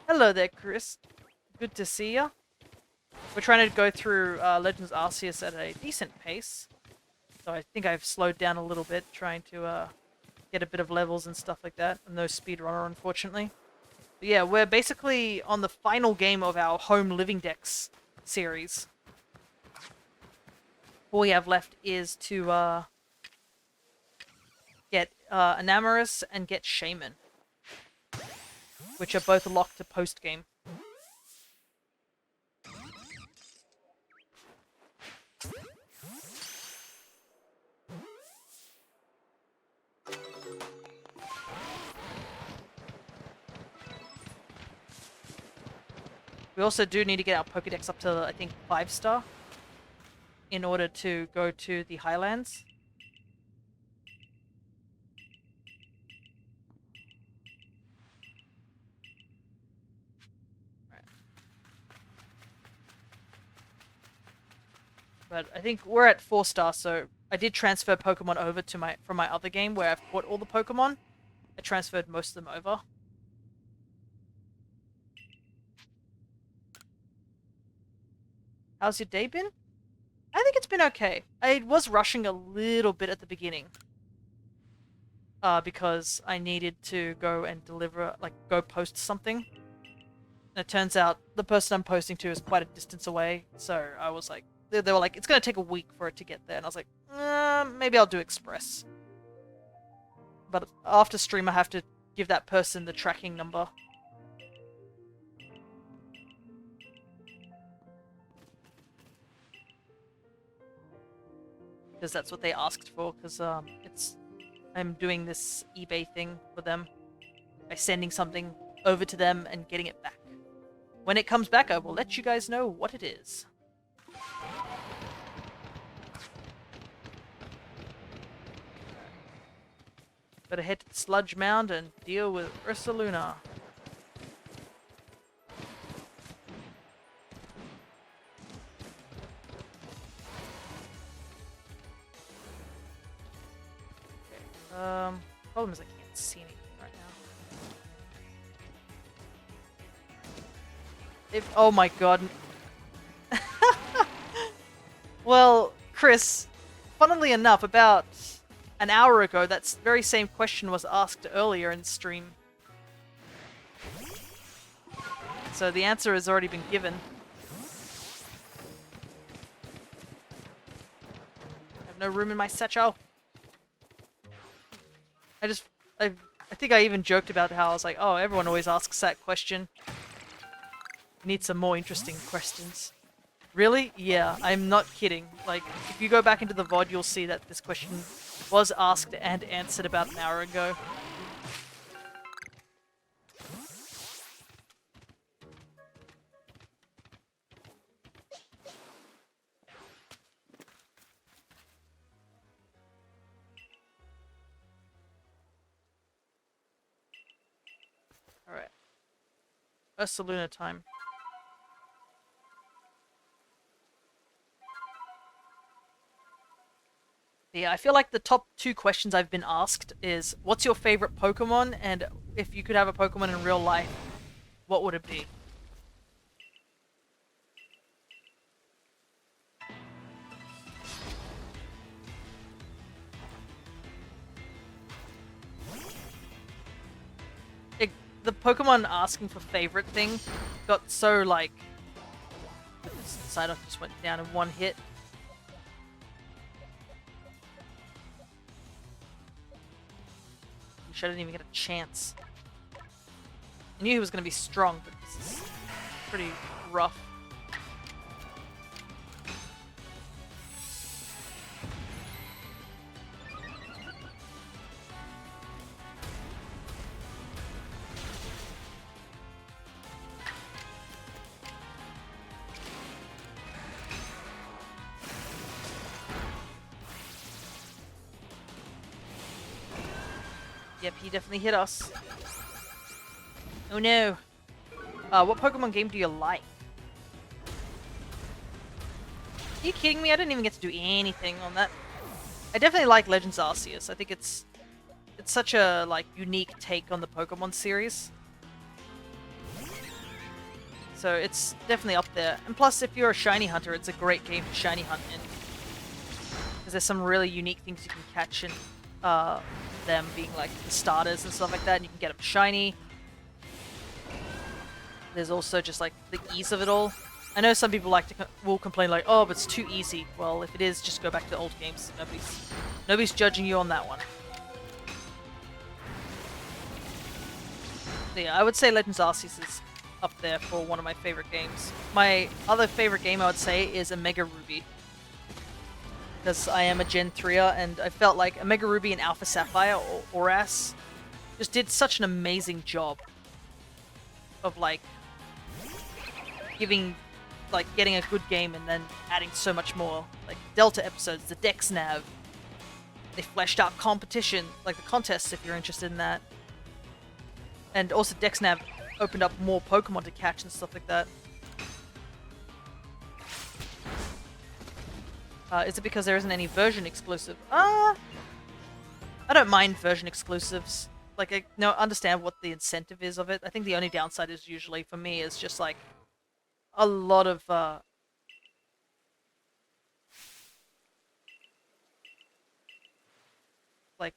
Hello there, Chris. Good to see ya. We're trying to go through Legends Arceus at a decent pace. So I think I've slowed down a little bit, trying to get a bit of levels and stuff like that. I'm no speedrunner, unfortunately. But yeah, we're basically on the final game of our Home Living Decks series. All we have left is to get Enamorus and get Shaymin, which are both locked to post-game. We also do need to get our Pokédex up to, I think, 5-star in order to go to the Highlands. Right. But I think we're at 4-star, so I did transfer Pokemon over to from my other game where I've caught all the Pokemon. I transferred most of them over. How's your day been? I think it's been okay. I was rushing a little bit at the beginning. Because I needed to go and deliver, like, go post something. And it turns out the person I'm posting to is quite a distance away. So I was like, they were like, it's going to take a week for it to get there. And I was like, maybe I'll do express. But after stream, I have to give that person the tracking number. Because that's what they asked for, because I'm doing this eBay thing for them by sending something over to them and getting it back. When it comes back, I will let you guys know what it is. Better head to the Sludge Mound and deal with Ursaluna. Problem is I can't see anything right now. Oh my god. Well, Chris, funnily enough, about an hour ago, that very same question was asked earlier in stream. So the answer has already been given. I have no room in my satchel. I think I even joked about how I was like, oh, everyone always asks that question. Need some more interesting questions. Really? Yeah, I'm not kidding. Like, if you go back into the VOD, you'll see that this question was asked and answered about an hour ago. Alright. Ursaluna time. Yeah, I feel like the top 2 questions I've been asked is, what's your favorite Pokemon? And if you could have a Pokemon in real life, what would it be? The Pokemon asking for favorite thing got so, like... This side off just went down in one hit. I didn't even get a chance. I knew he was going to be strong, but this is pretty rough. Yep, he definitely hit us. Oh no. What Pokemon game do you like? Are you kidding me? I didn't even get to do anything on that. I definitely like Legends Arceus. I think it's such a like unique take on the Pokemon series. So it's definitely up there. And plus, if you're a shiny hunter, it's a great game to shiny hunt in. Because there's some really unique things you can catch in them being like the starters and stuff like that, and you can get them shiny. There's also just like the ease of it all. I know some people will complain like, oh, but it's too easy. Well, if it is, just go back to the old games. Nobody's judging you on that one. So yeah, I would say Legends Arceus is up there for one of my favorite games. My other favorite game I would say is Omega Ruby. Because I am a Gen 3er, and I felt like Omega Ruby and Alpha Sapphire, or ORAS, just did such an amazing job of like getting a good game and then adding so much more. Like Delta episodes, the Dex Nav. They fleshed out competition, like the contests if you're interested in that. And also Dex Nav opened up more Pokemon to catch and stuff like that. Is it because there isn't any version exclusive? I don't mind version exclusives. Like, I understand what the incentive is of it. I think the only downside is usually, for me, is just like a lot of like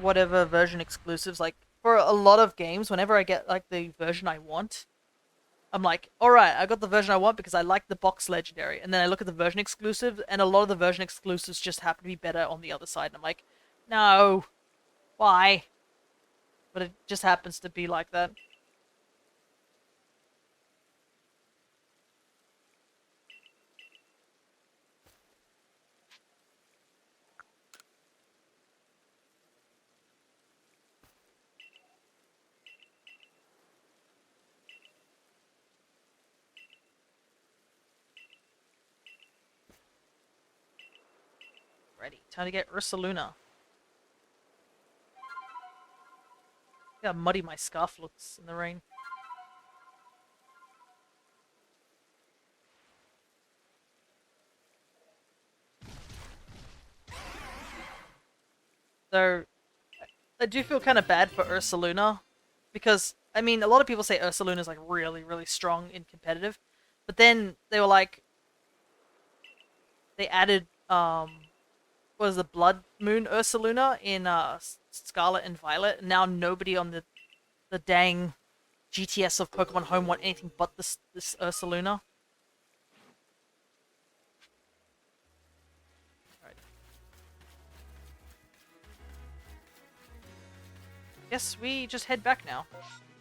whatever version exclusives. Like for a lot of games, whenever I get like the version I want, I'm like, alright, I got the version I want because I like the box legendary. And then I look at the version exclusive, and a lot of the version exclusives just happen to be better on the other side. And I'm like, no, why? But it just happens to be like that. Ready. Time to get Ursaluna. Look how muddy my scarf looks in the rain. So, I do feel kind of bad for Ursaluna. Because, I mean, a lot of people say Ursaluna is like really, really strong in competitive. But then they were like, they added, what was the Blood Moon Ursaluna in Scarlet and Violet. And now nobody on the dang GTS of Pokemon Home want anything but this Ursaluna. Guess we just head back now.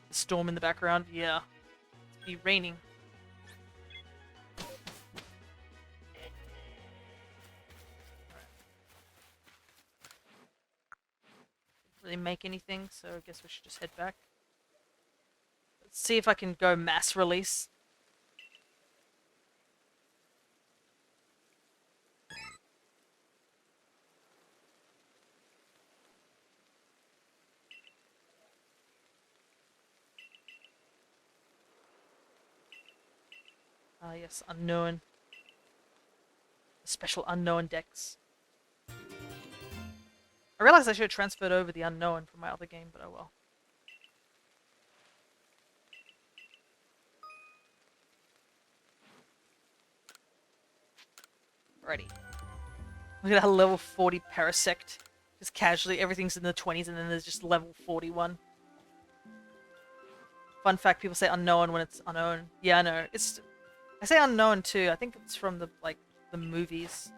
The storm in the background, yeah. It's be raining. Didn't really make anything, so I guess we should just head back. Let's see if I can go mass release. Ah, yes, unknown. The special unknown decks. I realized I should have transferred over the unknown from my other game, but oh well. Alrighty. Look at that level 40 Parasect. Just casually, everything's in the 20s and then there's just level 41. Fun fact, people say unknown when it's unknown. Yeah, I know. I say unknown too. I think it's from the movies.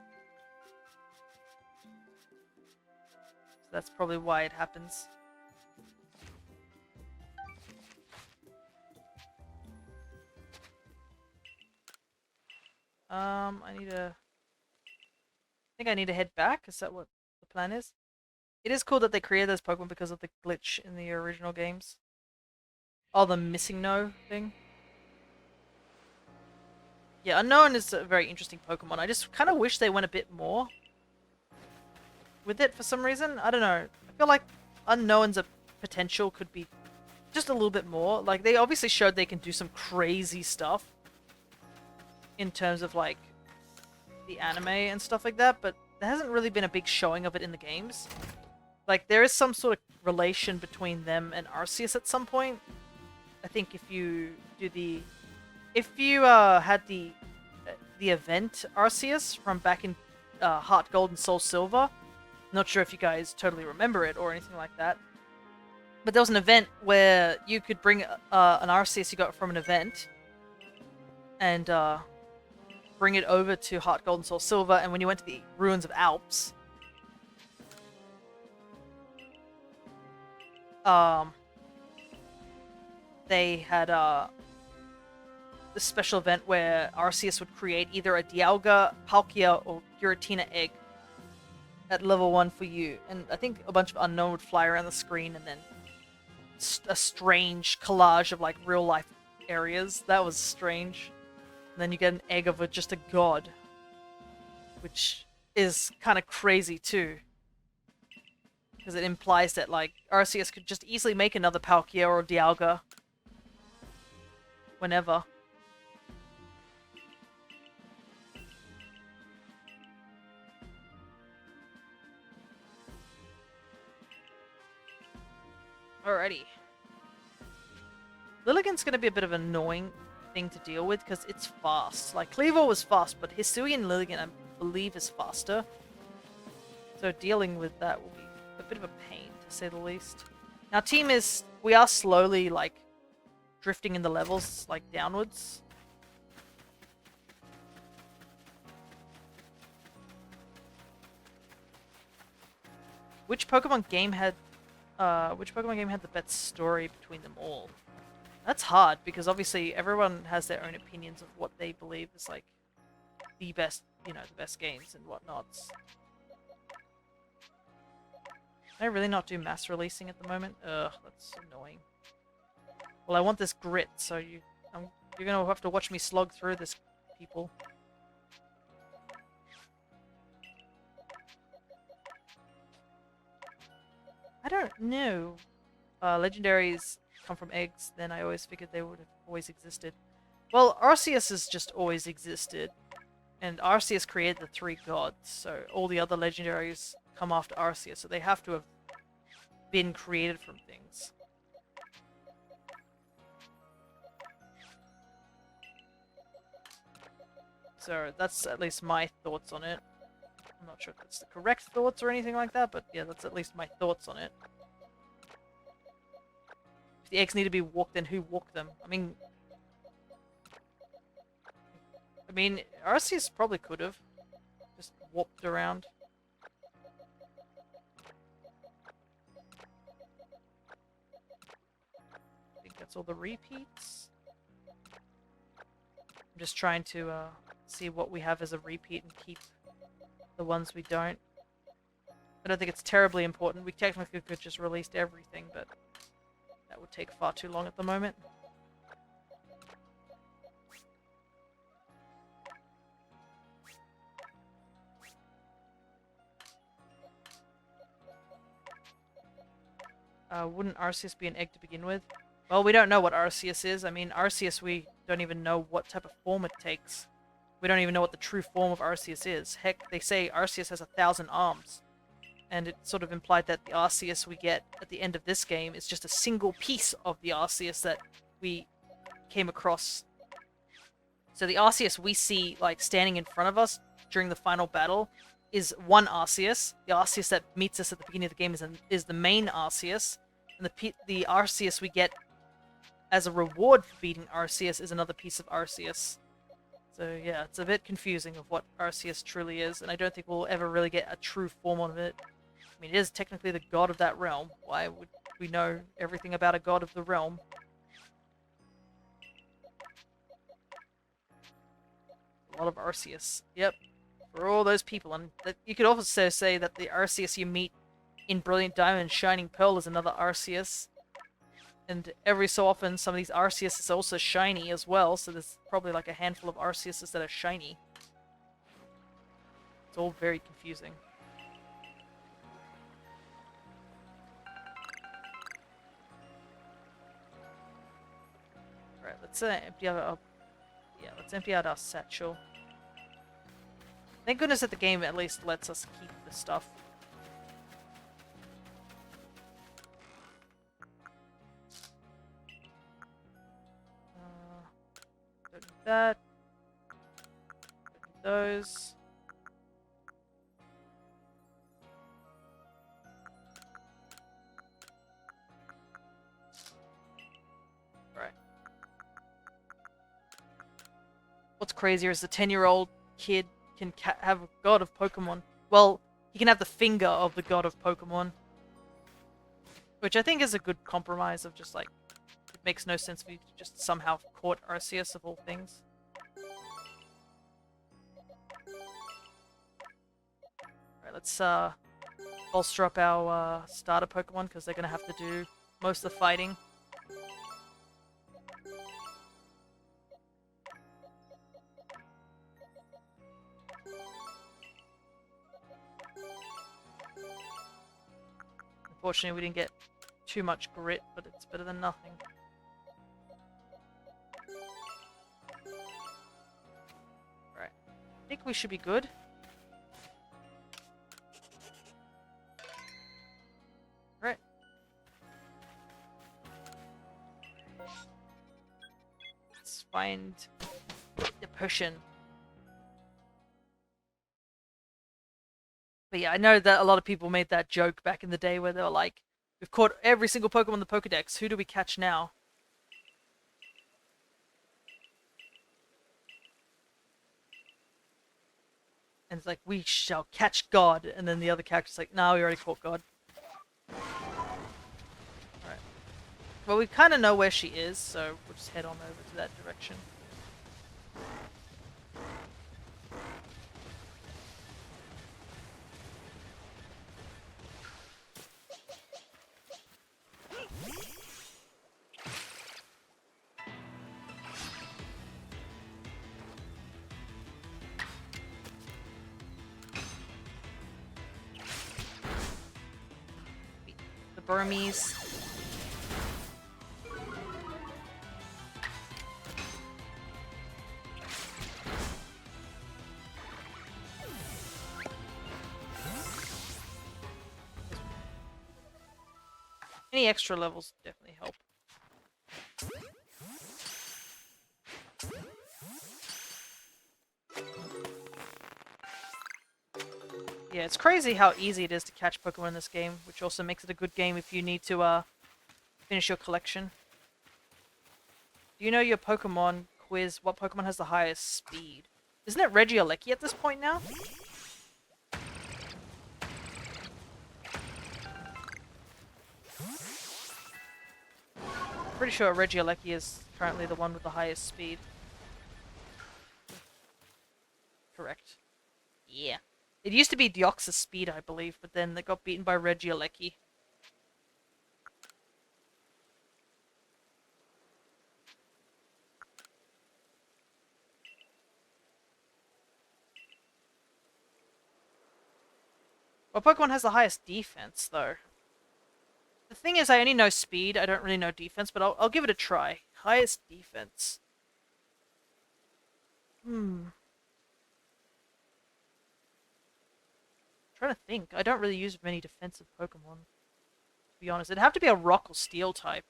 So that's probably why it happens. I think I need to head back. Is that what the plan is? It is cool that they created those Pokemon because of the glitch in the original games. Oh, the missing no thing. Yeah, Unknown is a very interesting Pokemon. I just kind of wish they went a bit more with it for some reason. I don't know. I feel like Unknown's potential could be just a little bit more. Like, they obviously showed they can do some crazy stuff in terms of, like, the anime and stuff like that, but there hasn't really been a big showing of it in the games. Like, there is some sort of relation between them and Arceus at some point. I think if you do the... If you had the event Arceus from back in Heart Gold and Soul Silver, not sure if you guys totally remember it or anything like that, but there was an event where you could bring an Arceus you got from an event and bring it over to Heart Gold and Soul Silver, and when you went to the Ruins of Alps, they had this special event where Arceus would create either a Dialga, Palkia, or Giratina egg at level 1 for you. And I think a bunch of Unknown would fly around the screen, and then a strange collage of, like, real-life areas. That was strange. And then you get an egg of just a god, which is kind of crazy, too. Because it implies that, like, Arceus could just easily make another Palkia or Dialga whenever. Alrighty. Lilligant's gonna be a bit of an annoying thing to deal with because it's fast. Like, Cleaver was fast, but Hisui and Lilligant, I believe, is faster. So dealing with that will be a bit of a pain, to say the least. Now, team is... We are slowly, like, drifting in the levels, like, downwards. Which Pokemon game had the best story between them all? That's hard, because obviously everyone has their own opinions of what they believe is, like, the best, you know, the best games and whatnots. Can I really not do mass releasing at the moment? Ugh, that's annoying. Well, I want this grit, so you're gonna have to watch me slog through this, people. I don't know. Legendaries come from eggs, then I always figured they would have always existed. Well, Arceus has just always existed. And Arceus created the 3 gods, so all the other legendaries come after Arceus, so they have to have been created from things. So that's at least my thoughts on it. I'm not sure if that's the correct thoughts or anything like that, but yeah, that's at least my thoughts on it. If the eggs need to be walked, then who walked them? I mean, Arceus probably could have just warped around. I think that's all the repeats. I'm just trying to see what we have as a repeat and keep the ones we don't. I don't think it's terribly important. We technically could just release everything, but that would take far too long at the moment. Wouldn't Arceus be an egg to begin with? Well, we don't know what Arceus is. I mean, Arceus, we don't even know what type of form it takes. We don't even know what the true form of Arceus is. Heck, they say Arceus has 1,000 arms. And it sort of implied that the Arceus we get at the end of this game is just a single piece of the Arceus that we came across. So the Arceus we see, like, standing in front of us during the final battle is one Arceus. The Arceus that meets us at the beginning of the game is the main Arceus. And the Arceus we get as a reward for beating Arceus is another piece of Arceus. So yeah, it's a bit confusing of what Arceus truly is, and I don't think we'll ever really get a true form of it. I mean, it is technically the god of that realm. Why would we know everything about a god of the realm? A lot of Arceus. Yep. For all those people. And you could also say that the Arceus you meet in Brilliant Diamond and Shining Pearl is another Arceus. And every so often, some of these Arceus is also shiny as well, so there's probably like a handful of Arceuses that are shiny. It's all very confusing. let's empty out our... Yeah, let's empty out our satchel. Thank goodness that the game at least lets us keep the stuff. Don't need that. Don't need those. Right. What's crazier is the 10-year-old kid can have a god of Pokemon. Well, he can have the finger of the god of Pokemon. Which I think is a good compromise of just like, it makes no sense if you just somehow caught Arceus of all things. Alright, let's bolster up our starter Pokemon because they're going to have to do most of the fighting. Unfortunately, we didn't get too much grit, but it's better than nothing. Alright. I think we should be good. Right. Let's find the potion. But yeah, I know that a lot of people made that joke back in the day where they were like, we've caught every single Pokemon in the Pokedex, who do we catch now? And it's like, we shall catch God, and then the other character's like, no, we already caught God. Alright. Well, we kind of know where she is, so we'll just head on over to that direction. Burmese. Any extra levels definitely help. Yeah, it's crazy how easy it is to catch Pokemon in this game, which also makes it a good game if you need to finish your collection. Do you know your Pokemon quiz? What Pokemon has the highest speed? Isn't it Regieleki at this point now? Pretty sure Regieleki is currently the one with the highest speed. Correct. Yeah. It used to be Deoxys speed, I believe, but then they got beaten by Regieleki. Well, Pokemon has the highest defense, though. The thing is, I only know speed, I don't really know defense, but I'll give it a try. Highest defense. Trying to think. I don't really use many defensive Pokemon, to be honest. It'd have to be a rock or steel type.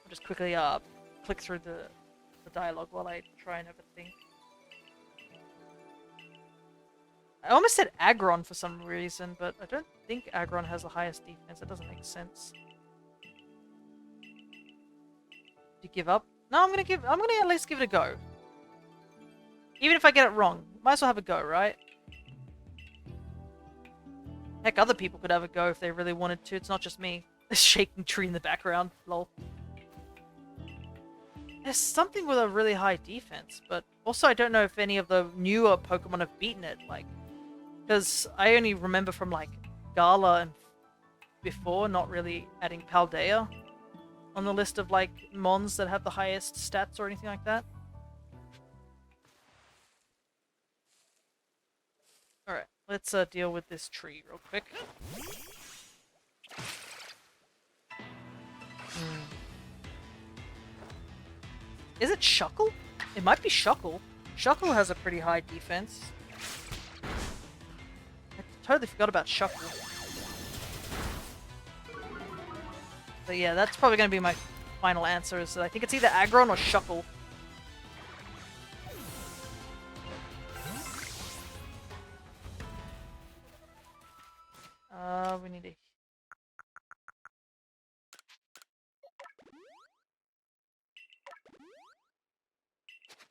I'll just quickly click through the dialogue while I try and overthink. I almost said Aggron for some reason, but I don't think Aggron has the highest defense. That doesn't make sense. Do you give up? No, I'm gonna at least give it a go. Even if I get it wrong, might as well have a go, right? Heck, other people could have a go if they really wanted to. It's not just me. A shaking tree in the background. Lol. There's something with a really high defense, but also I don't know if any of the newer Pokemon have beaten it, like... Because I only remember from, like, Gala and before, not really adding Paldea on the list of, like, Mons that have the highest stats or anything like that. Alright, let's deal with this tree real quick. Is it Shuckle? It might be Shuckle. Shuckle has a pretty high defense. I totally forgot about Shuckle. But yeah, that's probably going to be my final answer. Is that I think it's either Aggron or Shuckle. We need a...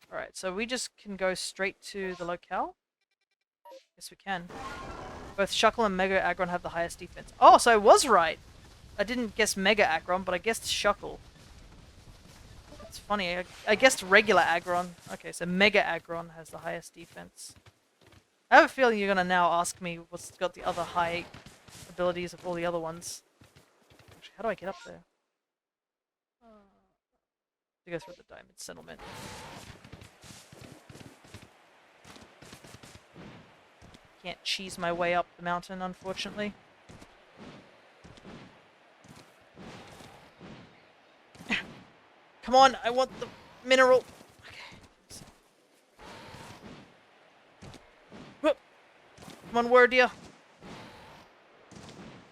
Alright, so we just can go straight to the locale? Yes, we can. Both Shuckle and Mega Aggron have the highest defense. Oh, so I was right! I didn't guess Mega Aggron, but I guessed Shuckle. That's funny. I guessed regular Aggron. Okay, so Mega Aggron has the highest defense. I have a feeling you're gonna now ask me what's got the other high abilities of all the other ones. Actually, how do I get up there? To go through the Diamond Settlement. Can't cheese my way up the mountain, unfortunately. Come on, I want the mineral. Okay. Whoop. Come on, Wordia.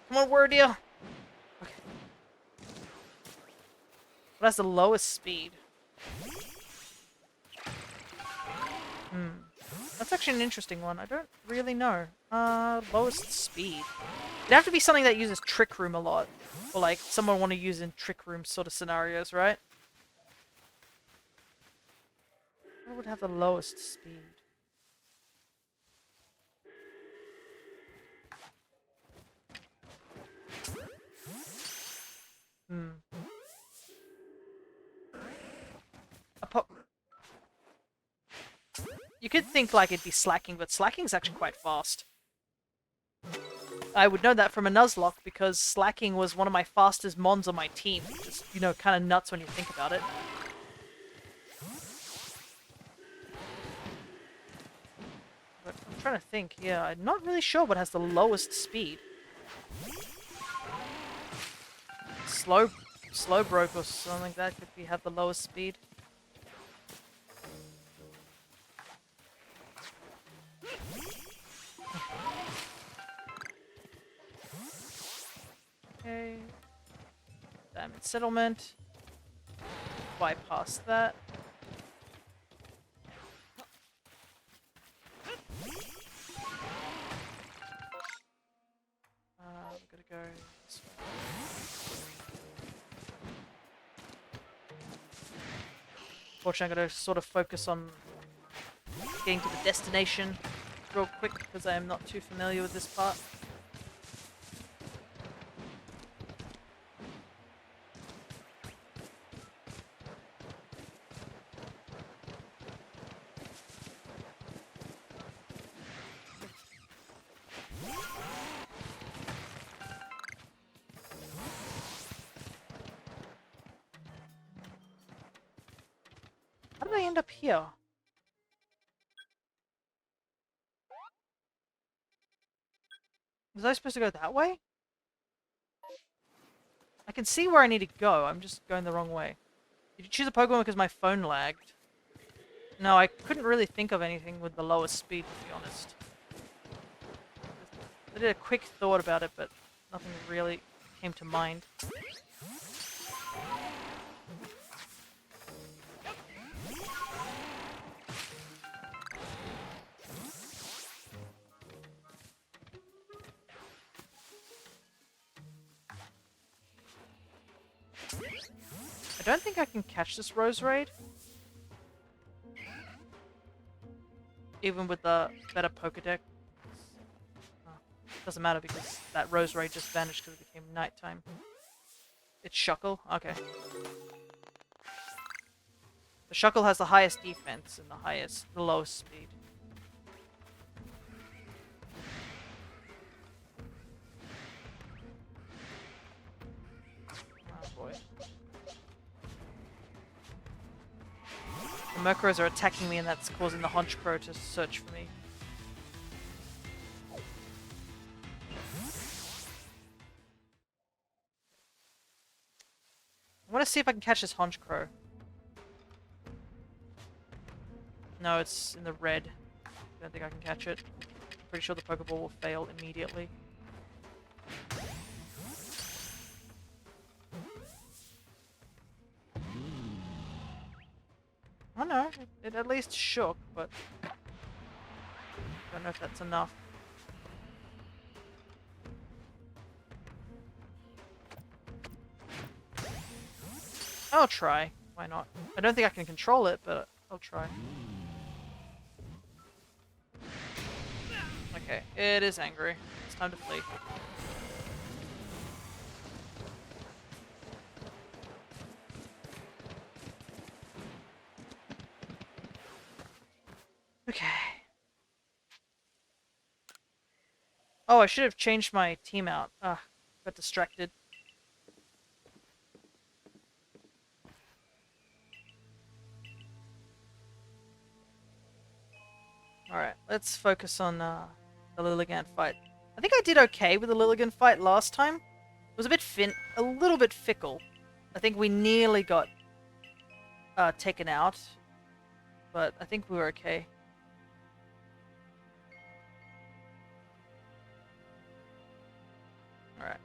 Come on, Wordia. Okay. What has the lowest speed? That's actually an interesting one. I don't really know. Lowest speed. It'd have to be something that uses Trick Room a lot. Or like, someone want to use in Trick Room sort of scenarios, right? What would have the lowest speed? You could think like it'd be Slacking, but Slacking's actually quite fast. I would know that from a Nuzlocke because Slacking was one of my fastest mons on my team. Just, you know, kind of nuts when you think about it. But I'm trying to think. Yeah, I'm not really sure what has the lowest speed. Slowbroke or something like that could have the lowest speed. Okay. Diamond Settlement. Bypass that. We're gonna go this way. Fortunately, I'm gonna sort of focus on getting to the destination real quick because I am not too familiar with this part. How did I end up here? Was I supposed to go that way? I can see where I need to go, I'm just going the wrong way. Did you choose a Pokemon because my phone lagged? No, I couldn't really think of anything with the lowest speed, to be honest. I did a quick thought about it, but nothing really came to mind. I don't think I can catch this Rose Raid. Even with the better Pokedex. Doesn't matter because that Rose Raid just vanished because it became nighttime. It's Shuckle? Okay. The Shuckle has the highest defense and the lowest speed. Oh boy. The Murkrows are attacking me and that's causing the Honchkrow to search for me. I want to see if I can catch this Honchkrow. No, it's in the red. Don't think I can catch it. Pretty sure the Pokeball will fail immediately. Oh no, it at least shook, but don't know if that's enough. I'll try. Why not? I don't think I can control it, but I'll try. Okay, it is angry. It's time to flee. Okay. Oh, I should have changed my team out. Got distracted. Alright, let's focus on the Lilligant fight. I think I did okay with the Lilligant fight last time. It was a little bit fickle. I think we nearly got taken out, but I think we were okay. Alright.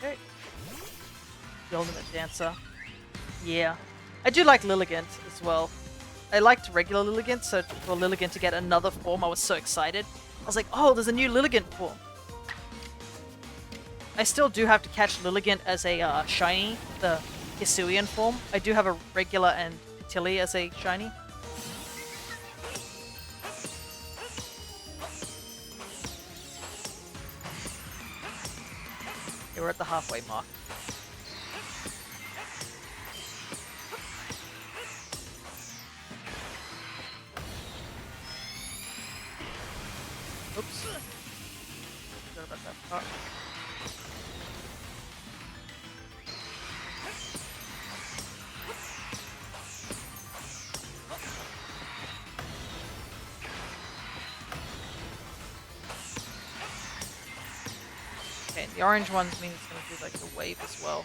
Okay. The Ultimate Dancer. Yeah. I do like Lilligant as well. I liked regular Lilligant, so for Lilligant to get another form, I was so excited. I was like, oh, there's a new Lilligant form. I still do have to catch Lilligant as a shiny, the Hisuian form. I do have a regular and Patilli as a shiny. Okay, we're at the halfway mark. Oops. Forgot about that part. Okay, the orange ones mean it's gonna do like the wave as well.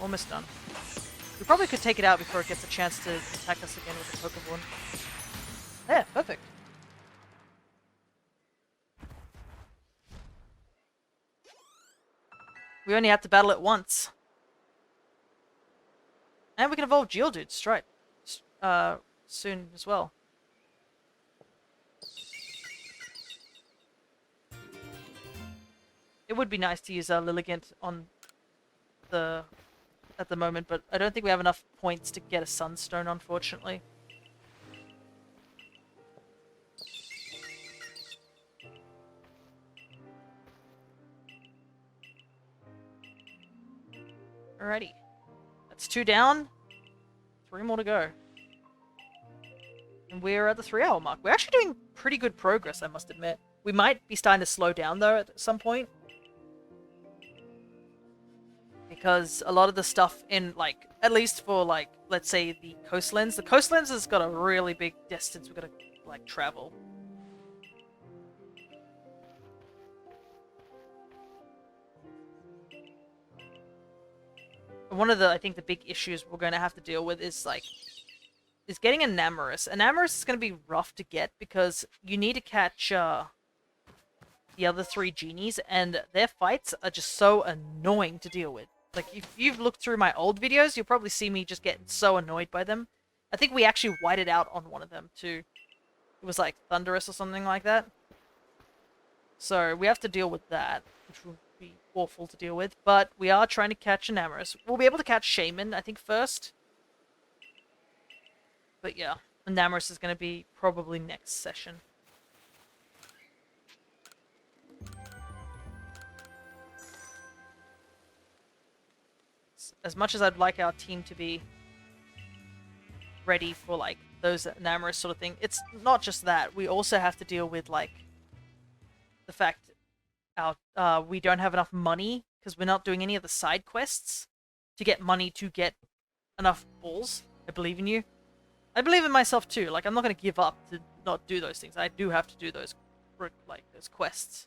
Almost done. We probably could take it out before it gets a chance to attack us again with the Pokeball. Yeah, perfect. We only have to battle it once. And we can evolve Geodude straight. Soon as well. It would be nice to use Lilligant on at the moment, but I don't think we have enough points to get a Sunstone, unfortunately. Alrighty. That's 2 down. 3 more to go. And we're at the 3-hour mark. We're actually doing pretty good progress, I must admit. We might be starting to slow down, though, at some point. Because a lot of the stuff in, like, at least for, like, let's say the coastlands has got a really big distance we've got to, like, travel. One of the, I think, the big issues we're going to have to deal with is, like, is getting Enamorus. Enamorus is going to be rough to get because you need to catch, the other 3 genies, and their fights are just so annoying to deal with. Like, if you've looked through my old videos, you'll probably see me just getting so annoyed by them. I think we actually whited out on one of them, too. It was, like, Thunderous or something like that. So, we have to deal with that, which will be awful to deal with. But we are trying to catch Enamorus. We'll be able to catch Shaymin, I think, first. But yeah, Enamorus is going to be probably next session. As much as I'd like our team to be ready for, like, those Enamorus sort of thing, it's not just that. We also have to deal with, like, the fact we don't have enough money because we're not doing any of the side quests to get money to get enough balls. I believe in you. I believe in myself too. Like, I'm not going to give up to not do those things. I do have to do those, like, those quests.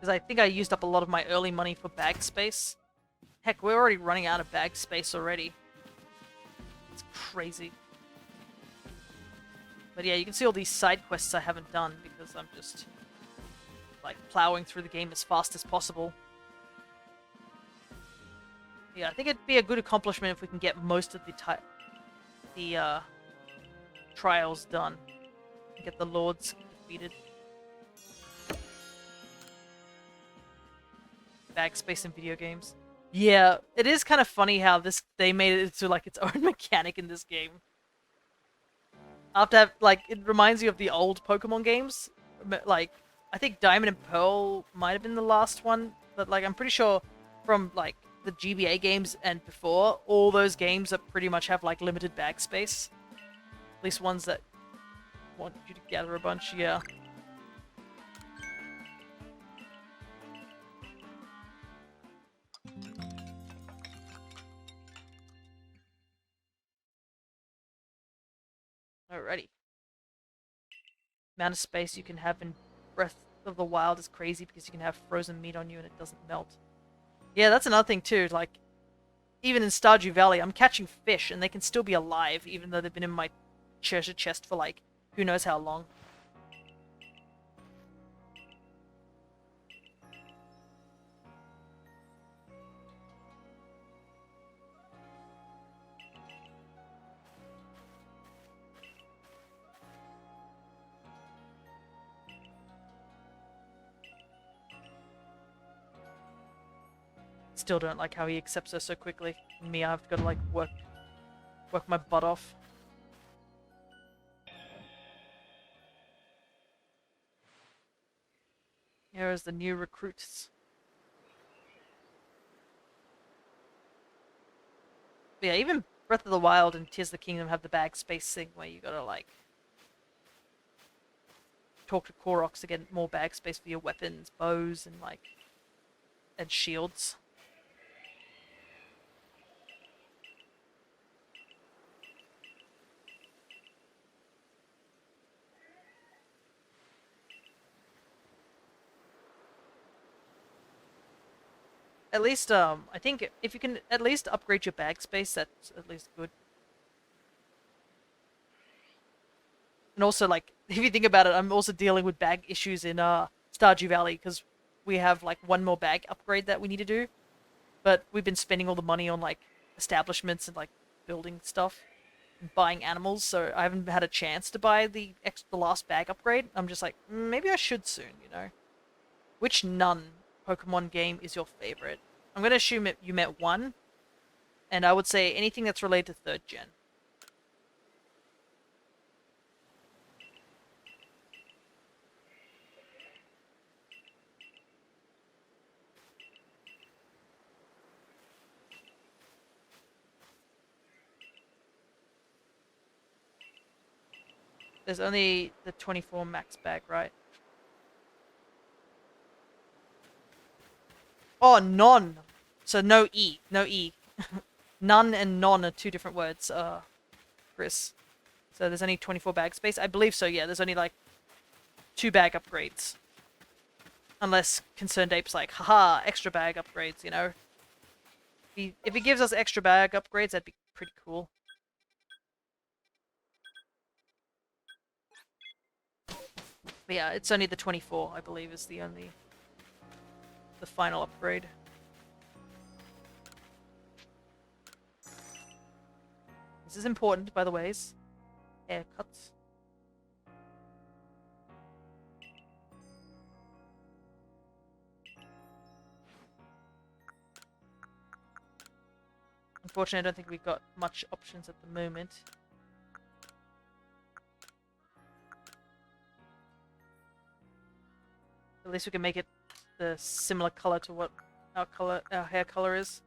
Because I think I used up a lot of my early money for bag space. Heck, we're already running out of bag space already. It's crazy. But yeah, you can see all these side quests I haven't done because I'm just, like, plowing through the game as fast as possible. Yeah, I think it'd be a good accomplishment if we can get most of the trials done. Get the lords defeated. Bag space in video games. Yeah, it is kind of funny how they made it into, like, its own mechanic in this game. After have, like, it reminds you of the old Pokemon games. Like, I think Diamond and Pearl might have been the last one, but, like, I'm pretty sure from, like, the GBA games and before, all those games that pretty much have, like, limited bag space. At least ones that want you to gather a bunch, yeah. Alrighty. Amount of space you can have in Breath of the Wild is crazy because you can have frozen meat on you and it doesn't melt. Yeah, that's another thing too. Like, even in Stardew Valley, I'm catching fish and they can still be alive even though they've been in my treasure chest for, like, who knows how long. Still don't like how he accepts her so quickly. Me, I've got to, like, work my butt off. Here is the new recruits. But yeah, even Breath of the Wild and Tears of the Kingdom have the bag space thing where you gotta, like, talk to Koroks to get more bag space for your weapons, bows, and, like, and shields. At least, I think if you can at least upgrade your bag space, that's at least good. And also, like, if you think about it, I'm also dealing with bag issues in Stardew Valley because we have, like, one more bag upgrade that we need to do. But we've been spending all the money on, like, establishments and, like, building stuff and buying animals, so I haven't had a chance to buy the last bag upgrade. I'm just like, maybe I should soon, you know? Which nun Pokemon game is your favorite? I'm going to assume you met one, and I would say anything that's related to 3rd gen. There's only the 24 max bag, right? Oh, non. So no E. No E. None and non are two different words, Chris. So there's only 24 bag space? I believe so, yeah. There's only, like, 2 bag upgrades. Unless Concerned Ape's like, haha, extra bag upgrades, you know? If he gives us extra bag upgrades, that'd be pretty cool. But yeah, it's only the 24, I believe, is the final upgrade. This is important, by the ways. Haircuts. Unfortunately, I don't think we've got much options at the moment. At least we can make it the similar color to what our hair color is.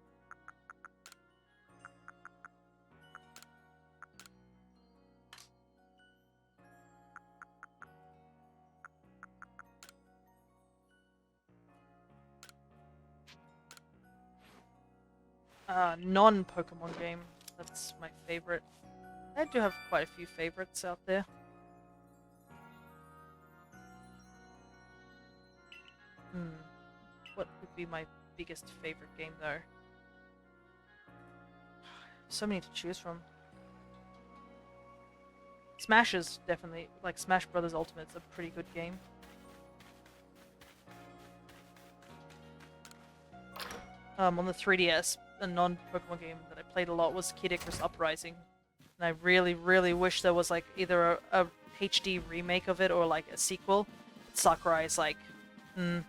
Non-Pokemon game. That's my favorite. I do have quite a few favorites out there. What would be my biggest favorite game, though? So many to choose from. Smash is definitely, like, Smash Brothers Ultimate's a pretty good game. On the 3DS, a non-Pokemon game that I played a lot was Kid Icarus Uprising. And I really, really wish there was, like, either a HD remake of it or, like, a sequel. Sakurai's like,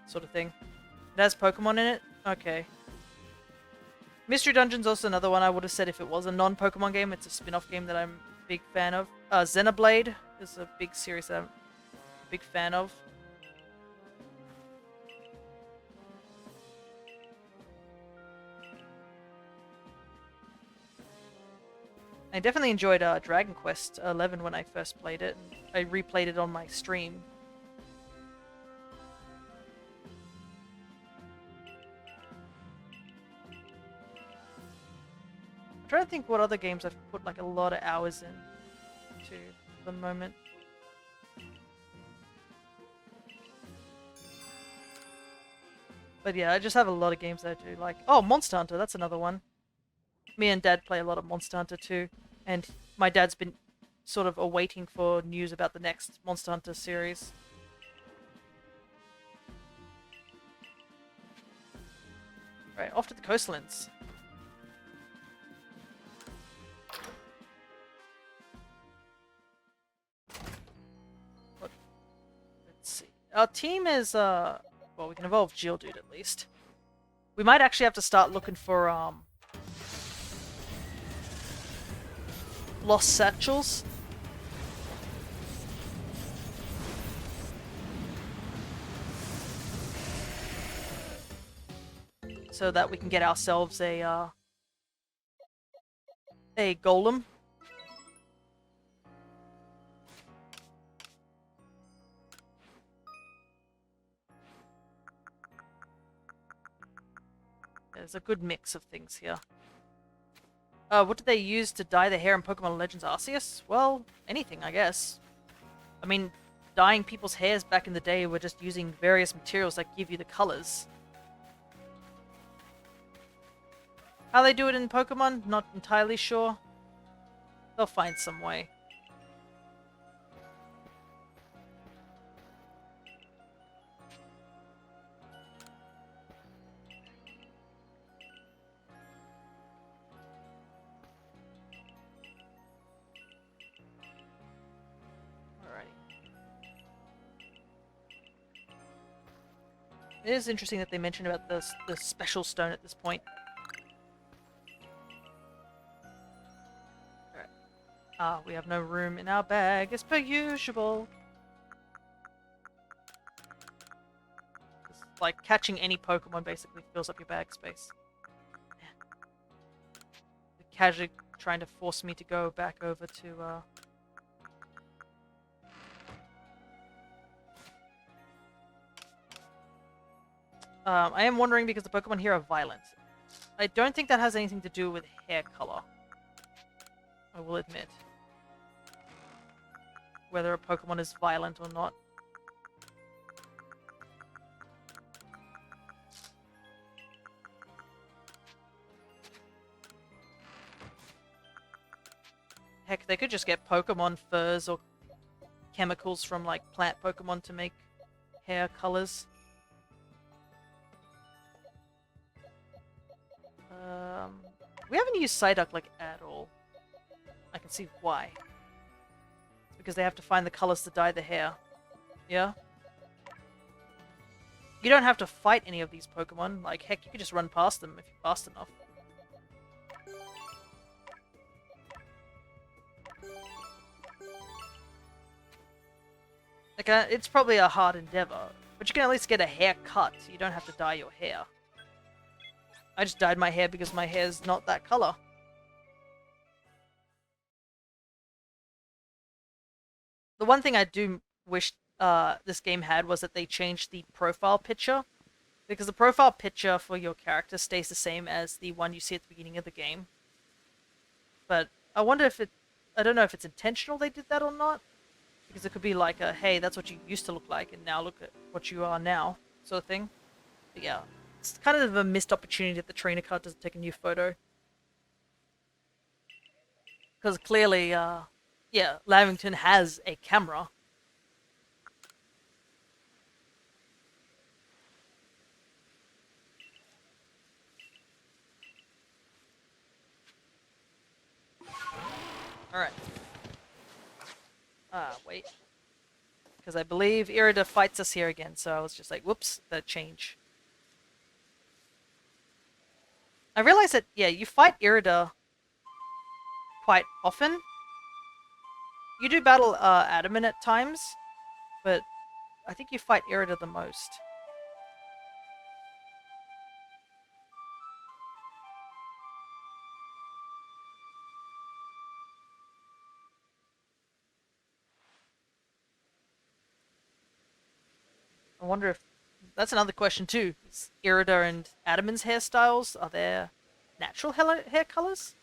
sort of thing. It has Pokemon in it? Okay. Mystery Dungeon's also another one I would have said if it was a non-Pokemon game. It's a spin-off game that I'm a big fan of. Xenoblade is a big series that I'm a big fan of. I definitely enjoyed Dragon Quest XI when I first played it. And I replayed it on my stream. I'm trying to think what other games I've put like a lot of hours in to the moment. But yeah, I just have a lot of games that I do like. Oh, Monster Hunter, that's another one. Me and Dad play a lot of Monster Hunter too, and my dad's been sort of awaiting for news about the next Monster Hunter series. Right, off to the coastlands. Let's see. Our team is, well, we can evolve Geodude at least. We might actually have to start looking for, Lost Satchels. So that we can get ourselves a golem. There's a good mix of things here. What did they use to dye their hair in Pokemon Legends Arceus? Well, anything, I guess. I mean, dyeing people's hairs back in the day were just using various materials that give you the colors. How they do it in Pokemon? Not entirely sure. They'll find some way. It is interesting that they mentioned about the special stone at this point. Alright. Ah, we have no room in our bag as per usual. It's like catching any Pokemon basically fills up your bag space. They're casually trying to force me to go back over to I am wondering because the Pokemon here are violent. I don't think that has anything to do with hair color. I will admit. Whether a Pokemon is violent or not. Heck, they could just get Pokemon furs or chemicals from like plant Pokemon to make hair colors. We haven't used Psyduck like at all. I can see why. It's because they have to find the colors to dye the hair. Yeah? You don't have to fight any of these Pokemon. Like, heck, you could just run past them if you're fast enough. Like, it's probably a hard endeavor, but you can at least get a haircut. You don't have to dye your hair. I just dyed my hair because my hair's not that color. The one thing I do wish this game had was that they changed the profile picture, because the profile picture for your character stays the same as the one you see at the beginning of the game. But I wonder if I don't know if it's intentional they did that or not, because it could be like a, hey, that's what you used to look like, and now look at what you are now, sort of thing. But yeah, it's kind of a missed opportunity that the trainer card doesn't take a new photo. Because clearly, yeah, Lavington has a camera. Alright. Wait. Because I believe Irida fights us here again, so I was just like, whoops, that change. I realized that, yeah, you fight Irida quite often. You do battle Adamant at times, but I think you fight Irida the most. I wonder if... That's another question too. Is Irida and Adamant's hairstyles, are there natural hair colors?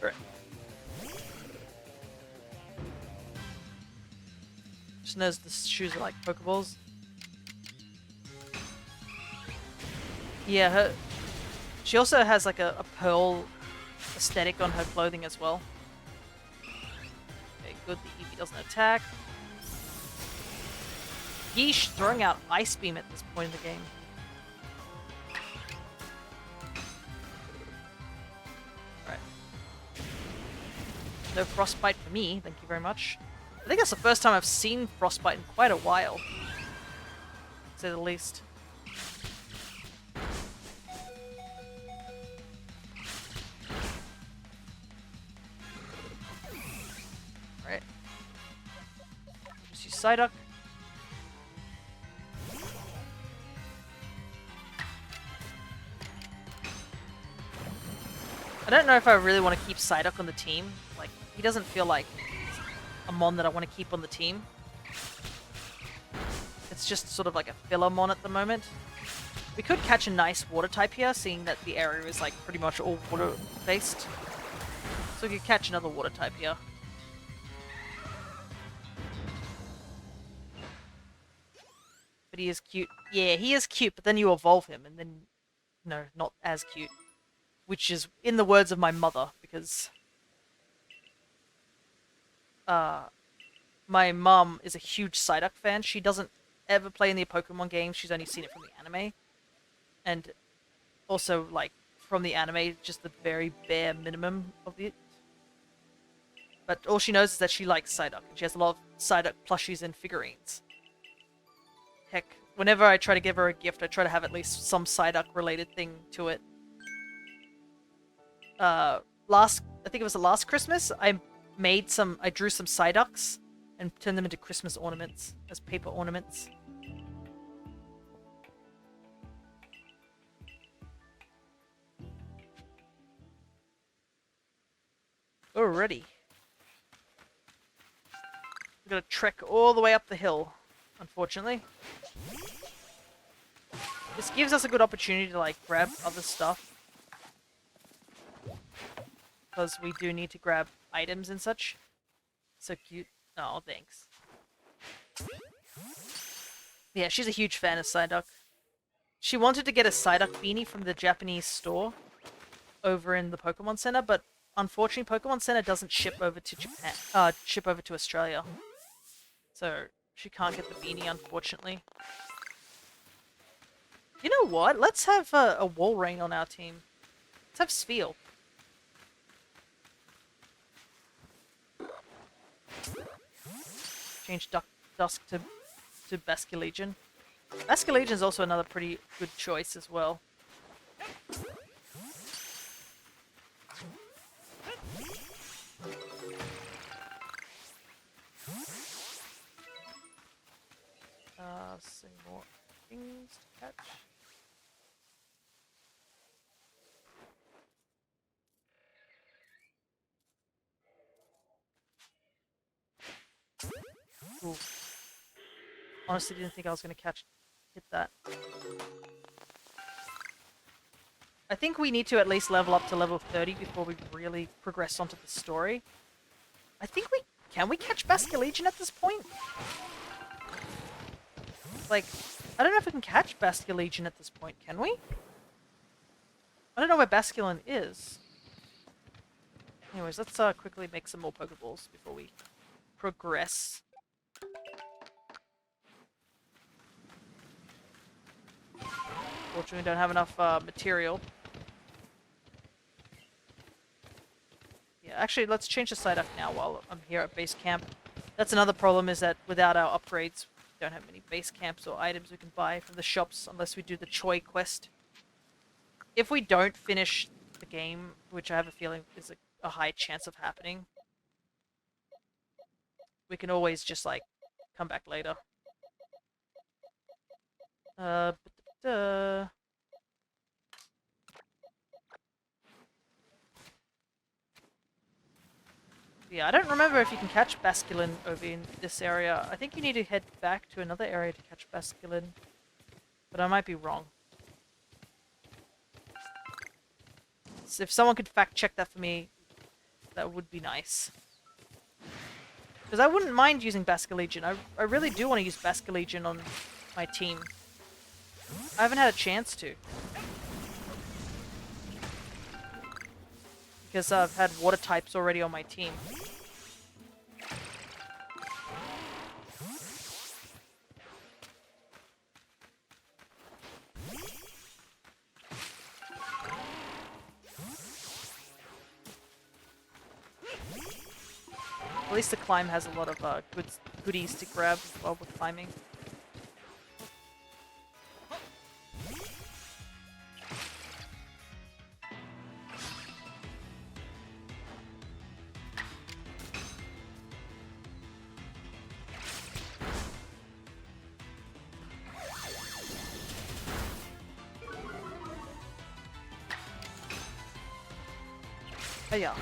Right. Just knows the shoes are like Pokeballs. Yeah, she also has like a pearl aesthetic on her clothing as well. Okay, good. The Eevee doesn't attack. Yeesh, throwing out Ice Beam at this point in the game. Right. No Frostbite for me, thank you very much. I think that's the first time I've seen Frostbite in quite a while. To say the least. Right. Just use Psyduck. I don't know if I really want to keep Psyduck on the team. Like, he doesn't feel like a mon that I want to keep on the team. It's just sort of like a filler mon at the moment. We could catch a nice water type here, seeing that the area is like pretty much all water based. So we could catch another water type here. But he is cute. Yeah, he is cute, but then you evolve him, and then, no, not as cute. Which is, in the words of my mother, because my mum is a huge Psyduck fan. She doesn't ever play any Pokemon games. She's only seen it from the anime. And also, like, from the anime, just the very bare minimum of it. But all she knows is that she likes Psyduck. And she has a lot of Psyduck plushies and figurines. Heck, whenever I try to give her a gift, I try to have at least some Psyduck-related thing to it. I think it was the last Christmas, I drew some Psyducks and turned them into Christmas ornaments, as paper ornaments. Alrighty. We're gonna trek all the way up the hill, unfortunately. This gives us a good opportunity to, like, grab other stuff. Because we do need to grab items and such. So cute. Oh, thanks. Yeah, she's a huge fan of Psyduck. She wanted to get a Psyduck beanie from the Japanese store over in the Pokemon Center, but unfortunately Pokemon Center doesn't ship over to Japan, ship over to Australia. So she can't get the beanie, unfortunately. You know what? Let's have a Walrein on our team. Let's have Spheal. Change Dusk to Basculegion. Basculegion is also another pretty good choice as well. Some more things to catch. Ooh. Honestly, didn't think I was going to hit that. I think we need to at least level up to level 30 before we really progress onto the story. I think can we catch Basculegion at this point? Like, I don't know if we can catch Basculegion at this point, can we? I don't know where Basculin is. Anyways, let's quickly make some more Pokeballs before we progress. Fortunately, we don't have enough material. Yeah, actually, let's change the Psyduck now while I'm here at base camp. That's another problem, is that without our upgrades, we don't have many base camps or items we can buy from the shops unless we do the Choi quest. If we don't finish the game, which I have a feeling is a high chance of happening, we can always just, like, come back later. Yeah, I don't remember if you can catch Basculin over in this area. I think you need to head back to another area to catch Basculin, but I might be wrong. So if someone could fact check that for me, that would be nice. Because I wouldn't mind using Basculegion. I really do want to use Basculegion on my team. I haven't had a chance to. Because I've had water types already on my team. At least the climb has a lot of goodies to grab while we're climbing. Yeah.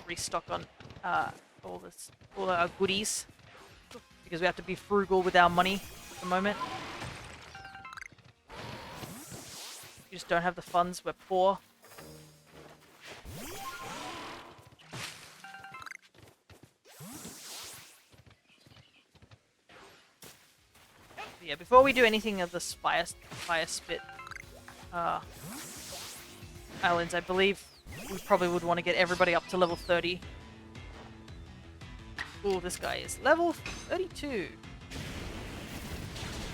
Restock on all our goodies, because we have to be frugal with our money at the moment. We just don't have the funds, we're poor. Yeah, before we do anything of the fire spit islands, I believe we probably would want to get everybody up to level 30. Ooh, this guy is level 32.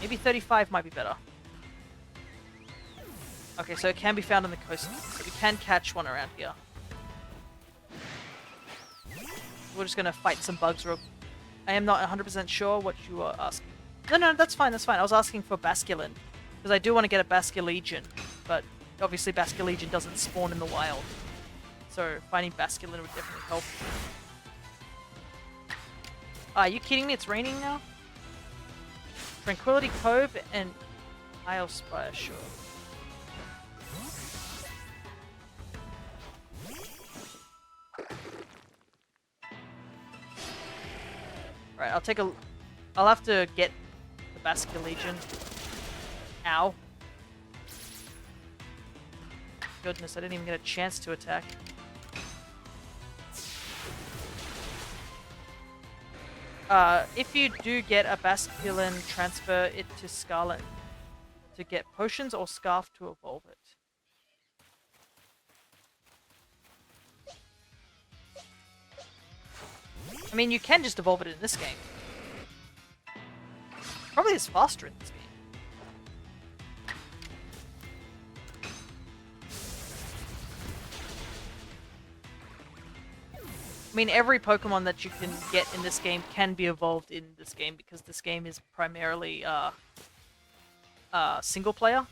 Maybe 35 might be better. Okay, so it can be found on the coast, so we can catch one around here. We're just gonna fight some bugs real. I am not 100% sure what you are asking. No, that's fine, that's fine. I was asking for Basculin, because I do want to get a Basculegion, but obviously Basculegion doesn't spawn in the wild. So finding Basculin would definitely help. Are you kidding me? It's raining now? Tranquility Cove and Isle Spire, sure. Right, I'll have to get the Basculegion. Ow. goodness, I didn't even get a chance to attack. If you do get a Basculin, transfer it to Scarlet to get potions or Scarf to evolve it. I mean, you can just evolve it in this game. Probably is faster in this game. I mean, every Pokemon that you can get in this game can be evolved in this game because this game is primarily single player.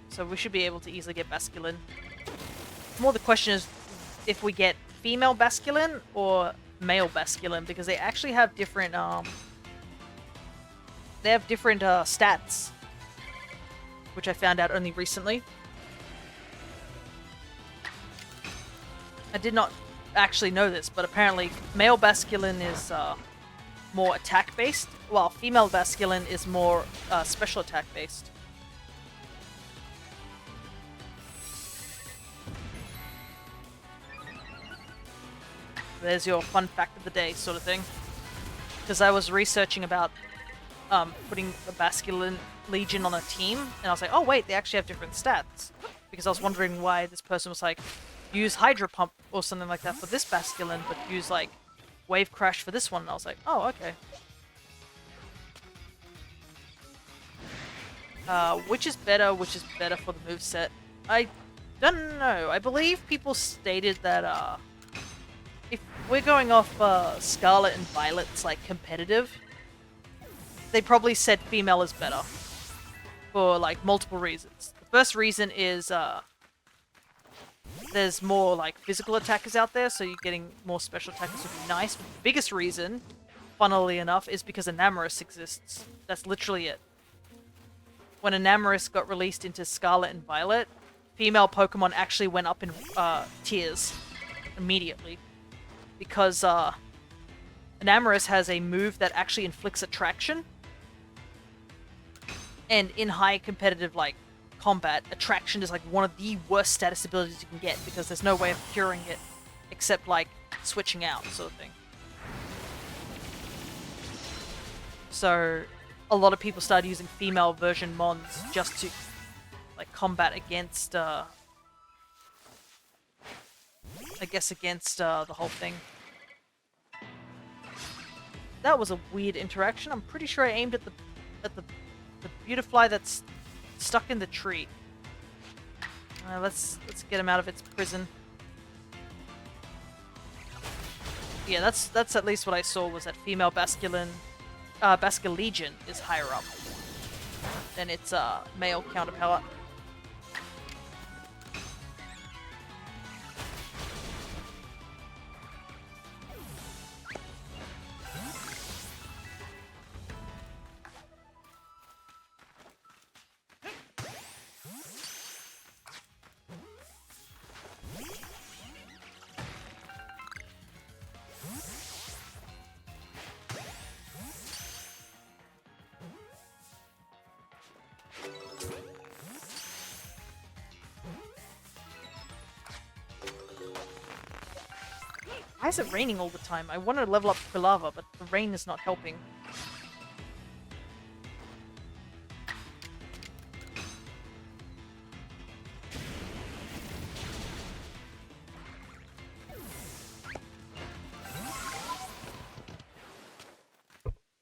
So we should be able to easily get Basculin. More the question is if we get female Basculin or male Basculin, because they actually have different stats, which I found out only recently. I did not actually know this, but apparently male Basculin is more attack based, while female Basculin is more special attack based. There's your fun fact of the day sort of thing. Because I was researching about putting a Basculin Legion on a team, and I was like, oh wait, they actually have different stats. Because I was wondering why this person was like, use Hydro Pump or something like that for this Basculin, but use like Wave Crash for this one. And I was like, oh, okay. Which is better for the moveset? I don't know. I believe people stated that if we're going off Scarlet and Violet's like competitive, they probably said female is better for like multiple reasons. The first reason is there's more like physical attackers out there, so you're getting more special attackers would be nice. But the biggest reason, funnily enough, is because Enamorus exists. That's literally it. When Enamorus got released into Scarlet and Violet, female Pokemon actually went up in tiers immediately. Because Enamorus has a move that actually inflicts attraction. And in high competitive like combat, attraction is like one of the worst status abilities you can get because there's no way of curing it except like switching out sort of thing. So a lot of people started using female version mons just to like combat against I guess against the whole thing. That was a weird interaction. I'm pretty sure I aimed at the Beautifly that's stuck in the tree. Let's get him out of its prison. Yeah, that's at least what I saw, was that female Basculegion is higher up than its male counterpart. Why is it raining all the time? I want to level up Quilava, but the rain is not helping.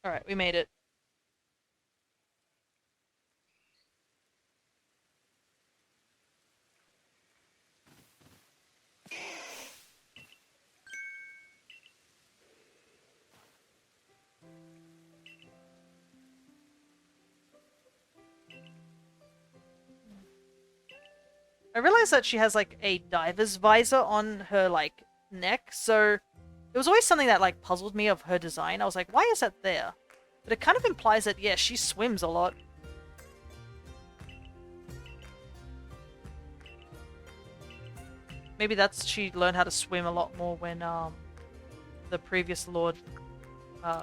Alright, we made it. I realized that she has like a diver's visor on her like neck, so it was always something that like puzzled me of her design. I was like, why is that there? But it kind of implies that, yeah, she swims a lot. Maybe that's she learned how to swim a lot more when the previous lord no.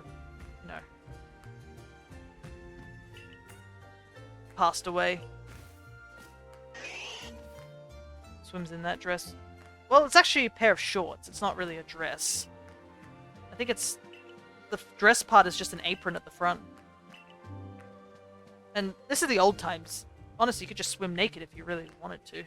passed away. Swims in that dress. Well, it's actually a pair of shorts. It's not really a dress. I think it's... The dress part is just an apron at the front. And this is the old times. Honestly, you could just swim naked if you really wanted to.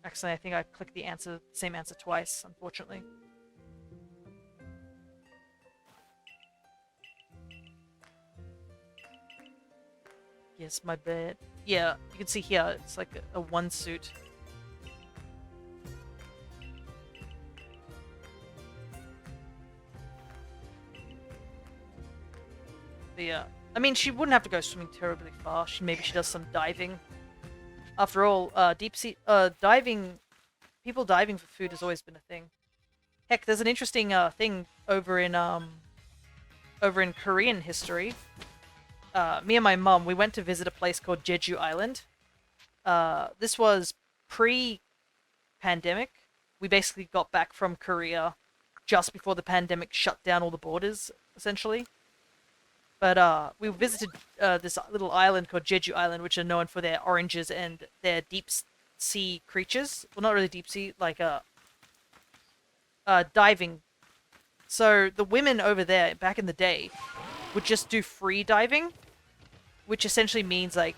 Actually, I think I clicked the same answer twice, unfortunately. Yes, my bed. Yeah, you can see here, it's like a one suit. But yeah, I mean, she wouldn't have to go swimming terribly far. Maybe she does some diving. After all, deep sea diving, people diving for food has always been a thing. Heck, there's an interesting thing over in Korean history. Me and my mum, we went to visit a place called Jeju Island. This was pre-pandemic. We basically got back from Korea just before the pandemic shut down all the borders, essentially. But we visited this little island called Jeju Island, which are known for their oranges and their deep sea creatures. Well, not really deep sea, like diving. So the women over there back in the day would just do free diving, which essentially means like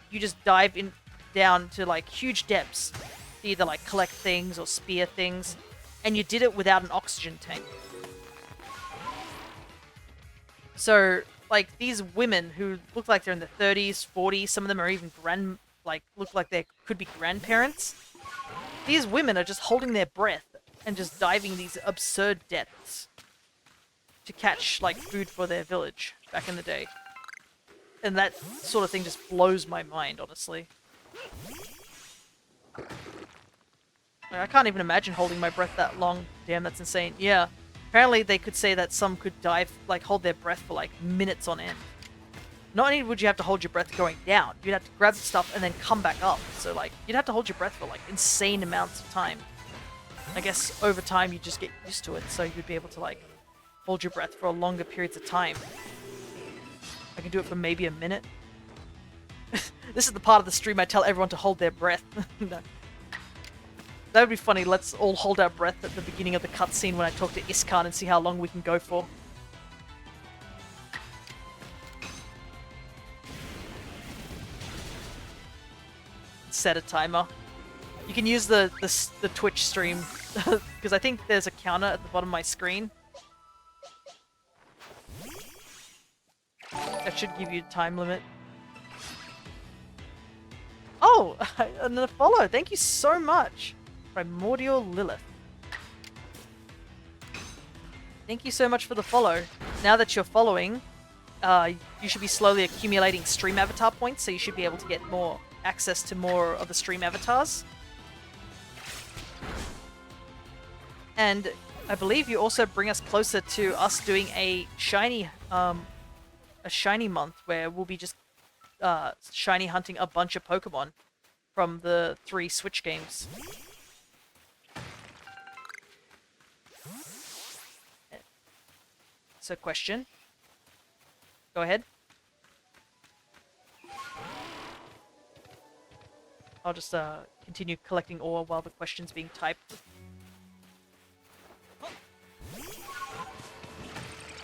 you just dive in down to like huge depths to either like collect things or spear things, and you did it without an oxygen tank. So like these women who look like they're in their 30s, 40s, some of them are even look like they could be grandparents. These women are just holding their breath and just diving these absurd depths to catch like food for their village back in the day. And that sort of thing just blows my mind, honestly. Like, I can't even imagine holding my breath that long. Damn, that's insane. Yeah. Apparently they could say that some could dive, like hold their breath for like minutes on end. Not only would you have to hold your breath going down, you'd have to grab the stuff and then come back up. So like, you'd have to hold your breath for like insane amounts of time. I guess over time you just get used to it, so you'd be able to like hold your breath for longer periods of time. I can do it for maybe a minute. This is the part of the stream I tell everyone to hold their breath. No. That would be funny. Let's all hold our breath at the beginning of the cutscene when I talk to Iskan and see how long we can go for. Set a timer. You can use the Twitch stream because I think there's a counter at the bottom of my screen. That should give you a time limit. Oh, another follow. Thank you so much. Primordial Lilith. Thank you so much for the follow. Now that you're following, you should be slowly accumulating stream avatar points, so you should be able to get more access to more of the stream avatars. And I believe you also bring us closer to us doing a shiny month where we'll be just shiny hunting a bunch of Pokemon from the 3 Switch games. So, question. Go ahead. I'll just continue collecting ore while the question's being typed.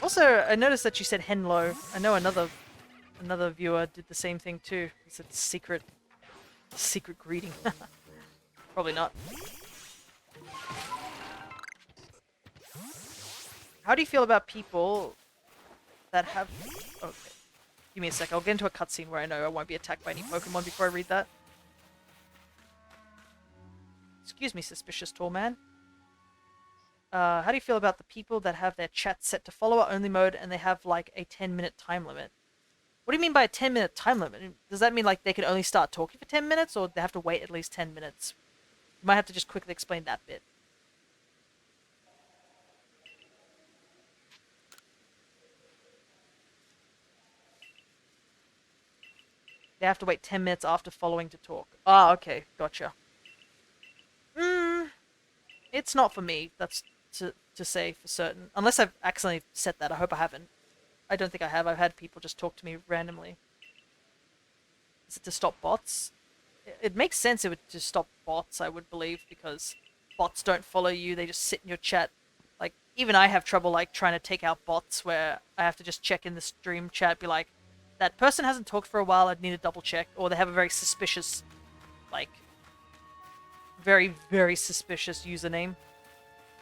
Also, I noticed that you said Henlo. I know another viewer did the same thing too. He said secret greeting. Probably not. How do you feel about people that have... Okay. Give me a sec. I'll get into a cutscene where I know I won't be attacked by any Pokemon before I read that. Excuse me, suspicious tall man. How do you feel about the people that have their chat set to follower-only mode and they have, like, a 10-minute time limit? What do you mean by a 10-minute time limit? Does that mean, like, they can only start talking for 10 minutes, or they have to wait at least 10 minutes? You might have to just quickly explain that bit. They have to wait 10 minutes after following to talk. Ah, okay, gotcha. It's not for me, that's to say for certain. Unless I've accidentally said that, I hope I haven't. I don't think I have. I've had people just talk to me randomly. Is it to stop bots? It makes sense it would to stop bots, I would believe, because bots don't follow you, they just sit in your chat. Like, even I have trouble, like, trying to take out bots where I have to just check in the stream chat, be like, that person hasn't talked for a while, I'd need to double check, or they have a very suspicious, like, very, very suspicious username.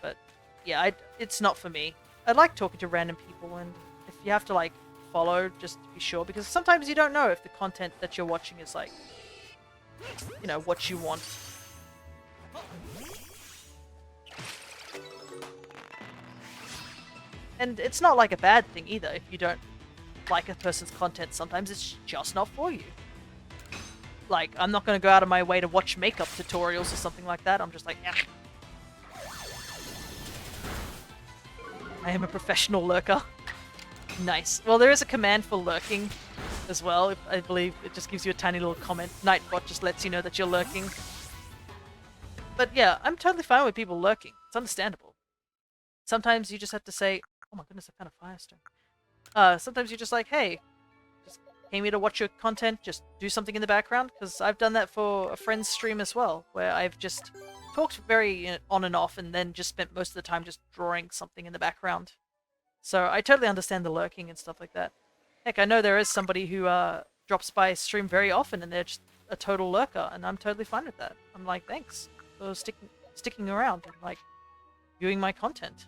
But, yeah, it's not for me. I like talking to random people, and if you have to, like, follow, just to be sure, because sometimes you don't know if the content that you're watching is, like, you know, what you want. And it's not like a bad thing either if you don't like a person's content. Sometimes it's just not for you. Like, I'm not going to go out of my way to watch makeup tutorials or something like that. I'm just like, yeah. I am a professional lurker. Nice. Well, there is a command for lurking as well. I believe it just gives you a tiny little comment. Nightbot just lets you know that you're lurking. But yeah, I'm totally fine with people lurking. It's understandable. Sometimes you just have to say, oh my goodness, I found a firestone. Sometimes you're just like, hey, just came here to watch your content, just do something in the background, because I've done that for a friend's stream as well, where I've just talked very on and off and then just spent most of the time just drawing something in the background. So I totally understand the lurking and stuff like that. Heck, I know there is somebody who drops by stream very often and they're just a total lurker, and I'm totally fine with that. I'm like, thanks for sticking around and, like, viewing my content.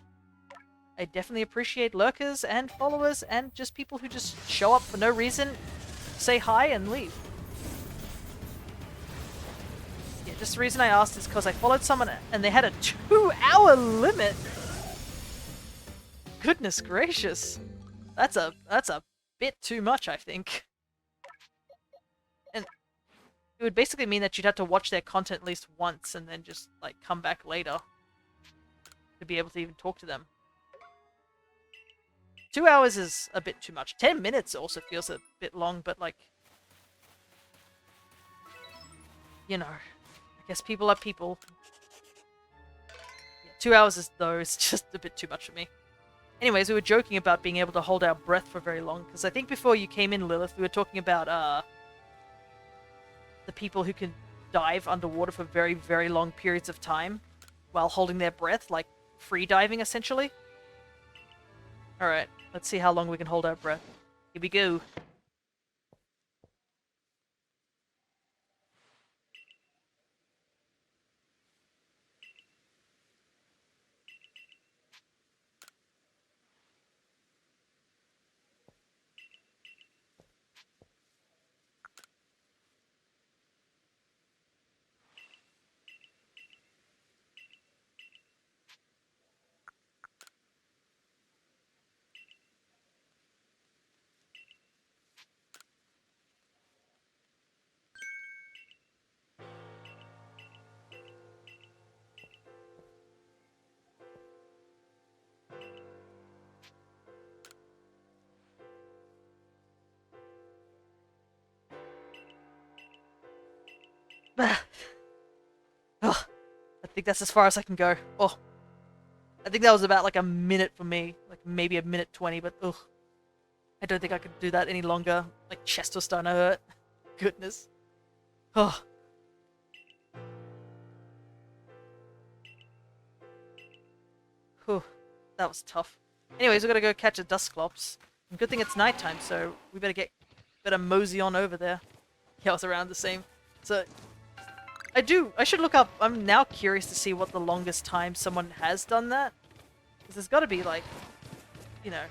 I definitely appreciate lurkers and followers and just people who just show up for no reason, say hi, and leave. Yeah, just the reason I asked is because I followed someone and they had a 2-hour limit. Goodness gracious. That's a bit too much, I think. And it would basically mean that you'd have to watch their content at least once and then just, like, come back later to be able to even talk to them. 2 hours is a bit too much. 10 minutes also feels a bit long, but, like, you know, I guess people are people. Yeah, 2 hours is, though, is just a bit too much for me. Anyways, we were joking about being able to hold our breath for very long, because I think before you came in, Lilith, we were talking about, the people who can dive underwater for very, very long periods of time while holding their breath, like free diving, essentially. Alright, let's see how long we can hold our breath. Here we go. Oh, I think that's as far as I can go. Oh, I think that was about like a minute for me, like maybe a minute 20, but ugh. I don't think I could do that any longer. Like, chest was starting to hurt. Goodness. Oh. Whew, that was tough. Anyways, we gotta go catch a Dusclops. Good thing it's nighttime, so we better mosey on over there. Yeah, I was around the same. So, I should look up, I'm now curious to see what the longest time someone has done that. Because there's gotta be, like, you know,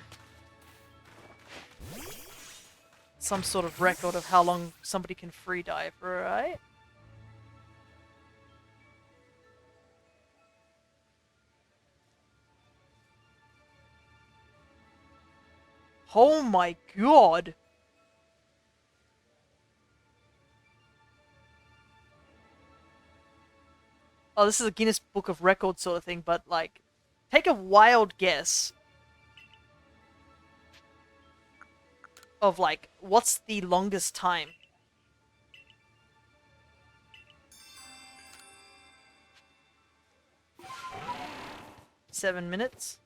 some sort of record of how long somebody can free dive, right? Oh my god! Oh, this is a Guinness Book of Records sort of thing, but, like, take a wild guess of, like, what's the longest time 7 minutes.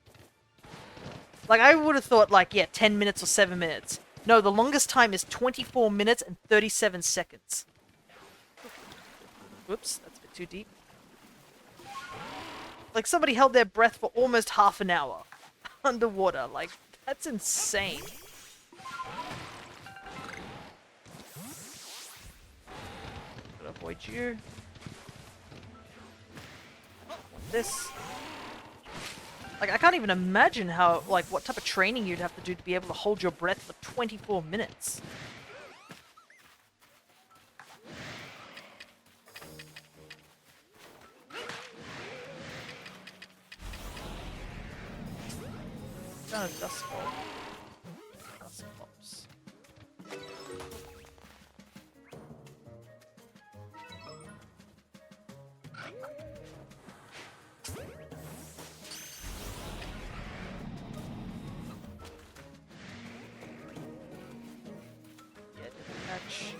Like, I would have thought, like, yeah, 10 minutes or 7 minutes. No, the longest time is 24 minutes and 37 seconds. Whoops, that's a bit too deep. Like, somebody held their breath for almost half an hour underwater. Like, that's insane. Gotta avoid you. This. Like, I can't even imagine how, like, what type of training you'd have to do to be able to hold your breath for 24 minutes. Kind of dust ball. Dust pops. Yeah, different match.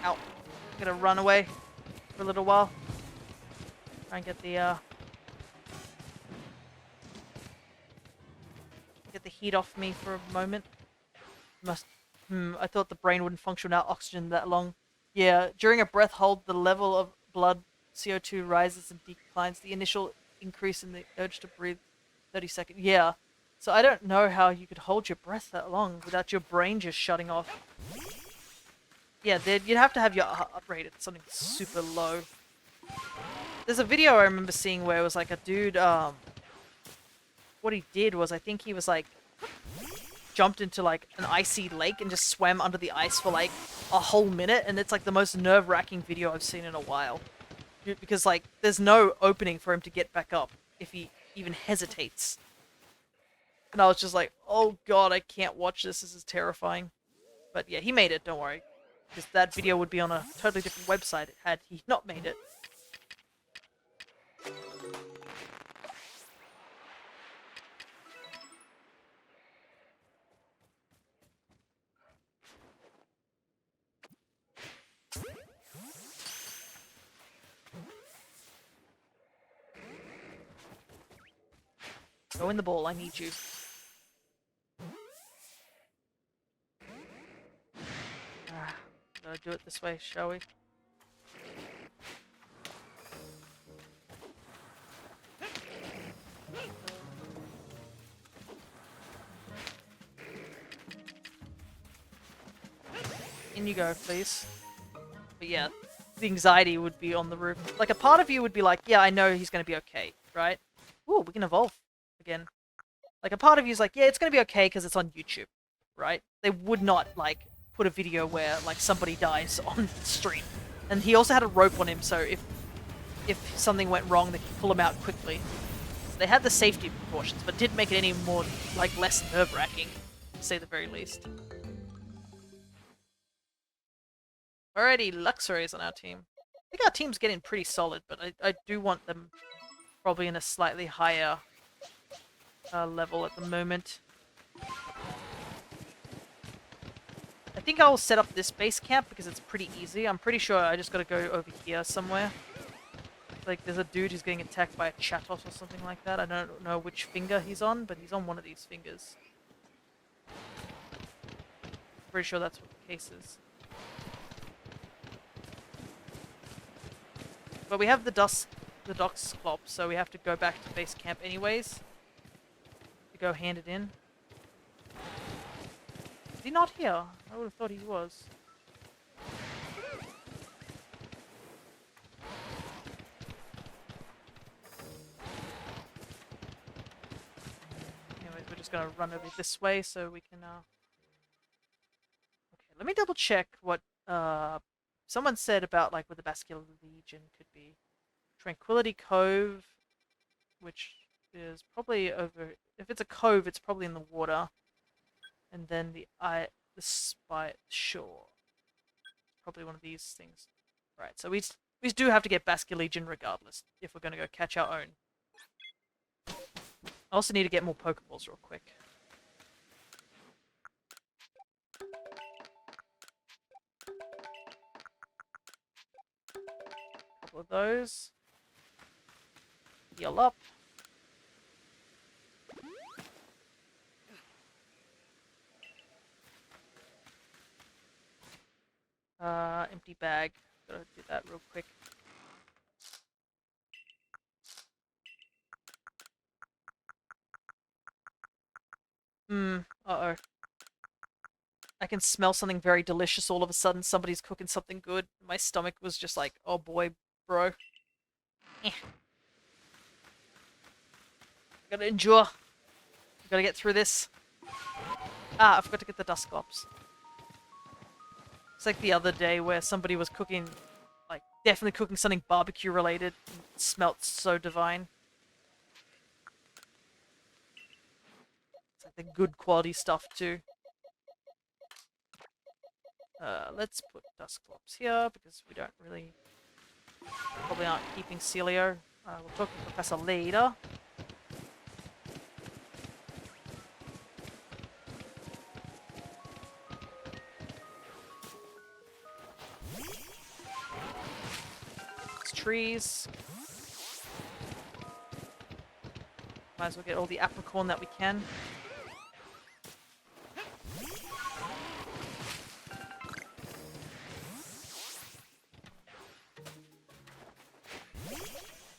Ow. I'm gonna run away for a little while. Try and get the heat off me for a moment. I thought the brain wouldn't function without oxygen that long. Yeah, during a breath hold, the level of blood CO2 rises and declines. The initial increase in the urge to breathe, 30 seconds. Yeah, so I don't know how you could hold your breath that long without your brain just shutting off. Yeah, you'd have to have your heart rate at something super low. There's a video I remember seeing where it was like a dude, what he did was, I think he was like, jumped into like an icy lake and just swam under the ice for like a whole minute, and it's like the most nerve-wracking video I've seen in a while. Because like, there's no opening for him to get back up if he even hesitates. And I was just like, oh god, I can't watch this, this is terrifying. But yeah, he made it, don't worry. Because that video would be on a totally different website had he not made it. Go in the ball, I need you. Gotta do it this way, shall we? In you go, please. But yeah, the anxiety would be on the roof. Like, a part of you would be like, yeah, I know he's gonna be okay, right? Ooh, we can evolve again. Like, a part of you is like, yeah, it's gonna be okay because it's on YouTube, right? They would not, like, put a video where, like, somebody dies on stream. And he also had a rope on him, so if something went wrong, they could pull him out quickly. So they had the safety precautions, but didn't make it any more, like, less nerve-wracking, to say the very least. Alrighty, Luxray is on our team. I think our team's getting pretty solid, but I do want them probably in a slightly higher level at the moment. I think I'll set up this base camp because it's pretty easy. I'm pretty sure I just gotta go over here somewhere. Like, there's a dude who's getting attacked by a chatot or something like that. I don't know which finger he's on, but he's on one of these fingers. Pretty sure that's what the case is. But we have the Doxclop, so we have to go back to base camp anyways. To go hand it in. Is he not here? I would have thought he was. Anyways, we're just gonna run over this way so we can, Okay, let me double check what, someone said about, like, what the Bascular Legion could be. Tranquility Cove, which is probably over... If it's a cove, it's probably in the water. And then the shore. Probably one of these things. Right, so we do have to get Bascular Legion regardless, if we're going to go catch our own. I also need to get more Pokeballs real quick. Couple of those. Heal up. empty bag. Gotta do that real quick. Uh-oh. I can smell something very delicious all of a sudden. Somebody's cooking something good. My stomach was just like, oh boy, bro. Eh. Gotta endure. Gotta get through this. Ah, I forgot to get the Dusclops. It's like the other day where somebody was cooking, like, definitely cooking something barbecue related. It smelt so divine. It's like the good quality stuff too. Let's put Dusclops here because we don't really... Probably aren't keeping Celio. We'll talk to Professor later. It's trees. Might as well get all the apricorn that we can.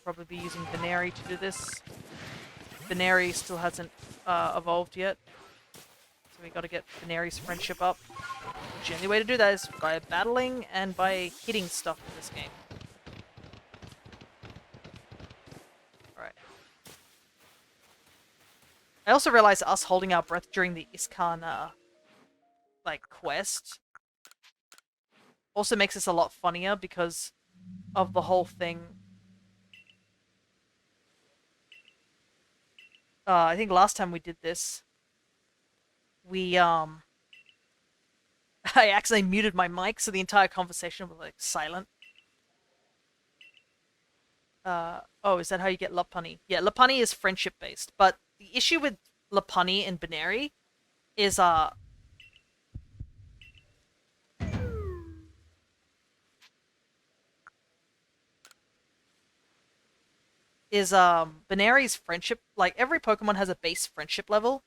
Probably be using Veneri to do this. Veneri still hasn't evolved yet. So we gotta get Veneri's friendship up. Which the only way to do that is by battling and by hitting stuff in this game. Alright. I also realized us holding our breath during the Iskan, like, quest also makes this a lot funnier because of the whole thing. I think last time we did this, we, I accidentally muted my mic, so the entire conversation was, like, silent. Oh, is that how you get Lopunny? Yeah, Lopunny is friendship-based, but the issue with Lopunny and Benary is, Benary's friendship, like, every Pokemon has a base friendship level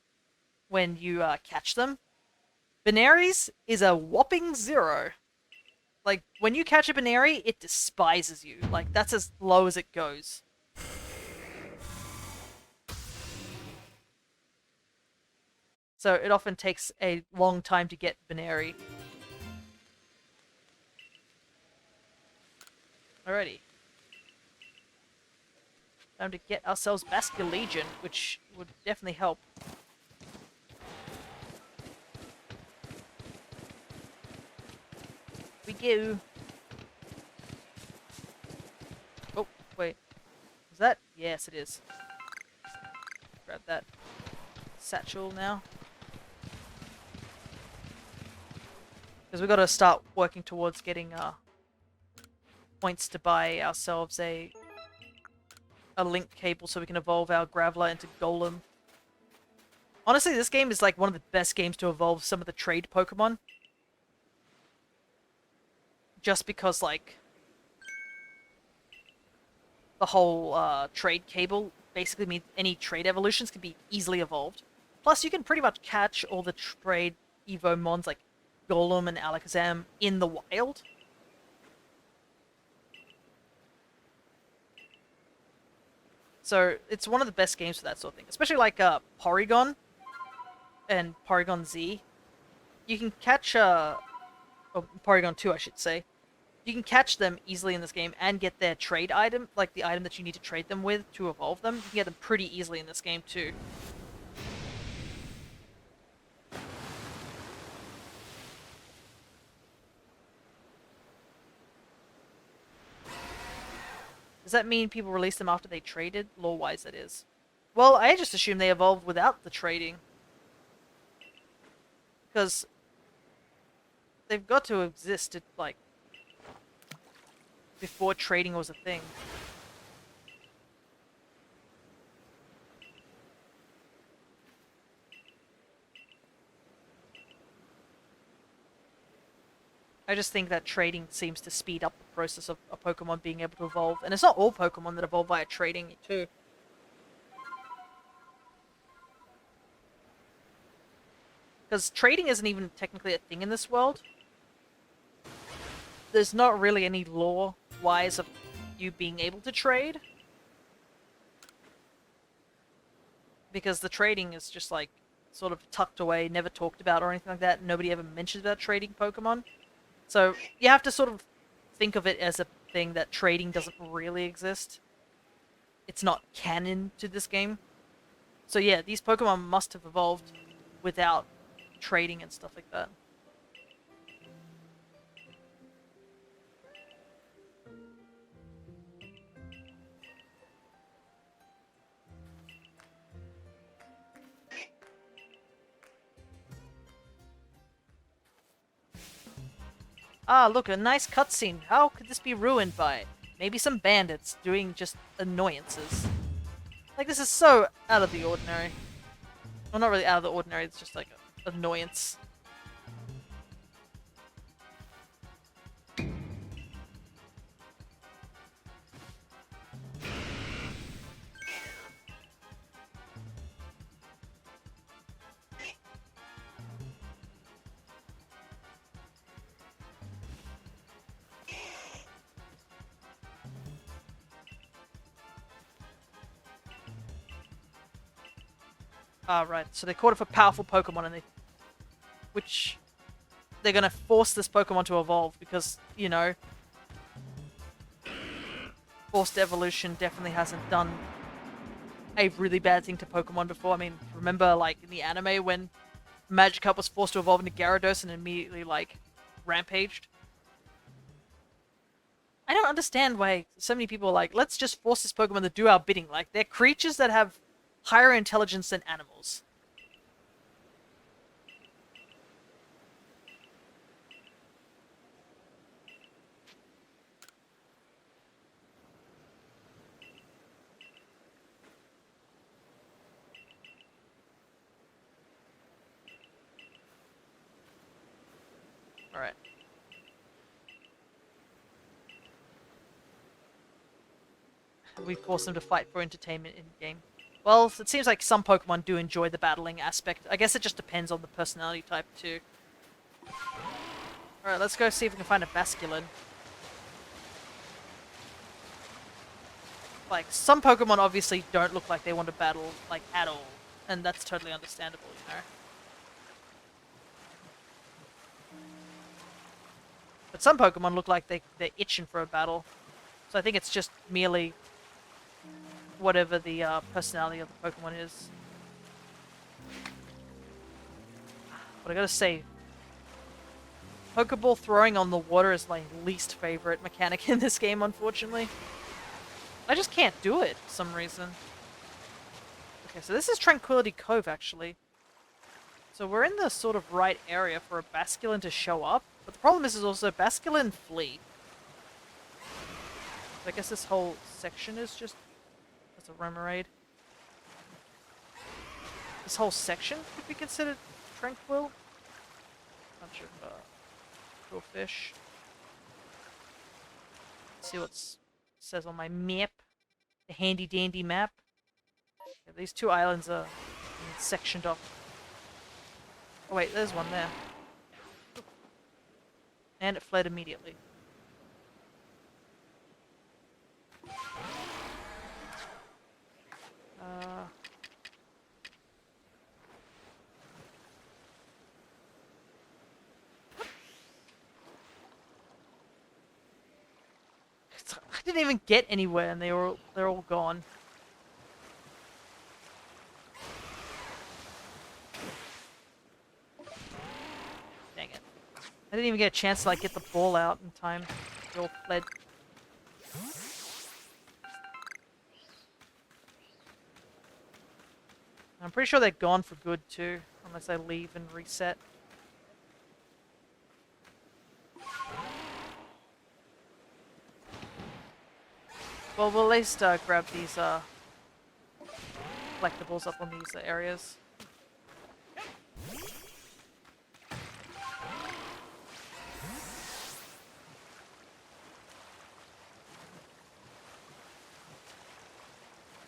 when you, catch them. Benary's is a whopping 0. Like, when you catch a Benary, it despises you. Like, that's as low as it goes. So it often takes a long time to get Benary. Alrighty. Time to get ourselves Basculegion, which would definitely help. We go. Oh, wait. Is that? Yes, it is. Grab that satchel now. Because we've got to start working towards getting points to buy ourselves a link cable so we can evolve our Graveler into Golem. Honestly, this game is like one of the best games to evolve some of the trade Pokemon. Just because, like, the whole trade cable basically means any trade evolutions can be easily evolved. Plus, you can pretty much catch all the trade Evo Mons like Golem and Alakazam in the wild. So it's one of the best games for that sort of thing. Especially like Porygon and Porygon Z. You can catch oh, Porygon 2 I should say. You can catch them easily in this game and get their trade item, like the item that you need to trade them with to evolve them. You can get them pretty easily in this game too. Does that mean people release them after they traded? Lore-wise, that is. Well, I just assume they evolved without the trading. Because they've got to exist at, like, before trading was a thing. I just think that trading seems to speed up the process of a Pokemon being able to evolve. And it's not all Pokemon that evolve via trading, too. Because trading isn't even technically a thing in this world. there's not really any lore-wise of you being able to trade. Because the trading is just like sort of tucked away, never talked about or anything like that. Nobody ever mentions about trading Pokemon. So you have to sort of think of it as a thing that trading doesn't really exist. It's not canon to this game. So yeah, these Pokemon must have evolved without trading and stuff like that. Ah, look, a nice cutscene. How could this be ruined by maybe some bandits doing just annoyances? Like, this is so out of the ordinary. Well, not really out of the ordinary, it's just like an annoyance. Ah, right. So they caught it for powerful Pokemon, and which they're gonna force this Pokemon to evolve because, you know, forced evolution definitely hasn't done a really bad thing to Pokemon before. I mean, remember, like, in the anime when Magikarp was forced to evolve into Gyarados and immediately, like, rampaged? I don't understand why so many people are like, let's just force this Pokemon to do our bidding. Like, they're creatures that have higher intelligence than animals. Alright. We force them to fight for entertainment in-game. Well, it seems like some Pokemon do enjoy the battling aspect. I guess it just depends on the personality type, too. Alright, let's go see if we can find a Basculin. Like, some Pokemon obviously don't look like they want to battle, like, at all. And that's totally understandable, you know? But some Pokemon look like they're itching for a battle. So I think it's just merely whatever the personality of the Pokemon is. But I gotta say, Pokeball throwing on the water is my least favorite mechanic in this game, unfortunately. I just can't do it for some reason. Okay, so this is Tranquility Cove, actually. So we're in the sort of right area for a Basculin to show up. But the problem is also Basculin flee. So I guess this whole section is just... That's a Remoraid. This whole section could be considered tranquil. Bunch of cool fish. Let's see what says on my map. The handy dandy map. Yeah, these two islands are sectioned off. Oh wait, there's one there. And it fled immediately. I didn't even get anywhere, and they're all gone. Dang it! I didn't even get a chance to like get the ball out in time. They all fled. I'm pretty sure they're gone for good too, unless I leave and reset. Well, we'll at least grab these collectibles up on these areas.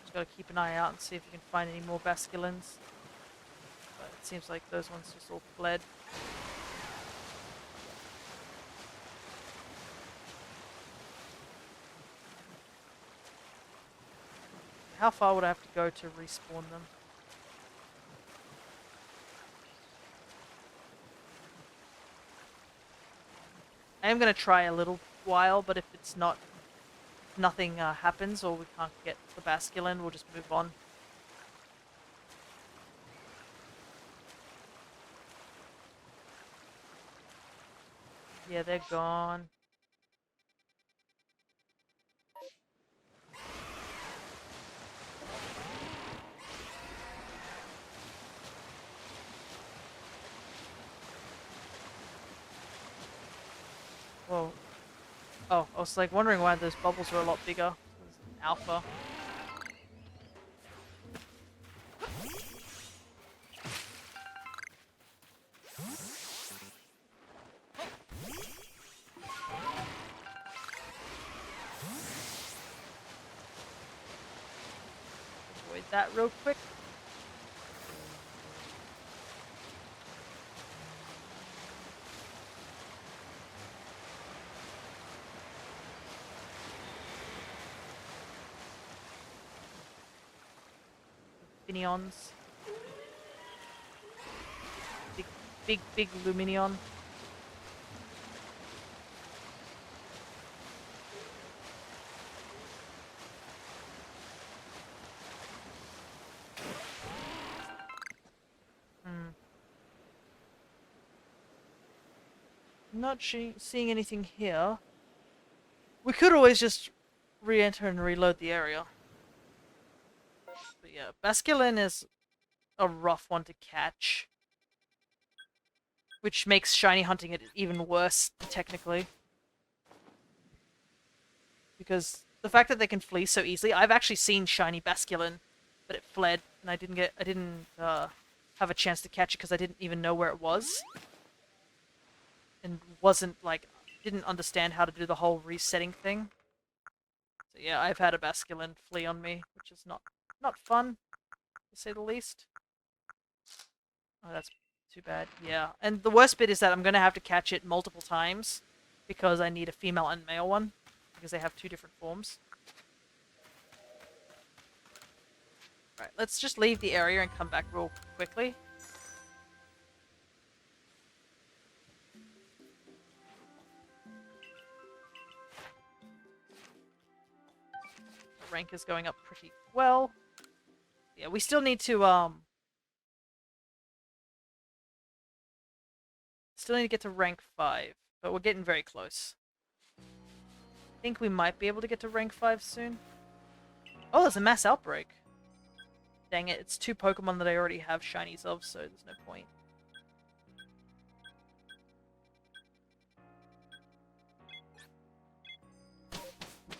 Just gotta keep an eye out and see if we can find any more Basculins. But it seems like those ones just all fled. how far would I have to go to respawn them? I am going to try a little while, but if it's not, nothing happens or we can't get the Basculin, we'll just move on. Yeah, they're gone. Whoa. Oh, I was like wondering why those bubbles were a lot bigger. There's an alpha. Avoid that real quick. Luminions. Big Luminion. Not seeing anything here. We could always just re-enter and reload the area. But yeah, Basculin is a rough one to catch. Which makes shiny hunting it even worse, technically. Because the fact that they can flee so easily, I've actually seen shiny Basculin, but it fled, and I didn't have a chance to catch it because I didn't even know where it was. And wasn't, like, didn't understand how to do the whole resetting thing. So yeah, I've had a Basculin flee on me, which is not fun, to say the least. Oh, that's too bad. Yeah, and the worst bit is that I'm going to have to catch it multiple times because I need a female and male one because they have two different forms. Right, let's just leave the area and come back real quickly. The rank is going up pretty well. Yeah, we still need to get to rank 5, but we're getting very close. I think we might be able to get to rank 5 soon. Oh, there's a mass outbreak. Dang it, it's 2 Pokemon that I already have shinies of, so there's no point.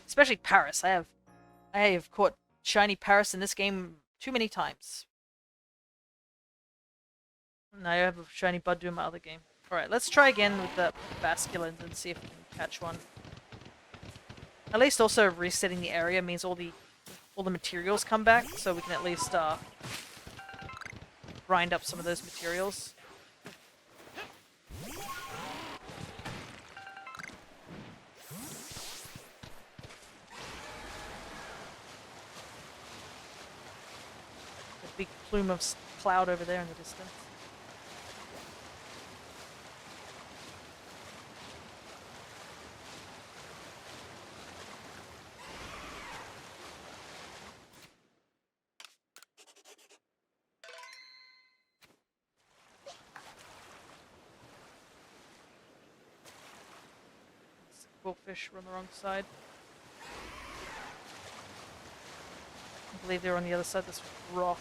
Especially Paris. I have caught shiny Paris in this game too many times. And I have a shiny Budew in my other game. Alright, let's try again with the Basculins and see if we can catch one. At least also resetting the area means all the materials come back, so we can at least grind up some of those materials. A big plume of cloud over there in the distance. Quillfish were on the wrong side. I believe they were on the other side of this rock.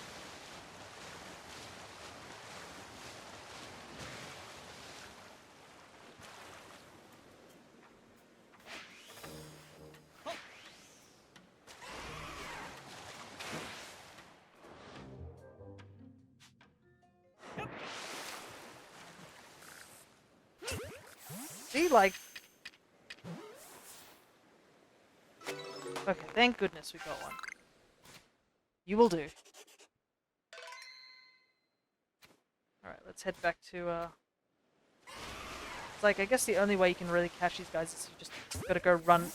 See, like... Okay, thank goodness we got one. You will do. Alright, let's head back to, It's like, I guess the only way you can really catch these guys is you just gotta go run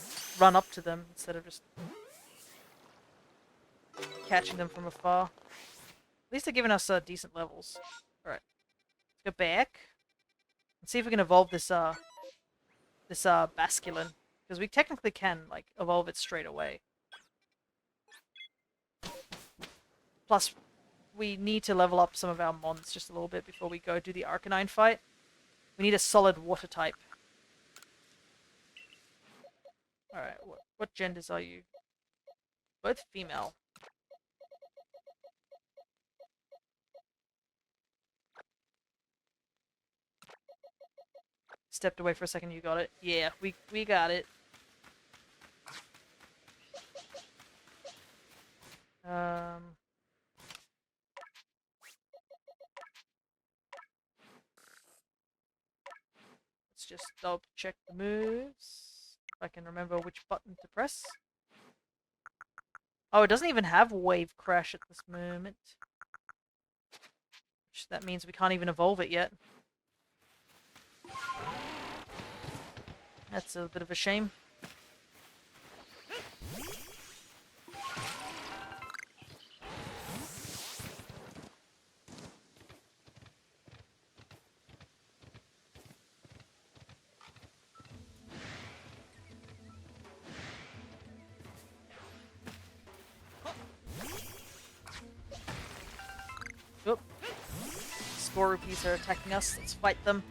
up to them instead of just catching them from afar. At least they're giving us decent levels. Alright. Let's go back. And see if we can evolve this Basculin. Because we technically can, like, evolve it straight away. Plus, we need to level up some of our mons just a little bit before we go do the Arcanine fight. We need a solid water type. Alright, what genders are you? Both female. Stepped away for a second, you got it. Yeah, we got it. Let's just double check the moves. If I can remember which button to press. Oh, it doesn't even have Wave Crash at this moment. Which that means we can't even evolve it yet. That's a bit of a shame. Oop. Spore rupees are attacking us. Let's fight them.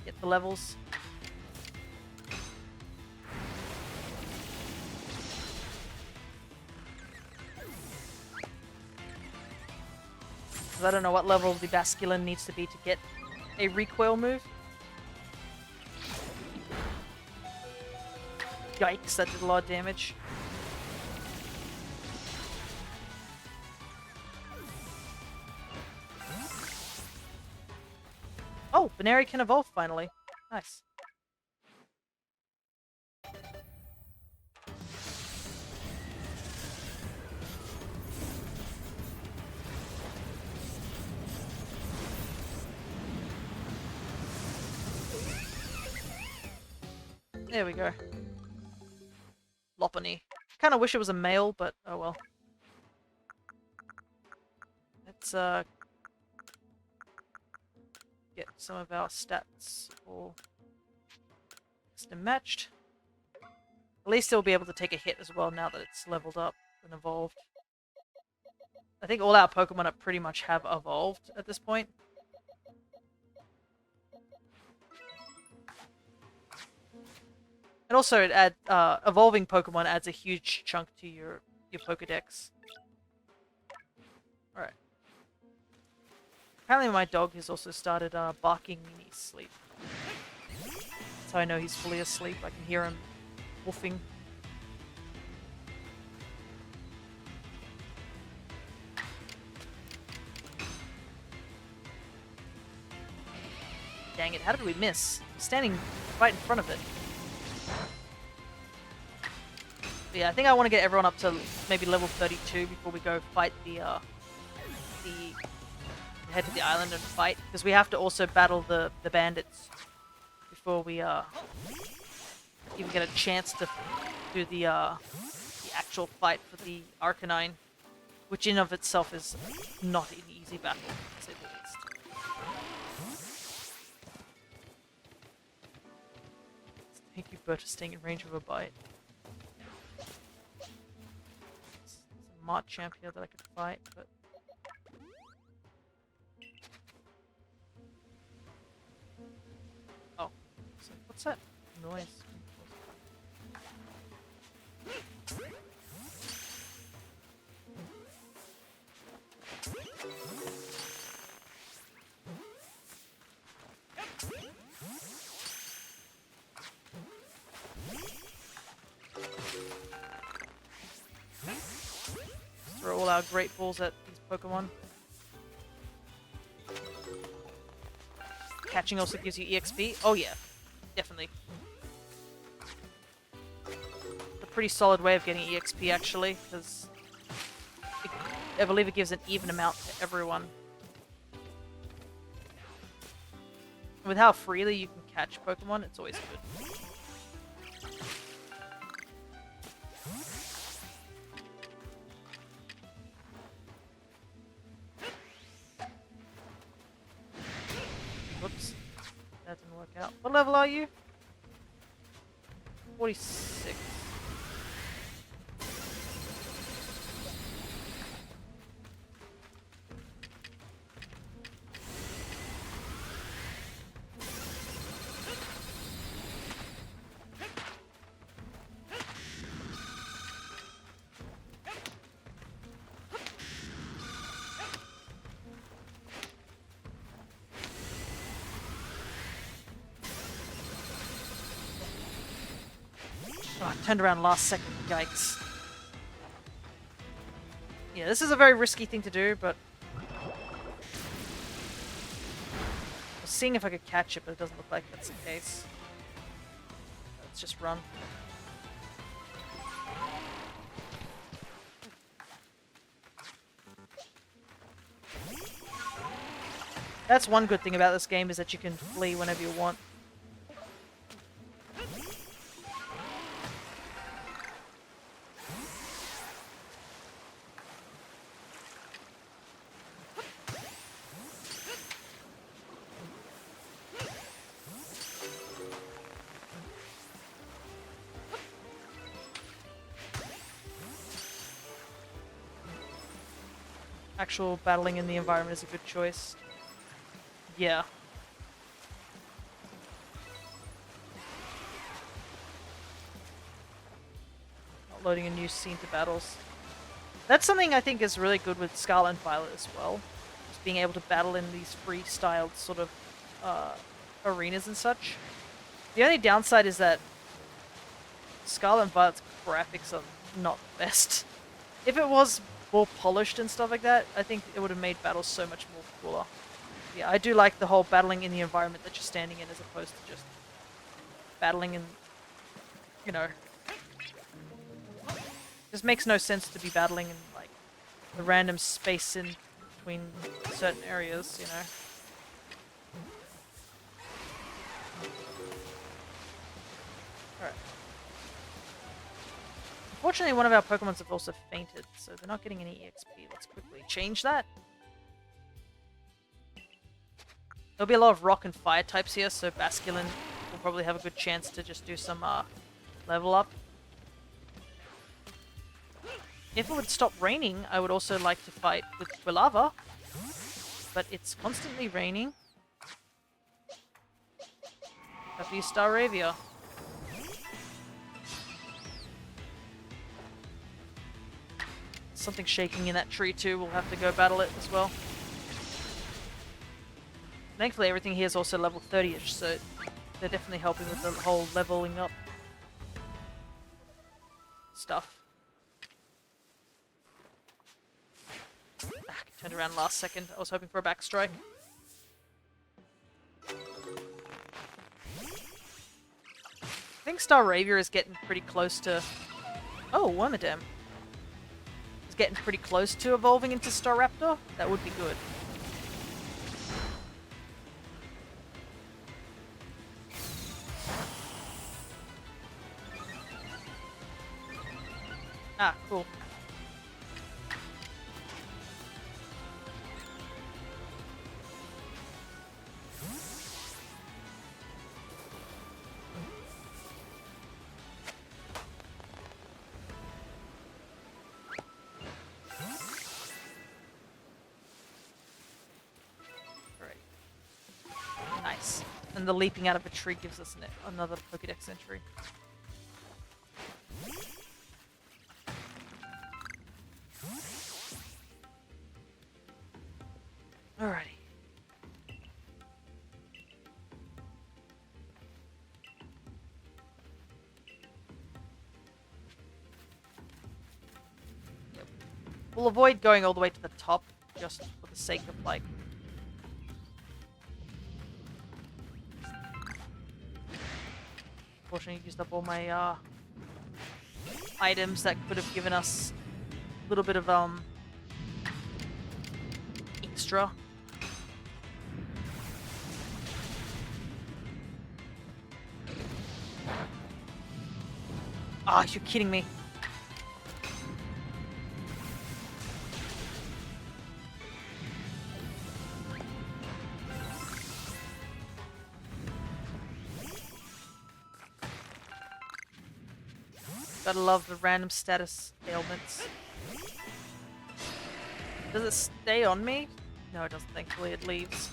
Get the levels. I don't know what level the Basculin needs to be to get a recoil move. Yikes, that did a lot of damage. Oh, Baneri can evolve finally. Nice. There we go. Lopunny. Kinda wish it was a male, but oh well. Let's get some of our stats all custom matched. At least it'll be able to take a hit as well now that it's leveled up and evolved. I think all our Pokemon pretty much have evolved at this point. And also, it evolving Pokemon adds a huge chunk to your Pokedex. Alright. Apparently my dog has also started barking in his sleep. That's how I know he's fully asleep. I can hear him woofing. Dang it, how did we miss? I'm standing right in front of it. But yeah, I think I want to get everyone up to maybe level 32 before we go fight head to the island and fight, because we have to also battle the bandits before we even get a chance to do the actual fight for the Arcanine, which in of itself is not an easy battle, to say the least. Thank you, Bert, for staying in range of a bite. There's a Mott champ here that I could fight, but oh, so what's that noise? Throw all our great balls at these Pokemon. Catching also gives you EXP. Oh yeah, definitely. A pretty solid way of getting EXP actually, because I believe it gives an even amount to everyone. And with how freely you can catch Pokemon, it's always good. work out. What level are you? 46. Oh, I turned around last second. Yikes. Yeah, this is a very risky thing to do, but I was seeing if I could catch it, but it doesn't look like that's the case. Let's just run. That's one good thing about this game, is that you can flee whenever you want. Actual battling in the environment is a good choice. Yeah. Not loading a new scene to battles. That's something I think is really good with Scarlet and Violet as well. Just being able to battle in these freestyled sort of arenas and such. The only downside is that Scarlet and Violet's graphics are not the best. If it was more polished and stuff like that, I think it would have made battles so much more cooler. Yeah, I do like the whole battling in the environment that you're standing in, as opposed to just battling in, you know... Just makes no sense to be battling in, like, the random space in between certain areas, you know? Alright. Unfortunately, one of our Pokemons have also fainted, so they're not getting any EXP. Let's quickly change that. There'll be a lot of rock and fire types here, so Basculin will probably have a good chance to just do some level up. If it would stop raining, I would also like to fight with Quilava, but it's constantly raining. Happy Staravia. Something shaking in that tree too, we'll have to go battle it as well. Thankfully everything here is also level 30-ish, so they're definitely helping with the whole leveling up stuff. Turned around last second, I was hoping for a back strike. I think Staravia is getting pretty close to... Oh, Wormadam. Is getting pretty close to evolving into Staraptor. That would be good. Ah, cool. Nice. And the leaping out of a tree gives us another Pokédex entry. Alrighty. Yep. We'll avoid going all the way to the top, just for the sake of, like... Unfortunately, used up all my, items that could have given us a little bit of, extra. Ah, you're kidding me. Gotta love the random status ailments. Does it stay on me? No, it doesn't, thankfully. It leaves.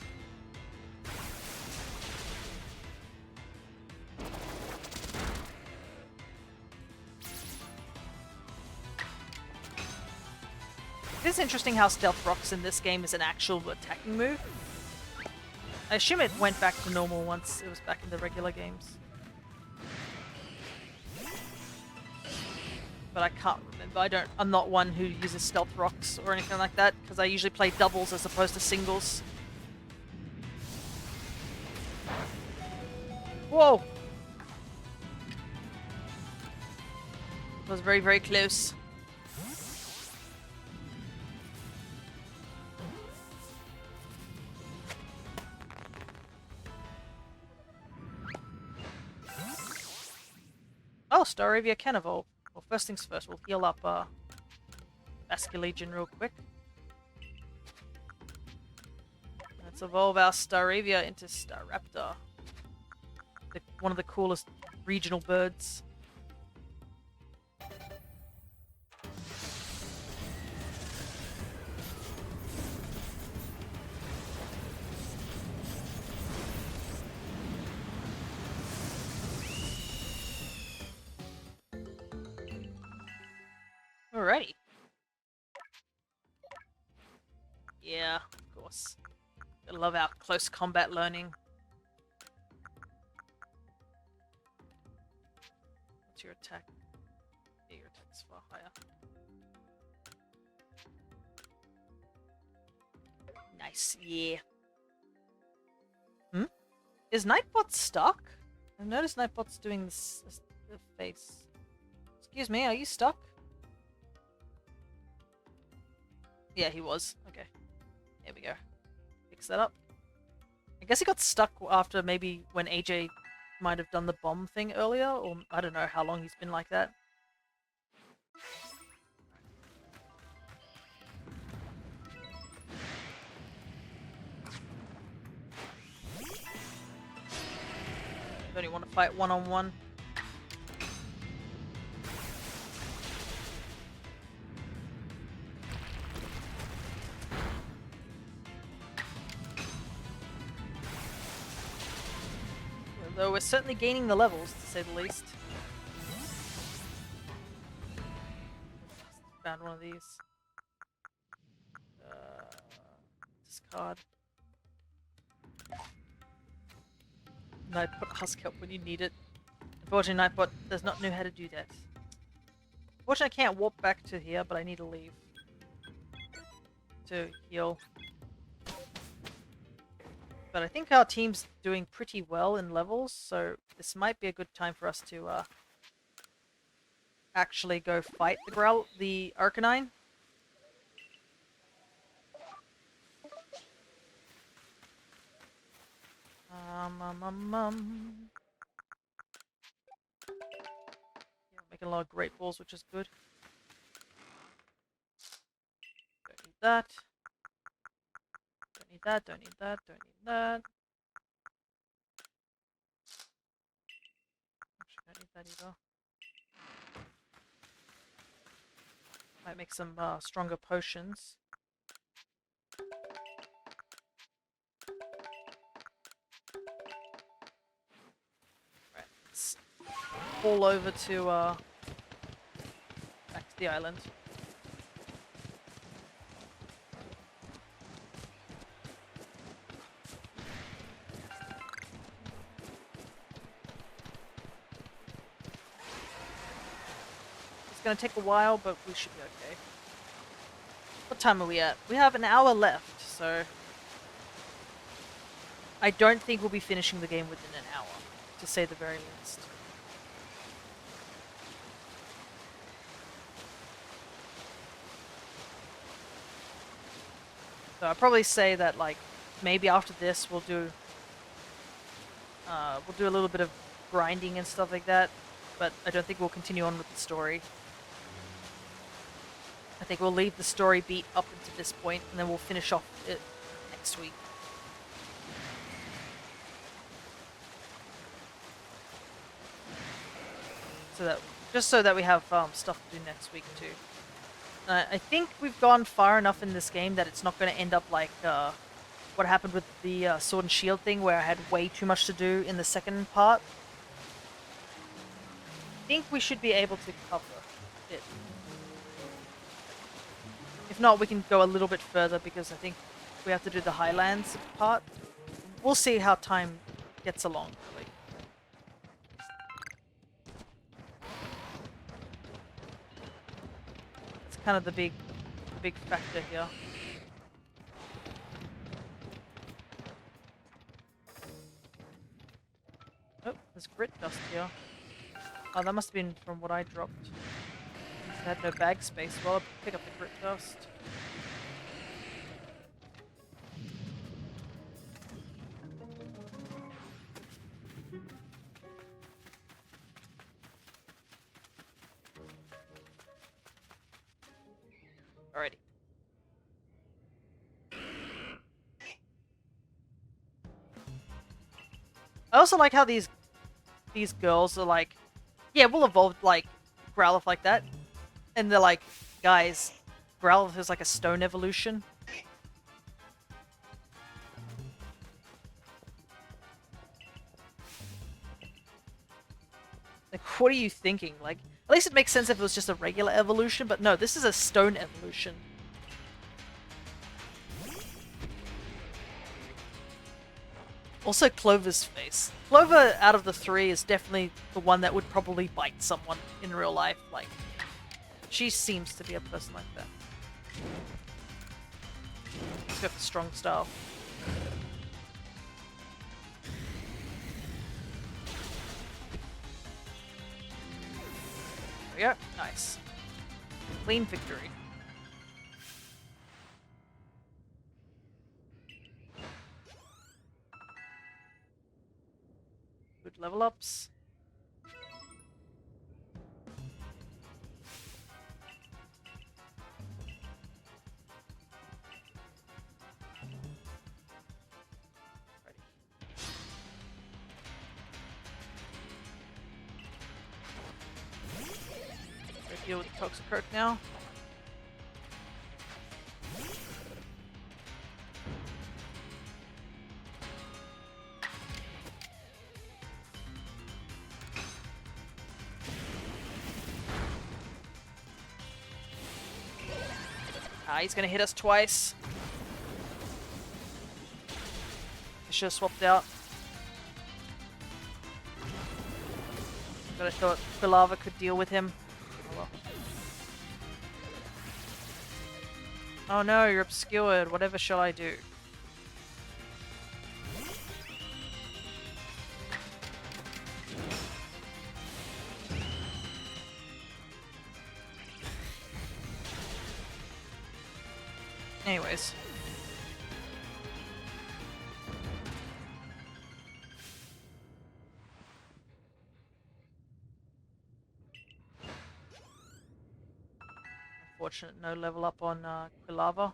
It is interesting how Stealth Rocks in this game is an actual attacking move. I assume it went back to normal once it was back in the regular games. But I can't remember. I'm not one who uses Stealth Rocks or anything like that, because I usually play doubles as opposed to singles. Whoa! It was very, very close. Oh, Staravia can evolve. Well, first things first, we'll heal up Basculegion real quick. Let's evolve our Staravia into Staraptor. One of the coolest regional birds. Alrighty. Yeah, of course. I love our close combat learning. What's your attack? Yeah, your attack's far higher. Nice, yeah. Hmm? Is Nightbot stuck? I've noticed Nightbot's doing this the face. Excuse me, are you stuck? Yeah, he was. Okay. There we go. Fix that up. I guess he got stuck after maybe when AJ might have done the bomb thing earlier, or I don't know how long he's been like that. Don't even want to fight one-on-one. Though we're certainly gaining the levels, to say the least. Found one of these. Discard. Nightbot husk help when you need it. Unfortunately, Nightbot does not know how to do that. Unfortunately, I can't warp back to here, but I need to leave. To heal. But I think our team's doing pretty well in levels, so this might be a good time for us to actually go fight the Arcanine. Yeah, making a lot of great balls, which is good. Don't need that. Don't need that, don't need that, don't need that. Actually, don't need that either. Might make some stronger potions. Right, let's fall over to back to the island. It's gonna take a while, but we should be okay. What time are we at? We have an hour left, so I don't think we'll be finishing the game within an hour, to say the very least. So I'd probably say that, like, maybe after this we'll do a little bit of grinding and stuff like that, but I don't think we'll continue on with the story. I think we'll leave the story beat up into this point, and then we'll finish off it next week. So that Just so that we have stuff to do next week too. I think we've gone far enough in this game that it's not going to end up like what happened with the Sword and Shield thing, where I had way too much to do in the second part. I think we should be able to cover it. If not, we can go a little bit further because I think we have to do the Highlands part. We'll see how time gets along, really. It's kind of the big factor here. Oh, there's grit dust here. Oh, that must have been from what I dropped. I had no bag space. Well, I'll pick up the grit dust. Alrighty. I also like how these girls are like, yeah, we'll evolve like Growlithe like that. And they're like, guys, Growlithe is like a stone evolution. Like, what are you thinking? Like, at least it makes sense if it was just a regular evolution, but no, this is a stone evolution. Also, Clover's face. Clover, out of the three, is definitely the one that would probably bite someone in real life. Like, she seems to be a person like that. She's got the strong style. There we go. Nice. Clean victory. Good level ups. Deal with the Toxicroak now. He's gonna hit us twice. I should have swapped out. But I thought Quilava could deal with him. Oh, well. Oh no, you're obscured. Whatever shall I do? Anyways. Unfortunate no level up on Quilava.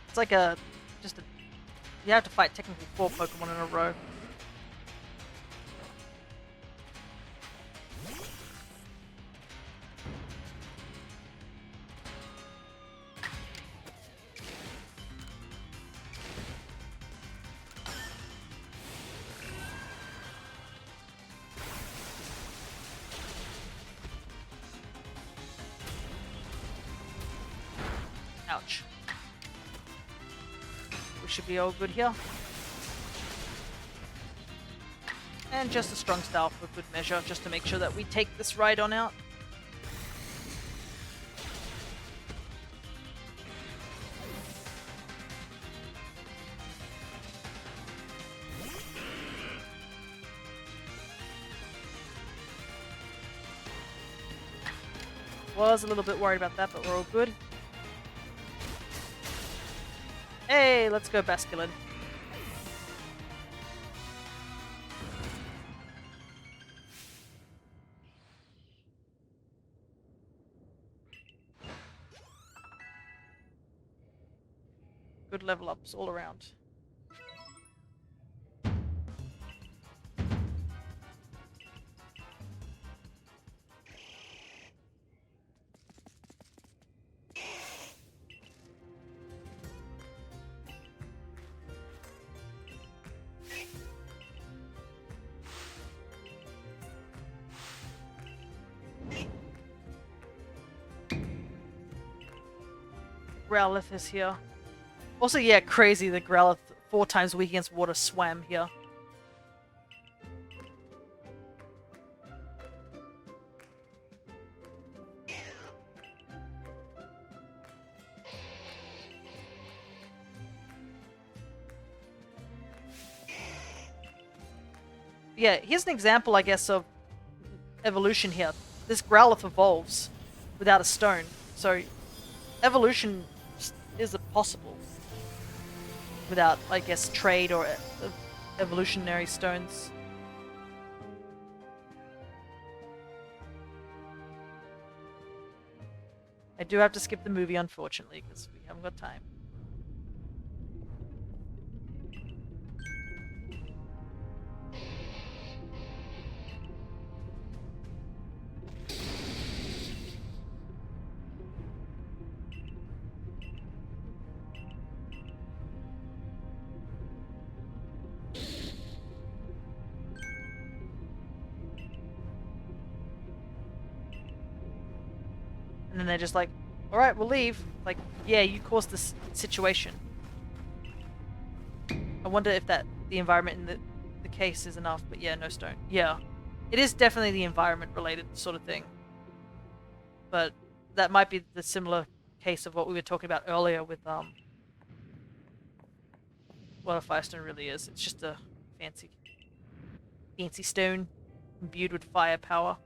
It's like you have to fight technically 4 Pokemon in a row. Ouch. We should be all good here. And just a strong style for good measure, just to make sure that we take this ride on out. Was a little bit worried about that, but we're all good. Hey, let's go Basculin. good level ups all around. Growlithe is here. Also, yeah, crazy the Growlithe 4 times weak against water swam here. Yeah, here's an example, I guess, of evolution here. This Growlithe evolves without a stone, so evolution is possible without, I guess, trade or evolutionary stones. I do have to skip the movie, unfortunately, because we haven't got time. And then they're just like, alright, we'll leave. Like, yeah, you caused this situation. I wonder if the environment in the case is enough, but yeah, no stone. Yeah. It is definitely the environment related sort of thing. But that might be the similar case of what we were talking about earlier with what a firestone really is. It's just a fancy stone imbued with firepower.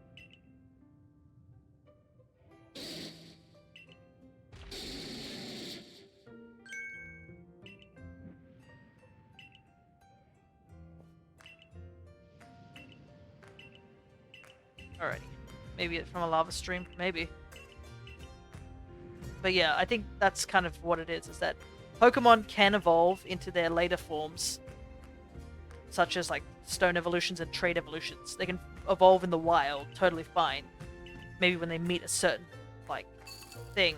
Alrighty. Maybe from a lava stream? Maybe. But yeah, I think that's kind of what it is that Pokemon can evolve into their later forms, such as like stone evolutions and trade evolutions. They can evolve in the wild, totally fine. Maybe when they meet a certain, like, thing.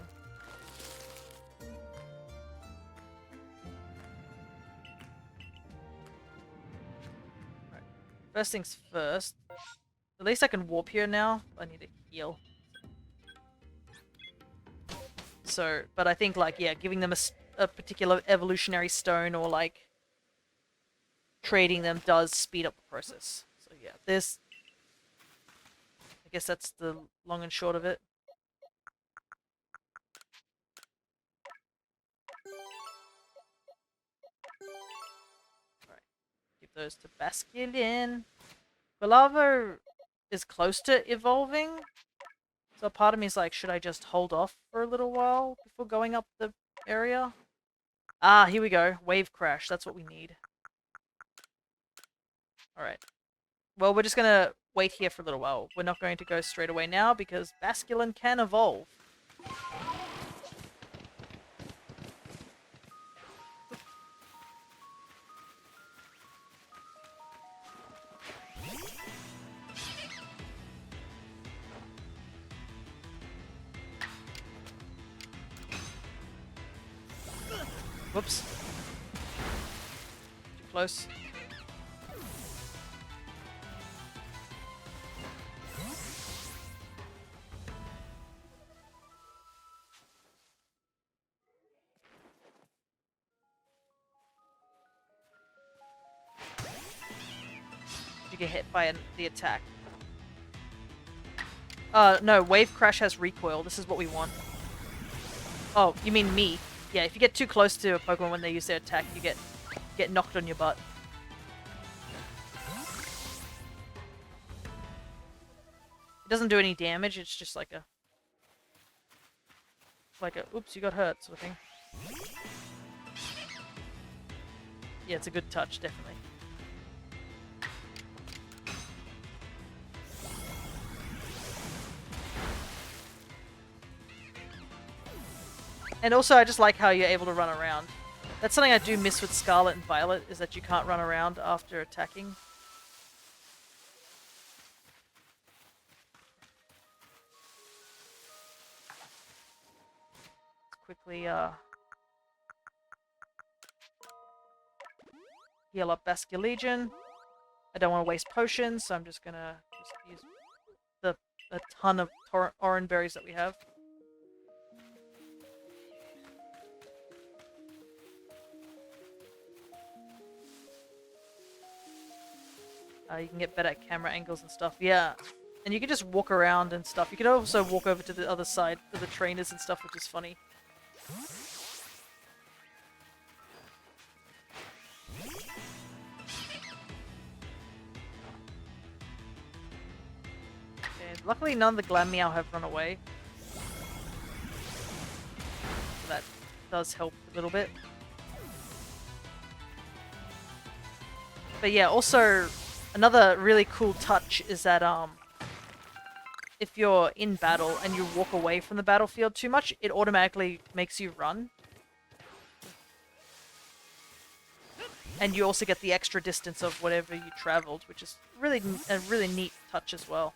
Right. First things first. At least I can warp here now. I need to heal. So, but I think, like, yeah, giving them a particular evolutionary stone or, like, trading them does speed up the process. So, yeah, this... I guess that's the long and short of it. Alright. Give those to Basculin. Balava is close to evolving. So part of me is like, should I just hold off for a little while before going up the area? Ah, here we go. Wave crash. That's what we need. Alright. Well, we're just gonna wait here for a little while. We're not going to go straight away now because Basculin can evolve. Whoops. Too close. You get hit by the attack. No, Wave Crash has recoil. This is what we want. Oh, you mean me? Yeah, if you get too close to a Pokemon when they use their attack, you get knocked on your butt. It doesn't do any damage, it's just like a... oops, you got hurt sort of thing. Yeah, it's a good touch, definitely. And also, I just like how you're able to run around. That's something I do miss with Scarlet and Violet, is that you can't run around after attacking. Quickly heal up Basculegion. I don't want to waste potions, so I'm just gonna use a ton of orange berries that we have. You can get better at camera angles and stuff. Yeah, and you can just walk around and stuff. You can also walk over to the other side of the trainers and stuff, which is funny. And luckily none of the Glammeow have run away. So that does help a little bit. But yeah, also another really cool touch is that if you're in battle and you walk away from the battlefield too much, it automatically makes you run. And you also get the extra distance of whatever you traveled, which is really a really neat touch as well.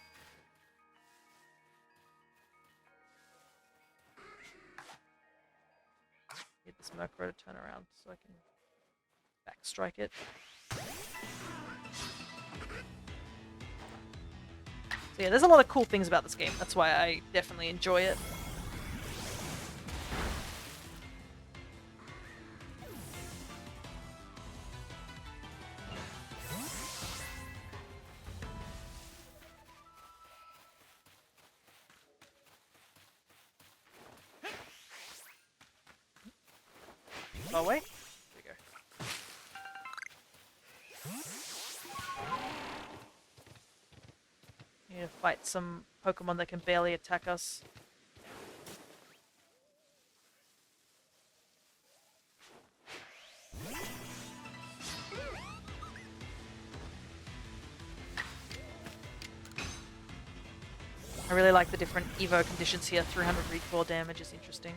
Get this Murkrow to turn around so I can backstrike it. So yeah, there's a lot of cool things about this game. That's why I definitely enjoy it. Far away. There we go. Need to fight some Pokemon that can barely attack us. I really like the different Evo conditions here. 300 recoil damage is interesting.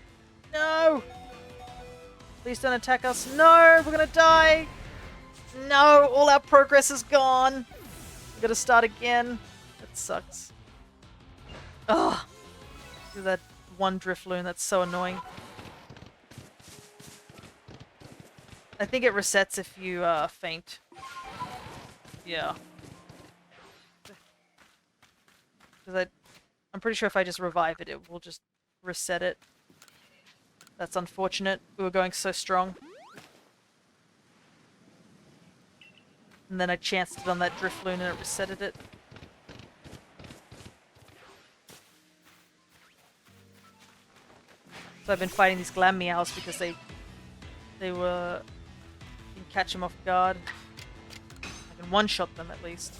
No! Please don't attack us. No! We're gonna die! No! All our progress is gone! We gotta start again. That sucks. Ugh! Look at that one Drifloon, that's so annoying. I think it resets if you faint. Yeah. Because I'm pretty sure if I just revive it, it will just reset it. That's unfortunate. We were going so strong. And then I chanced it on that Drifloon and it resetted it. So I've been fighting these Glammeows because they were... You can catch them off guard. I can one-shot them at least.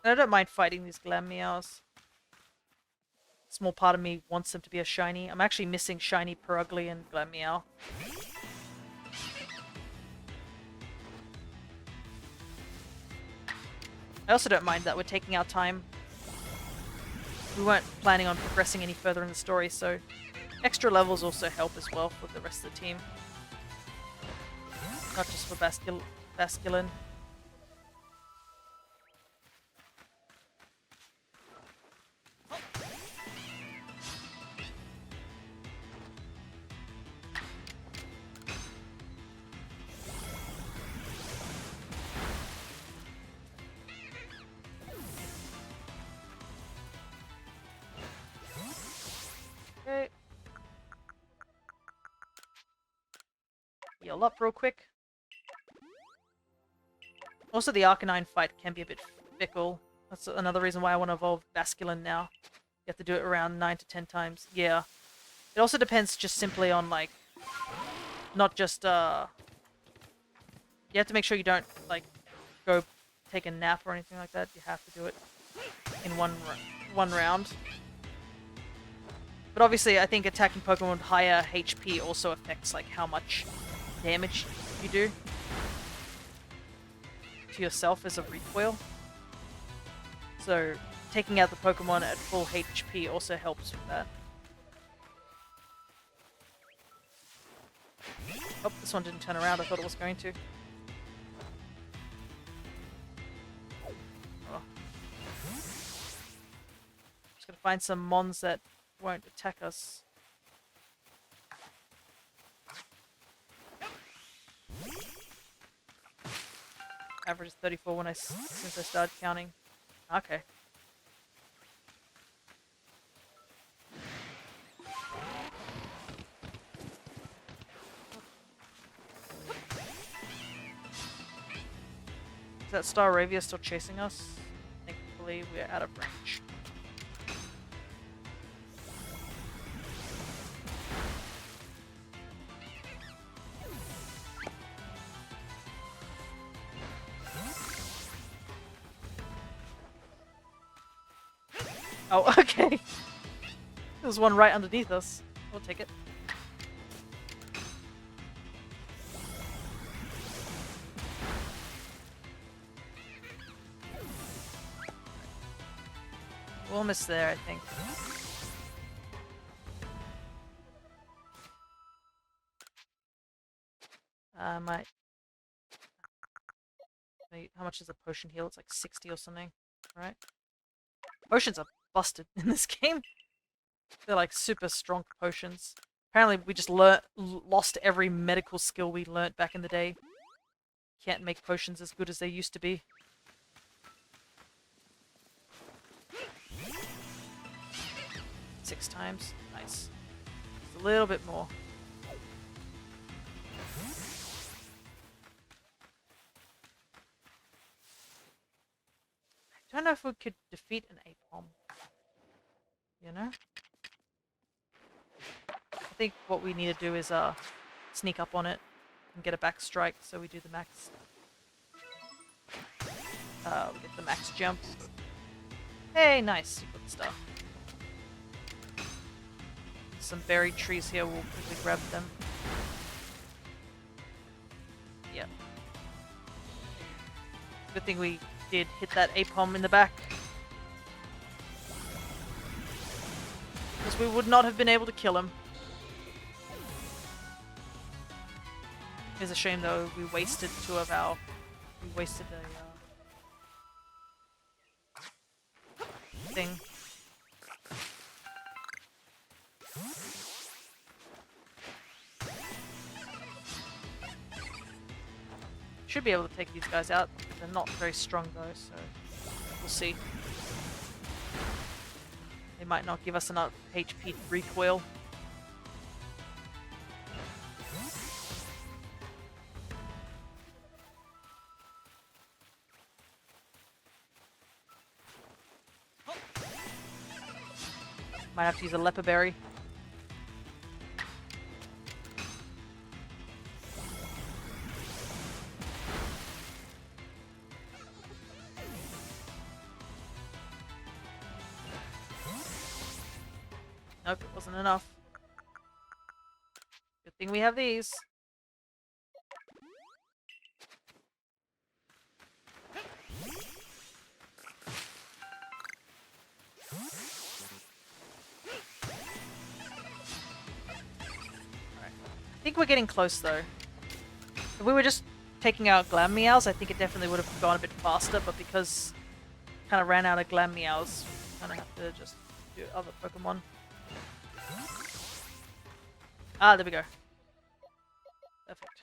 And I don't mind fighting these Glammeows. A small part of me wants them to be a shiny. I'm actually missing shiny Purugly and Glammeow. I also don't mind that we're taking our time. We weren't planning on progressing any further in the story, so extra levels also help as well for the rest of the team. Not just for Basculin. Okay. Heal up real quick. Also, the Arcanine fight can be a bit fickle. That's another reason why I want to evolve Basculin now. You have to do it around 9 to 10 times. Yeah. It also depends just simply on, like, not just, You have to make sure you don't, like, go take a nap or anything like that. You have to do it in one round. But obviously, I think attacking Pokemon with higher HP also affects, like, how much damage you do. to yourself as a recoil. So taking out the Pokemon at full HP also helps with that. Oh, this one didn't turn around. I thought it was going to. Oh. Just gotta find some mons that won't attack us. Average is 34 since I started counting. Okay. Is that Staravia still chasing us? Thankfully, we're out of range. Oh, okay. There's one right underneath us. We'll take it. We're almost there, I think. Might. How much is a potion heal? It's like 60 or something, right? Potions are busted in this game. They're like super strong potions. Apparently, we just lost every medical skill we learnt back in the day. Can't make potions as good as they used to be. Six times. Nice. Just a little bit more. I don't know if we could defeat an Apom. You know? I think what we need to do is sneak up on it and get a back strike so we do the max. We get the max jump. Hey, nice. You got the stuff. Some buried trees here, we'll quickly grab them. Yep. Good thing we did hit that Apom in the back. Because we would not have been able to kill him. It's a shame though, we wasted two of our... We wasted a... thing. Should be able to take these guys out. They're not very strong though, so we'll see. They might not give us enough HP recoil. Might have to use a leper berry. Nope, it wasn't enough. Good thing we have these. I think we're getting close though. If we were just taking out Glam Meows, I think it definitely would have gone a bit faster, but because kind of ran out of Glam Meows, kind of have to just do other Pokemon. Ah, there we go. Perfect.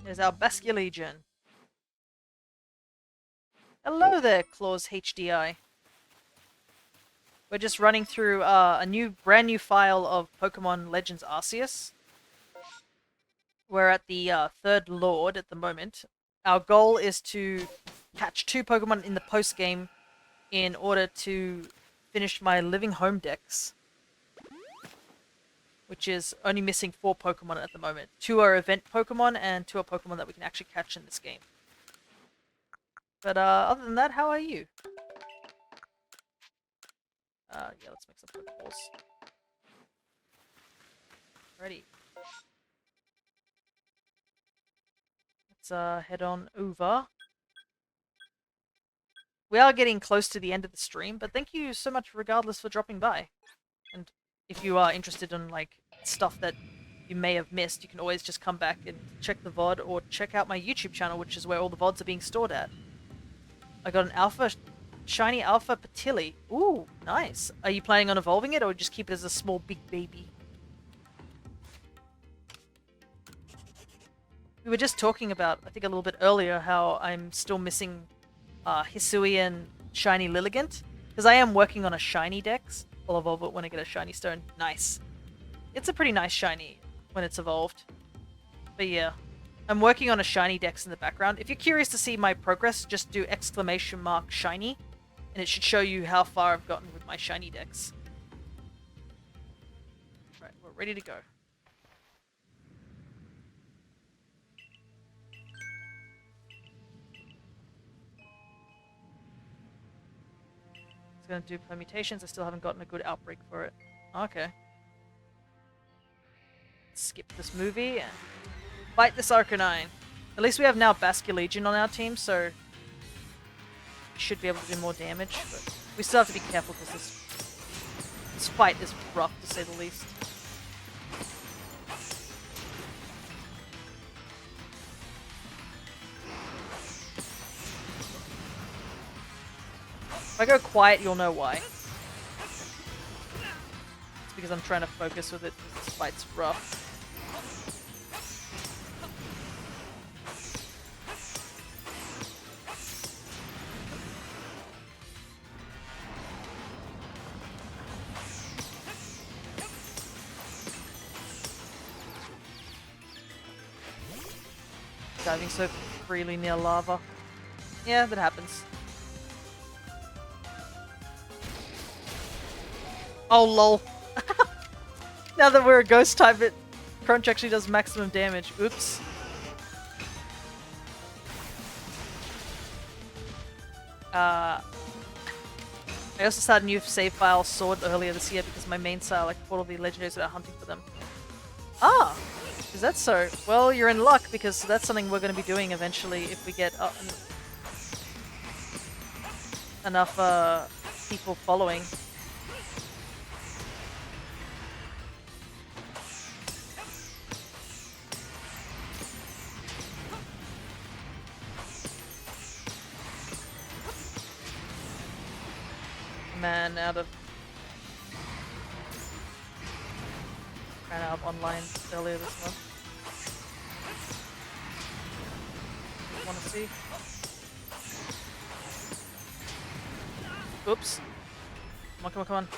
There's our Basculegion. Hello there, Claws HDI. We're just running through a brand new file of Pokemon Legends Arceus. We're at the third Lord at the moment. Our goal is to catch 2 Pokemon in the post-game in order to finish my Living Home Dex. which is only missing 4 Pokemon at the moment. 2 are event Pokemon, and 2 are Pokemon that we can actually catch in this game. But other than that, how are you? Yeah, let's make some Pokeballs. Ready. Let's head on over. We are getting close to the end of the stream, but thank you so much regardless for dropping by. And if you are interested in like stuff that you may have missed, you can always just come back and check the VOD or check out my YouTube channel, which is where all the VODs are being stored at. I got an shiny alpha Patilli. Ooh, nice. Are you planning on evolving it or just keep it as a small big baby? We were just talking about, I think a little bit earlier, how I'm still missing Hisui and shiny Lilligant, because I am working on a shiny dex. I'll evolve it when I get a shiny stone. Nice. It's a pretty nice shiny when it's evolved. But yeah, I'm working on a shiny dex in the background. If you're curious to see my progress, just do !shiny, and it should show you how far I've gotten with my shiny dex. Right, we're ready to go. It's gonna do permutations. I still haven't gotten a good outbreak for it. Okay. Skip this movie and fight this Arcanine. At least we have now Basculegion on our team, so we should be able to do more damage, but we still have to be careful because this fight is rough to say the least. If I go quiet, you'll know why. It's because I'm trying to focus with it. This fight's rough. Diving so freely near lava. Yeah, that happens. Oh lol. Now that we're a ghost type, Crunch actually does maximum damage. Oops. I also started a new save file Sword earlier this year because my main style, like all of the legendaries without hunting for them. Ah! Is that so? Well, you're in luck because that's something we're going to be doing eventually if we get enough people following. Man, ran out of online earlier this month. Want to see? Oops. Come on, come on, come on.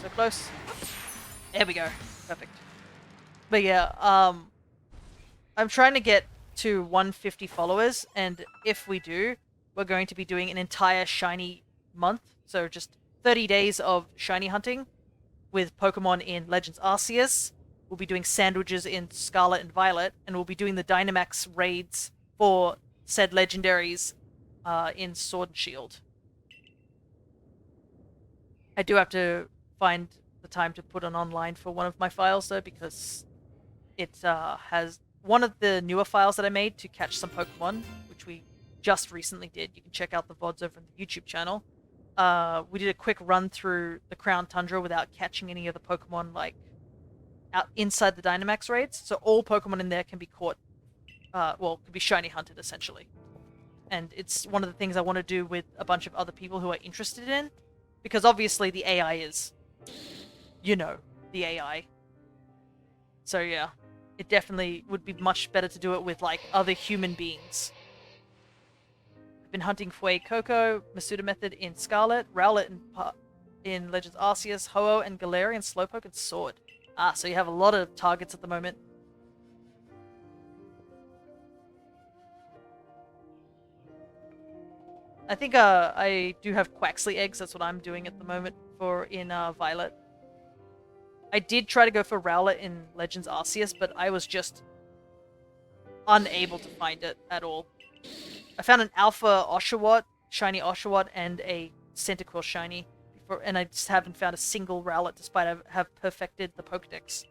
So close. There we go. Perfect. But yeah, I'm trying to get to 150 followers, and if we do, we're going to be doing an entire shiny month. So just 30 days of shiny hunting with Pokemon in Legends Arceus. We'll be doing sandwiches in Scarlet and Violet, and we'll be doing the Dynamax raids for said legendaries in Sword and Shield. I do have to find the time to put on online for one of my files though, because it has one of the newer files that I made to catch some Pokemon, which we just recently did. You can check out the VODs over on the YouTube channel. We did a quick run through the Crown Tundra without catching any of the Pokemon like out inside the Dynamax raids. So all Pokemon in there can be caught, well, can be shiny hunted essentially. And it's one of the things I want to do with a bunch of other people who are interested in, because obviously the AI is, you know, the AI. So yeah, it definitely would be much better to do it with like other human beings. Been hunting Fuecoco, Masuda Method in Scarlet, Rowlet in Legends Arceus, Ho-Oh and Galarian, Slowpoke and Sword. Ah, so you have a lot of targets at the moment. I think I do have Quaxley eggs, that's what I'm doing at the moment for in Violet. I did try to go for Rowlet in Legends Arceus, but I was just unable to find it at all. I found an Alpha Oshawott, Shiny Oshawott, and a Centiquil Shiny, and I just haven't found a single Rowlet despite I have perfected the Pokedex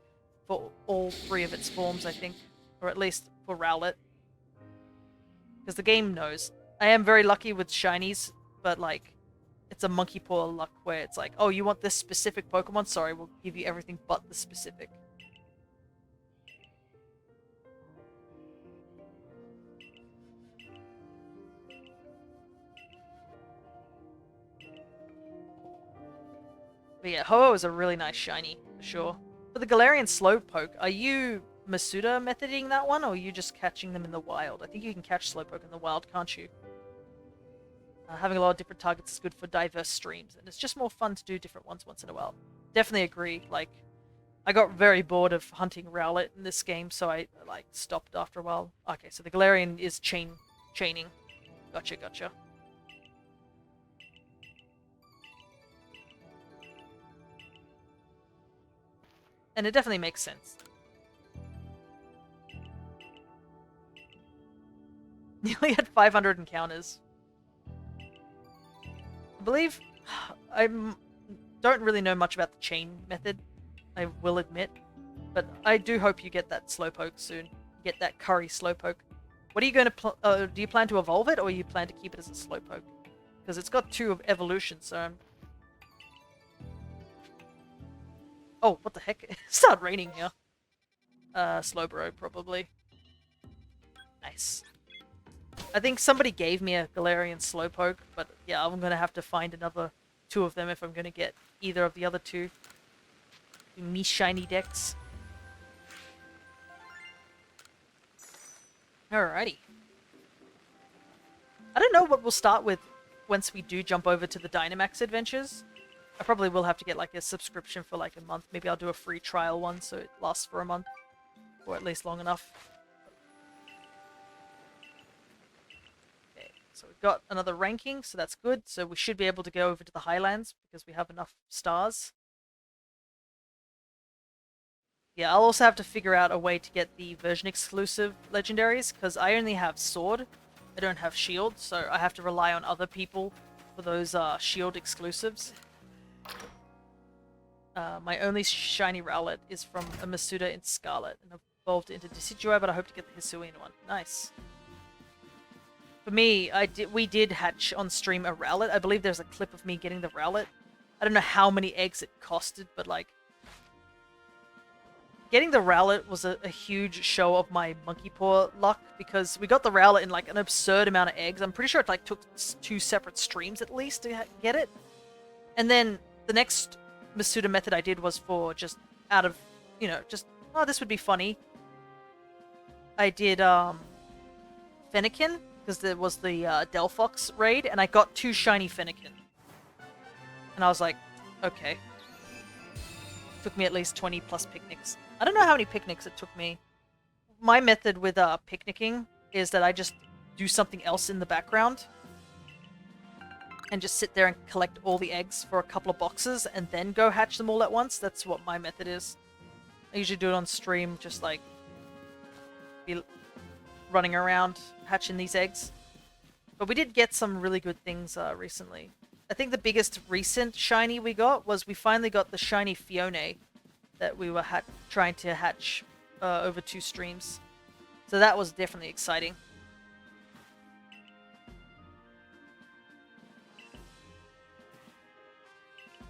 for all 3 of its forms, I think. Or at least for Rowlet. Because the game knows. I am very lucky with Shinies, but like, it's a monkey paw luck where it's like, oh, you want this specific Pokemon? Sorry, we'll give you everything but the specific. But yeah, Ho-Oh is a really nice shiny, for sure. For the Galarian Slowpoke, are you Masuda methoding that one, or are you just catching them in the wild? I think you can catch Slowpoke in the wild, can't you? Having a lot of different targets is good for diverse streams, and it's just more fun to do different ones once in a while. Definitely agree, like, I got very bored of hunting Rowlet in this game, so I, like, stopped after a while. Okay, so the Galarian is chaining. Gotcha, gotcha. And it definitely makes sense. Nearly had 500 encounters. I believe I don't really know much about the chain method, I will admit, but I do hope you get that Slowpoke soon. Get that curry Slowpoke. What are you going to do you plan to evolve it, or you plan to keep it as a Slowpoke? Because it's got 2 of evolution, so I'm... Oh, what the heck? It started raining here. Slowbro, probably. Nice. I think somebody gave me a Galarian Slowpoke, but yeah, I'm gonna have to find another 2 of them if I'm gonna get either of the other 2. Me shiny decks. Alrighty. I don't know what we'll start with once we do jump over to the Dynamax adventures. I probably will have to get like a subscription for like a month. Maybe I'll do a free trial one so it lasts for a month. Or at least long enough. Okay, so we've got another ranking, so that's good. So we should be able to go over to the Highlands because we have enough stars. Yeah, I'll also have to figure out a way to get the version exclusive legendaries because I only have Sword. I don't have Shield, so I have to rely on other people for those Shield exclusives. My only shiny Rowlet is from a Masuda in Scarlet, and I've evolved into Decidueye, but I hope to get the Hisui one. Nice. For me, we did hatch on stream a Rowlet. I believe there's a clip of me getting the Rowlet. I don't know how many eggs it costed, but like... Getting the Rowlet was a huge show of my monkey paw luck, because we got the Rowlet in like an absurd amount of eggs. I'm pretty sure it like took 2 separate streams at least to get it. And then the next Masuda method I did was for just out of, you know, just, oh, this would be funny. I did Fennekin, because there was the Delphox raid, and I got 2 shiny Fennekin. And I was like, okay. Took me at least 20 plus picnics. I don't know how many picnics it took me. My method with picnicking is that I just do something else in the background and just sit there and collect all the eggs for a couple of boxes and then go hatch them all at once. That's what my method is. I usually do it on stream, just like be running around hatching these eggs. But we did get some really good things recently. I think the biggest recent shiny we got was we finally got the shiny Fione that we were trying to hatch over 2 streams. So that was definitely exciting.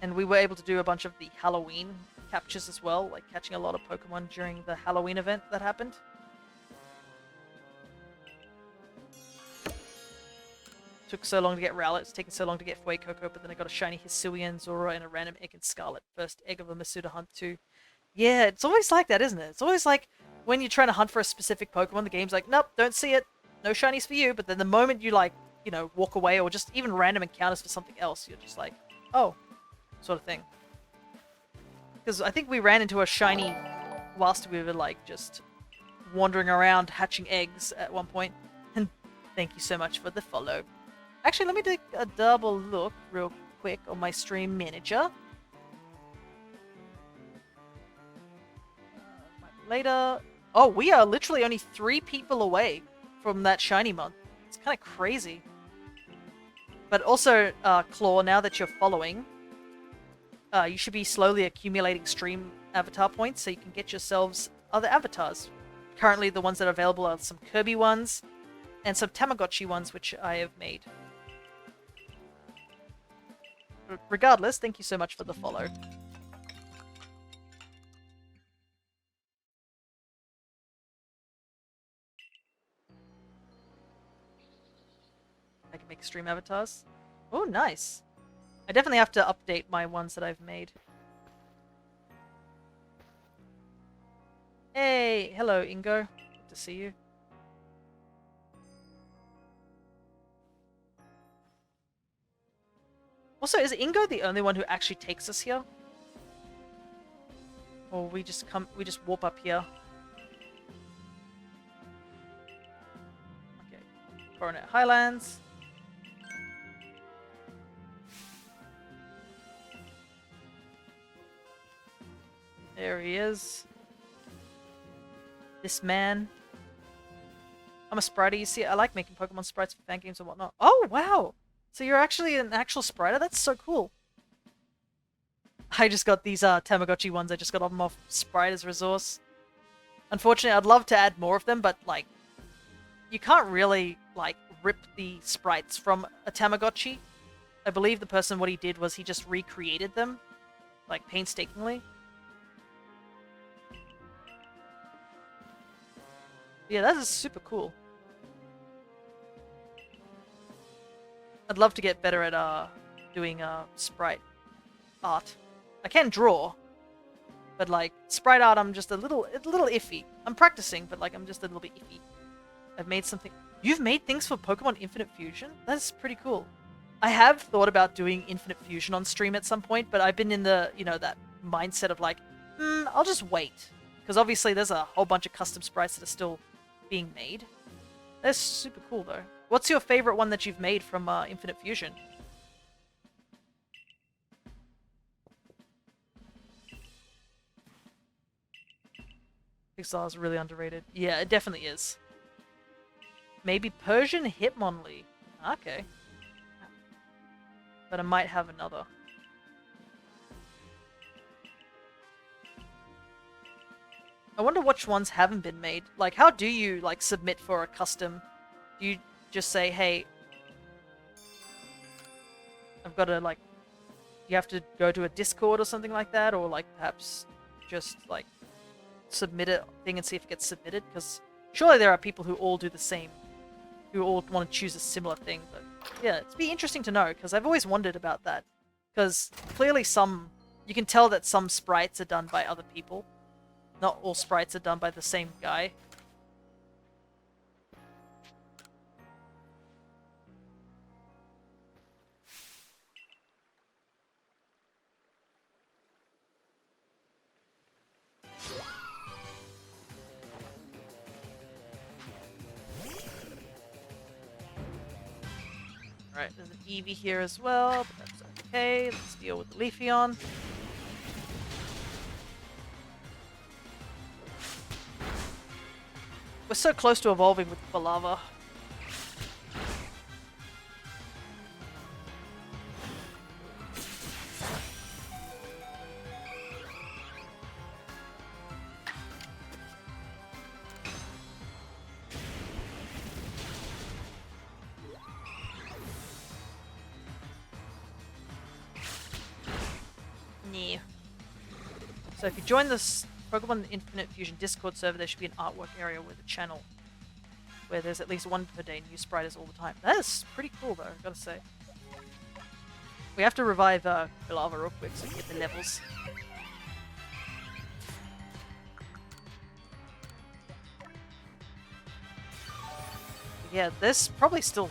And we were able to do a bunch of the Halloween captures as well, like catching a lot of Pokemon during the Halloween event that happened. Took so long to get Rowlet, it's taken so long to get Fuecoco, but then I got a shiny Hisui and Zora and a random egg in Scarlet. First egg of a Masuda hunt too. Yeah, it's always like that, isn't it? It's always like when you're trying to hunt for a specific Pokemon, the game's like, nope, don't see it. No shinies for you. But then the moment you like, you know, walk away or just even random encounters for something else, you're just like, oh, sort of thing. Because I think we ran into a shiny whilst we were like just wandering around hatching eggs at one point. And thank you so much for the follow. Actually, let me take a double look real quick on my stream manager. later. Oh, we are literally only 3 people away from that shiny month. It's kind of crazy. But also, Claw, now that you're following, you should be slowly accumulating stream avatar points so you can get yourselves other avatars. Currently, the ones that are available are some Kirby ones and some Tamagotchi ones, which I have made. Regardless, thank you so much for the follow. I can make stream avatars. Oh, nice. I definitely have to update my ones that I've made. Hey, hello Ingo. Good to see you. Also, is Ingo the only one who actually takes us here? Or we just warp up here? Okay. Coronet Highlands. There he is. This man. I'm a spriter, you see. I like making Pokemon sprites for fan games and whatnot. Oh, wow! So you're actually an actual spriter? That's so cool. I just got these Tamagotchi ones. I just got them off Spriter's Resource. Unfortunately, I'd love to add more of them, but, like, you can't really, like, rip the sprites from a Tamagotchi. I believe the person, what he did was he just recreated them, like, painstakingly. Yeah, that is super cool. I'd love to get better at doing sprite art. I can draw, but like sprite art, I'm just a little iffy. I'm practicing, but like I'm just a little bit iffy. I've made something. You've made things for Pokemon Infinite Fusion? That's pretty cool. I have thought about doing Infinite Fusion on stream at some point, but I've been in the, you know, that mindset of like, I'll just wait. Because obviously there's a whole bunch of custom sprites that are still being made. That's super cool though. What's your favorite one that you've made from Infinite Fusion? Pixar is really underrated. Yeah, it definitely is. Maybe Persian Hitmonlee. Okay. But I might have another. I wonder which ones haven't been made. Like, how do you, like, submit for a custom? Do you just say, hey, I've got to, like, you have to go to a Discord or something like that? Or, like, perhaps just, like, submit a thing and see if it gets submitted? Because surely there are people who all do the same. Who all want to choose a similar thing. But, yeah, it'd be interesting to know, because I've always wondered about that. Because clearly you can tell that some sprites are done by other people. Not all sprites are done by the same guy. Alright, there's an Eevee here as well, but that's okay. Let's deal with the Leafeon. We're so close to evolving with Balava. Yeah. So if you join this Pokemon Infinite Fusion Discord server, there should be an artwork area with a channel where there's at least one per day, new sprites all the time. That is pretty cool though, I've got to say. We have to revive Balava real quick so we can get the levels. Yeah, there's probably still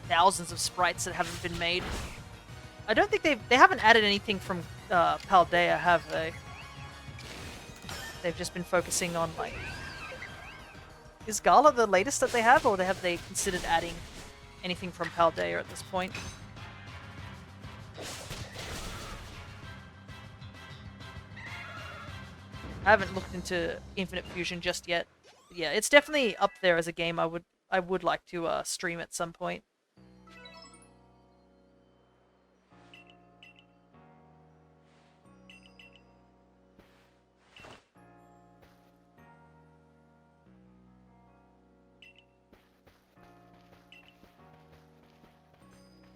thousands of sprites that haven't been made. I don't think they haven't added anything from Paldea, have they? They've just been focusing on, like... Is Gala the latest that they have, or have they considered adding anything from Paldea at this point? I haven't looked into Infinite Fusion just yet. But yeah, it's definitely up there as a game I would like to stream at some point.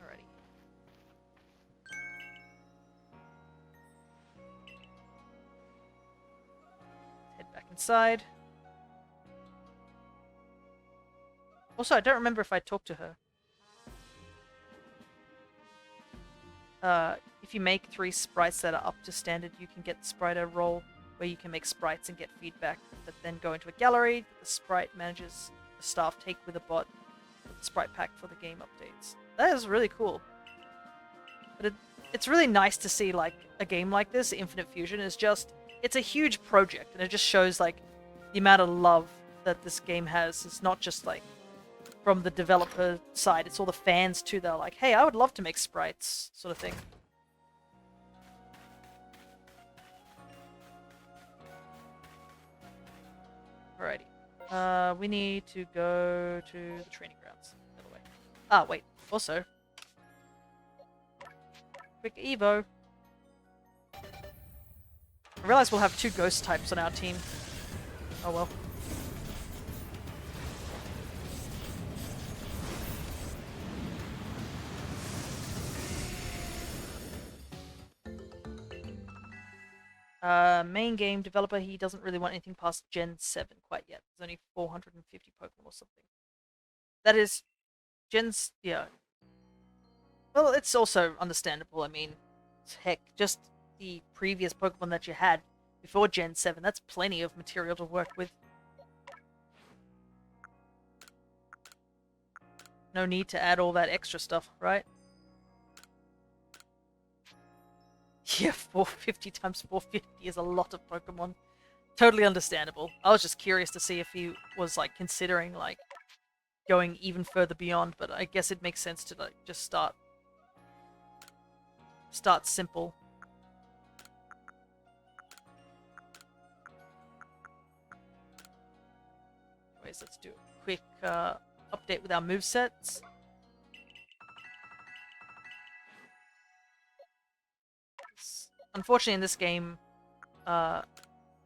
Alrighty. Head back inside. Also, I don't remember if I talked to her. If you make 3 sprites that are up to standard, you can get the sprite roll where you can make sprites and get feedback, but then go into a gallery that the sprite managers the staff take with a bot with the sprite pack for the game updates. That is really cool. But it's really nice to see like a game like this, Infinite Fusion, is just, it's a huge project, and it just shows like the amount of love that this game has. It's not just like from the developer side, it's all the fans too. They're like, hey, I would love to make sprites, sort of thing. Alrighty. We need to go to the training grounds. The other way. Ah, wait. Also, quick Evo. I realize we'll have 2 ghost types on our team. Oh well. Main game developer, he doesn't really want anything past Gen 7 quite yet. There's only 450 Pokemon or something. That is, yeah. Well, it's also understandable. I mean, heck, just the previous Pokemon that you had before Gen 7, that's plenty of material to work with. No need to add all that extra stuff, right? Yeah, 450 times 450 is a lot of Pokemon. Totally understandable. I was just curious to see if he was like considering like going even further beyond, but I guess it makes sense to like just start simple. Anyways, let's do a quick update with our movesets. Unfortunately, in this game,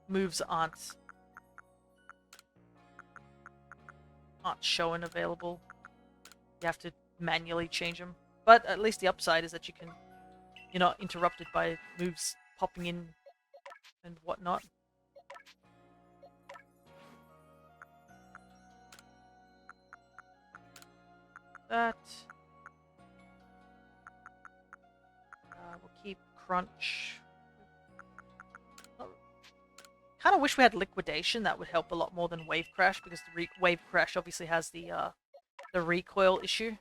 moves aren't shown available. You have to manually change them. But at least the upside is that you're not interrupted by moves popping in and whatnot. That. We'll keep Crunch. Kind of wish we had Liquidation. That would help a lot more than Wave Crash, because the Wave Crash obviously has the recoil issue.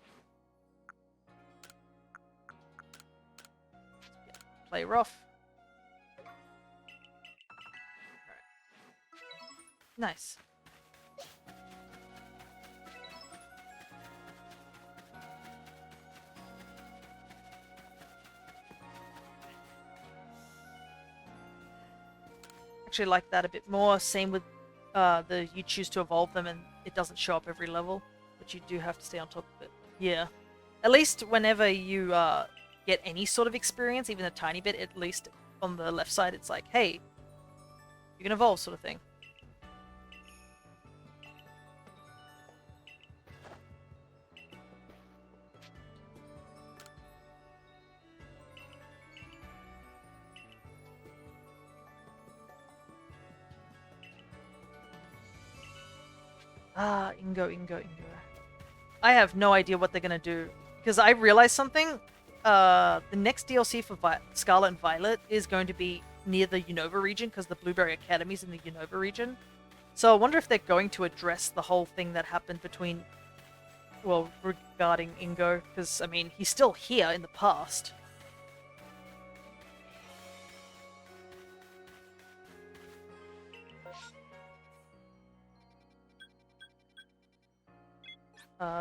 Play rough. Right. Nice. Actually like that a bit more. Same with you choose to evolve them and it doesn't show up every level, but you do have to stay on top of it. Yeah. At least whenever you get any sort of experience, even a tiny bit, at least on the left side, it's like, hey, you can evolve, sort of thing. Ah, Ingo. I have no idea what they're gonna do, because I realized something. The next DLC for Scarlet and Violet is going to be near the Unova region, because the Blueberry Academy is in the Unova region. So I wonder if they're going to address the whole thing that happened between, well, regarding Ingo, because, I mean, he's still here in the past.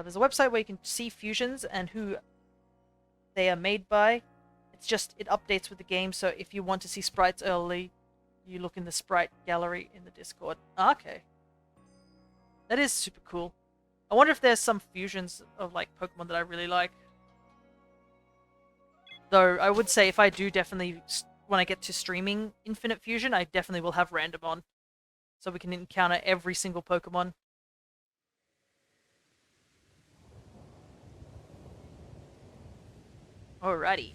There's a website where you can see fusions and who they are made by. It's just, it updates with the game, so if you want to see sprites early, You look in the sprite gallery in the Discord. Okay. That is super cool. I wonder if there's some fusions of like Pokemon that I really like. Though I would say if I do definitely, when I get to streaming Infinite Fusion, I definitely will have random on. So we can encounter every single Pokemon. Alrighty.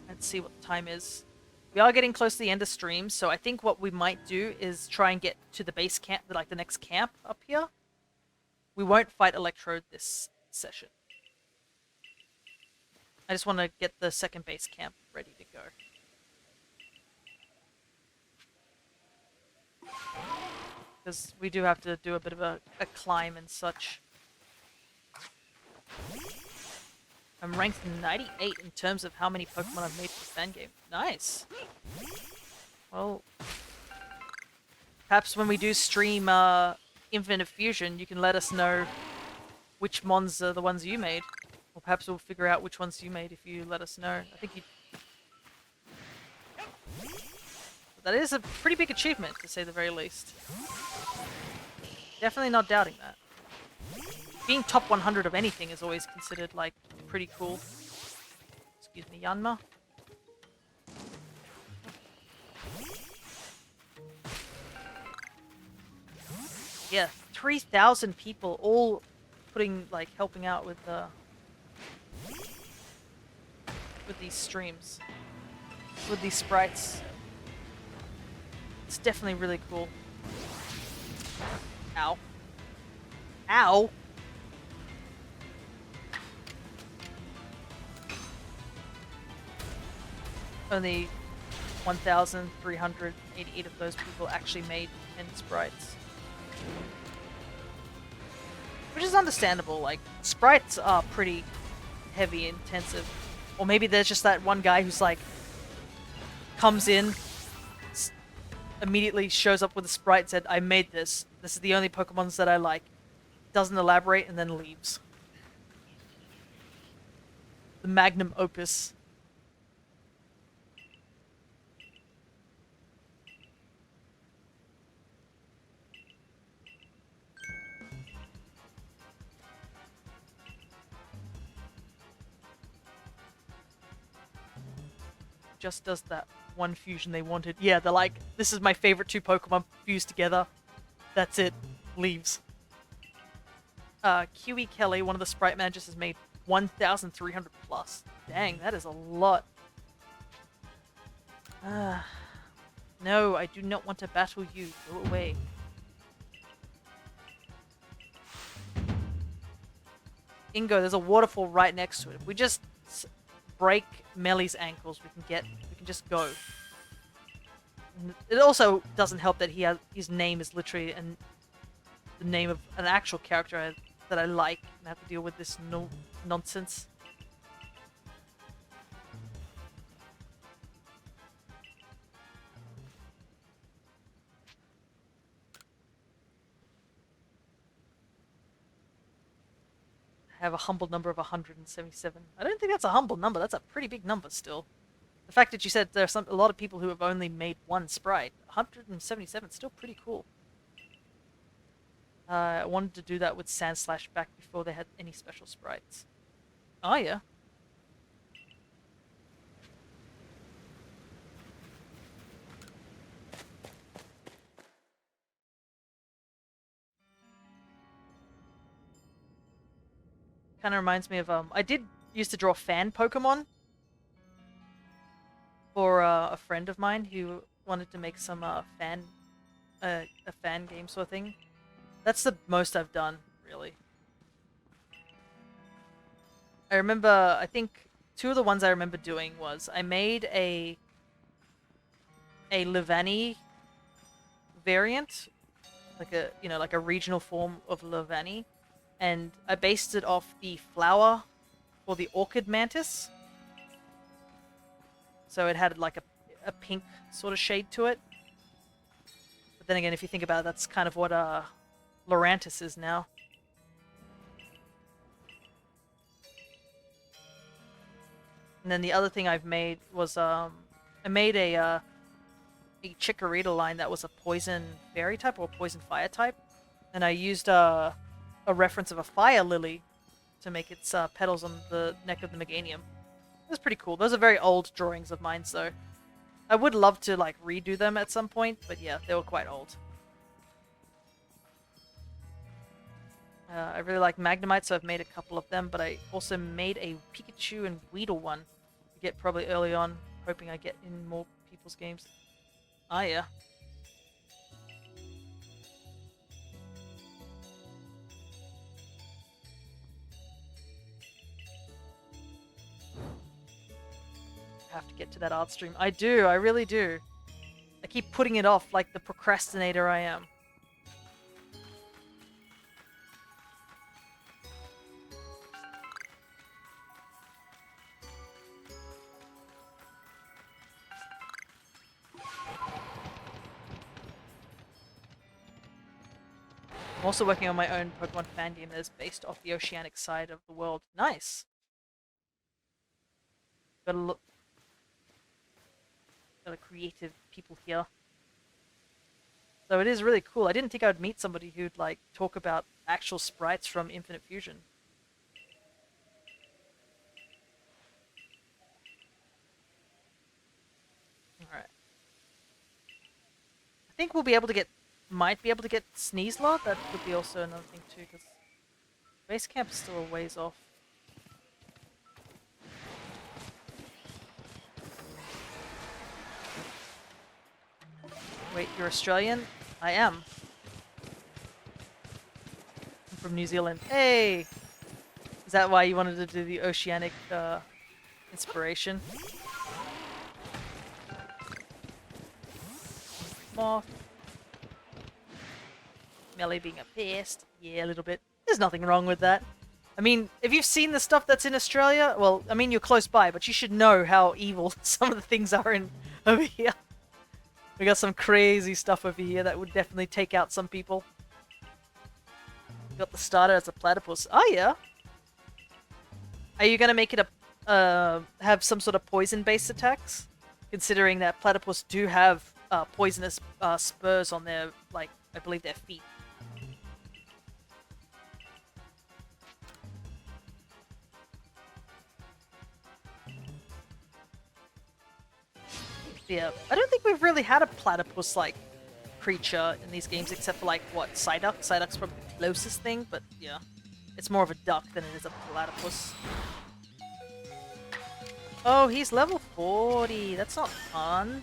Let's see what the time is. We are getting close to the end of stream, so I think what we might do is try and get to the base camp, like the next camp up here. We won't fight Electrode this session. I just want to get the second base camp ready to go. Because we do have to do a bit of a climb and such. I'm ranked 98 in terms of how many Pokemon I've made for the fan game. Nice. Well, perhaps when we do stream Infinite Fusion, you can let us know which mons are the ones you made. Or perhaps we'll figure out which ones you made if you let us know. I think you... That is a pretty big achievement, to say the very least. Definitely not doubting that. Being top 100 of anything is always considered, like, pretty cool. Excuse me, Yanma. Yeah, 3,000 people all putting, like, helping out with these streams. With these sprites. It's definitely really cool. Ow. Ow! Only 1,388 of those people actually made 10 sprites. Which is understandable, like, sprites are pretty heavy, intensive. Or maybe there's just that one guy who's like, comes in, immediately shows up with a sprite, said, I made this. This is the only Pokemons that I like. Doesn't elaborate, and then leaves. The magnum opus. Just does that one fusion they wanted. Yeah, they're like, this is my favorite two Pokemon fused together. That's it. Leaves. Kiwi Kelly, one of the sprite managers, has made 1,300 plus. Dang, that is a lot. No, I do not want to battle you. Go away. Ingo, there's a waterfall right next to it. If we just break Melly's ankles, we can just go. It also doesn't help that his name is literally the name of an actual character that I like, and have to deal with this nonsense. I have a humble number of 177. I don't think that's a humble number. That's a pretty big number still. The fact that you said there's a lot of people who have only made one sprite. 177 is still pretty cool. I wanted to do that with Sandslash back before they had any special sprites. Oh yeah. Kind of reminds me of I did used to draw fan Pokemon for a friend of mine who wanted to make some a fan game sort of thing. That's the most I've done, really. I remember, I think two of the ones I remember doing was I made a Levani variant, like a regional form of Levani, and I based it off the flower for the Orchid Mantis. So it had like a pink sort of shade to it. But then again, if you think about it, that's kind of what Lurantis is now. And then the other thing I've made was I made a a Chikorita line that was a poison fairy type or poison fire type, and I used a reference of a fire lily to make its petals on the neck of the Meganium. It was pretty cool. Those are very old drawings of mine, so I would love to like redo them at some point, but yeah, they were quite old. I really like Magnemite, so I've made a couple of them, but I also made a Pikachu and Weedle one to get probably early on, hoping I get in more people's games. Ah, yeah. I have to get to that art stream. I do, I really do. I keep putting it off like the procrastinator I am. I'm also working on my own Pokemon fan game that is based off the oceanic side of the world. Nice! Got a creative people here. So it is really cool. I didn't think I would meet somebody who'd like talk about actual sprites from Infinite Fusion. Alright. I think we'll be able to get might be able to get Sneasler. That would be also another thing too, because base camp is still a ways off. Wait, you're Australian? I am. I'm from New Zealand. Hey! Is that why you wanted to do the oceanic inspiration? Moth. Melee being a pest. Yeah, a little bit. There's nothing wrong with that. I mean, if you've seen the stuff that's in Australia, well, I mean, you're close by, but you should know how evil some of the things are in over here. We got some crazy stuff over here that would definitely take out some people. Got the starter as a platypus. Oh, yeah. Are you gonna make it a have some sort of poison-based attacks? Considering that platypus do have poisonous spurs on their, like, I believe their feet. Yeah, I don't think we've really had a platypus-like creature in these games except for, like, what, Psyduck? Psyduck's probably the closest thing, but yeah. It's more of a duck than it is a platypus. Oh, he's level 40. That's not fun.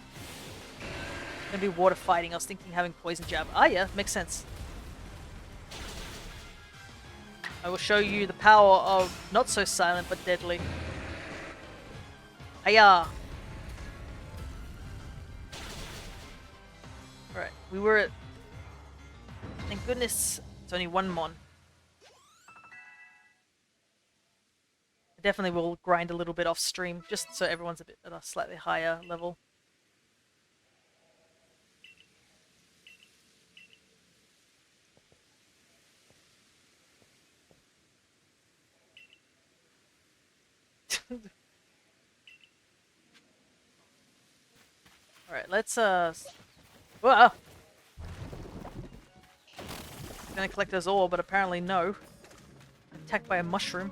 Gonna be water fighting. I was thinking having poison jab. Ah, yeah, makes sense. I will show you the power of not so silent but deadly. Hiya! Alright, we were at... Thank goodness it's only one mon. I definitely will grind a little bit off stream, just so everyone's a bit at a slightly higher level. Alright, let's whoa! Gonna collect us all, but apparently no. Attacked by a mushroom.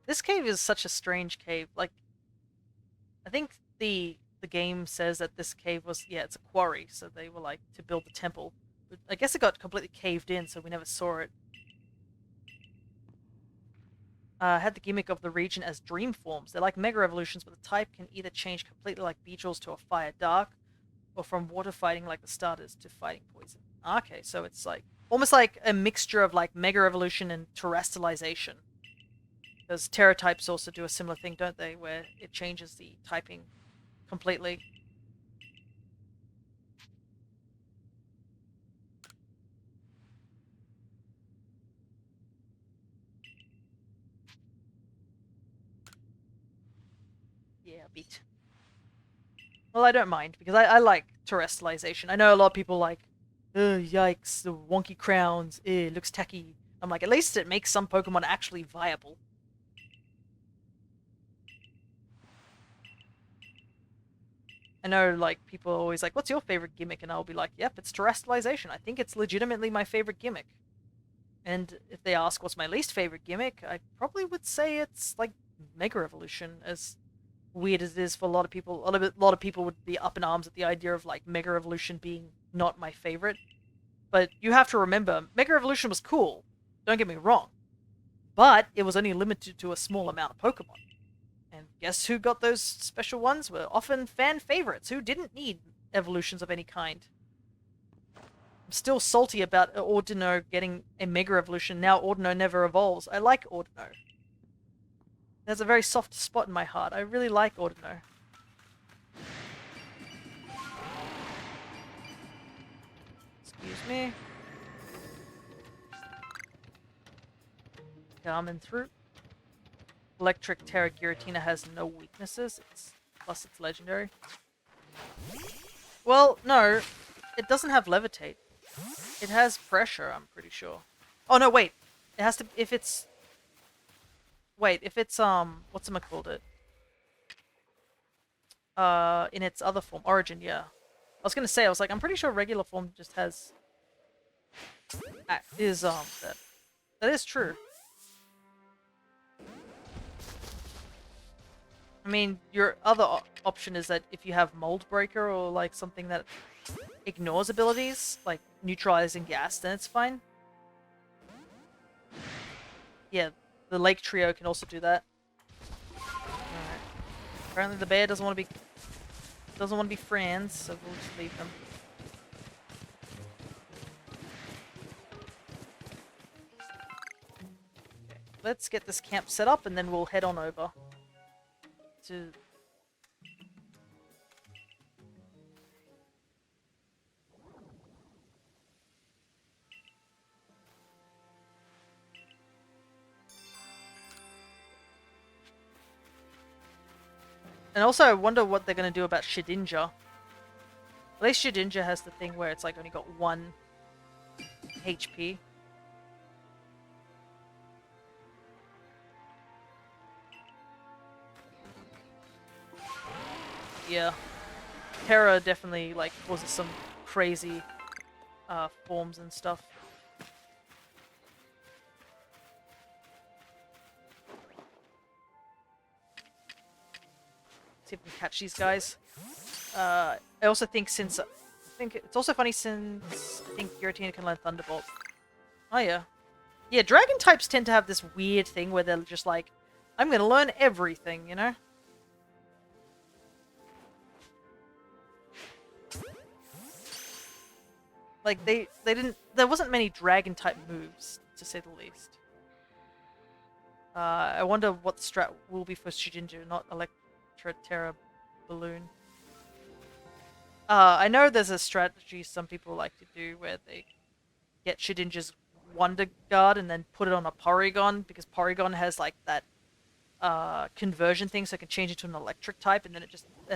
This cave is such a strange cave. Like, I think the game says that this cave was, yeah, it's a quarry, so they were like to build the temple. But I guess it got completely caved in, so we never saw it. Had the gimmick of the region as dream forms. They're like mega evolutions, but the type can either change completely like Beedrills to a fire dark, or from water fighting like the starters to fighting poison. Okay, so it's like almost like a mixture of like mega evolution and terrestrialization. Because Terra types also do a similar thing, don't they? Where it changes the typing completely. Yeah, a bit. Well, I don't mind, because I like terrestrialization. I know a lot of people like, oh, yikes, the wonky crowns, it looks tacky. I'm like, at least it makes some Pokemon actually viable. I know, like, people are always like, what's your favorite gimmick? And I'll be like, yep, it's terrestrialization. I think it's legitimately my favorite gimmick. And if they ask what's my least favorite gimmick, I probably would say it's, like, Mega Evolution, as weird as it is for a lot of people. A lot of people would be up in arms at the idea of, like, Mega Evolution being not my favorite. But you have to remember, Mega Evolution was cool. Don't get me wrong. But it was only limited to a small amount of Pokemon. And guess who got those special ones? Were often fan favorites who didn't need evolutions of any kind. I'm still salty about Ordino getting a Mega Evolution. Now Ordino never evolves. I like Ordino. There's a very soft spot in my heart. I really like Ordino. Excuse me. Coming through. Electric Terra Giratina has no weaknesses. Plus it's legendary. Well, no. It doesn't have Levitate. It has Pressure, I'm pretty sure. Oh, no, wait. It has to... If it's... Wait, if it's, whatchamacallit it? In its other form. Origin, yeah. I was gonna say, I was like, I'm pretty sure regular form just has... That is true. I mean, your other option is that if you have Mold Breaker or, like, something that ignores abilities, like neutralizing gas, then it's fine. Yeah, the Lake Trio can also do that. Alright. Apparently the bear doesn't want to be friends, so we'll just leave them. Okay, let's get this camp set up and then we'll head on over to... And also, I wonder what they're going to do about Shedinja. At least Shedinja has the thing where it's like only got 1 HP. Yeah. Terra definitely, like, causes some crazy forms and stuff. See if we can catch these guys. I also think since... I think it's also funny since I think Giratina can learn Thunderbolt. Oh yeah. Yeah, dragon types tend to have this weird thing where they're just like, I'm gonna learn everything, you know? Like, they didn't... There wasn't many dragon type moves, to say the least. I wonder what the strat will be for Shedinja, not Terra Balloon. I know there's a strategy some people like to do where they get Shedinja's Wonder Guard and then put it on a Porygon, because Porygon has like that conversion thing, so it can change it to an electric type, and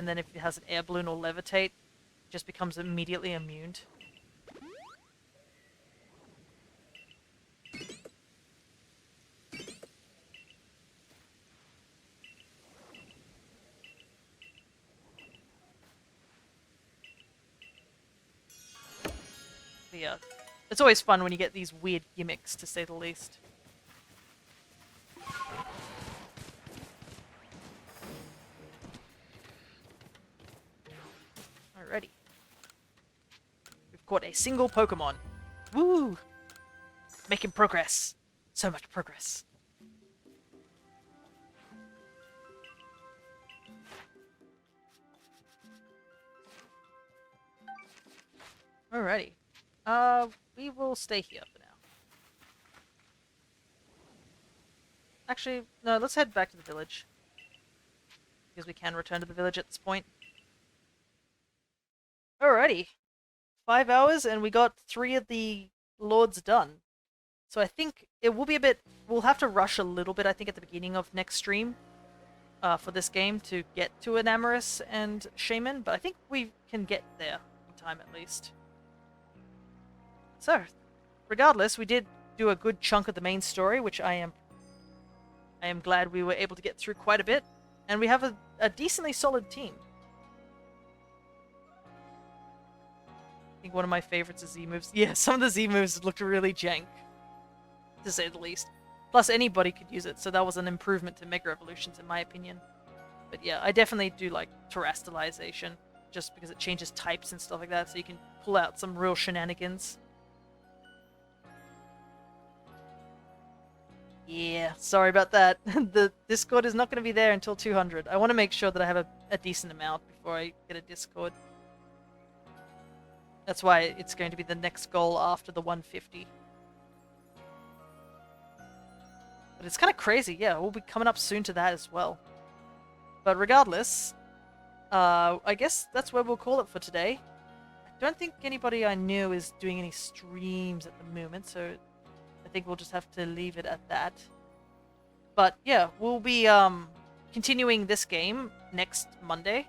then if it has an Air Balloon or Levitate, it just becomes immediately immune. Yeah, it's always fun when you get these weird gimmicks, to say the least. Alrighty. We've caught a single Pokemon. Woo! Making progress. So much progress. Alrighty. We will stay here for now. Actually, no, let's head back to the village. Because we can return to the village at this point. Alrighty. 5 hours and we got 3 of the lords done. So I think it will be a bit... We'll have to rush a little bit, I think, at the beginning of next stream. For this game to get to Enamorus and Shaymin. But I think we can get there in time at least. So, regardless, we did do a good chunk of the main story, which I am glad we were able to get through quite a bit, and we have a decently solid team. I think one of my favorites is Z moves. Yeah, some of the Z moves looked really jank, to say the least. Plus, anybody could use it, so that was an improvement to Mega Evolutions, in my opinion. But yeah, I definitely do like Terastallization, just because it changes types and stuff like that, so you can pull out some real shenanigans. Yeah, sorry about that. The Discord is not going to be there until 200. I want to make sure that I have a decent amount before I get a Discord. That's why it's going to be the next goal after the 150. But it's kind of crazy, yeah, we'll be coming up soon to that as well. But regardless, I guess that's where we'll call it for today. I don't think anybody I knew is doing any streams at the moment, so I think we'll just have to leave it at that. But yeah, we'll be continuing this game next Monday,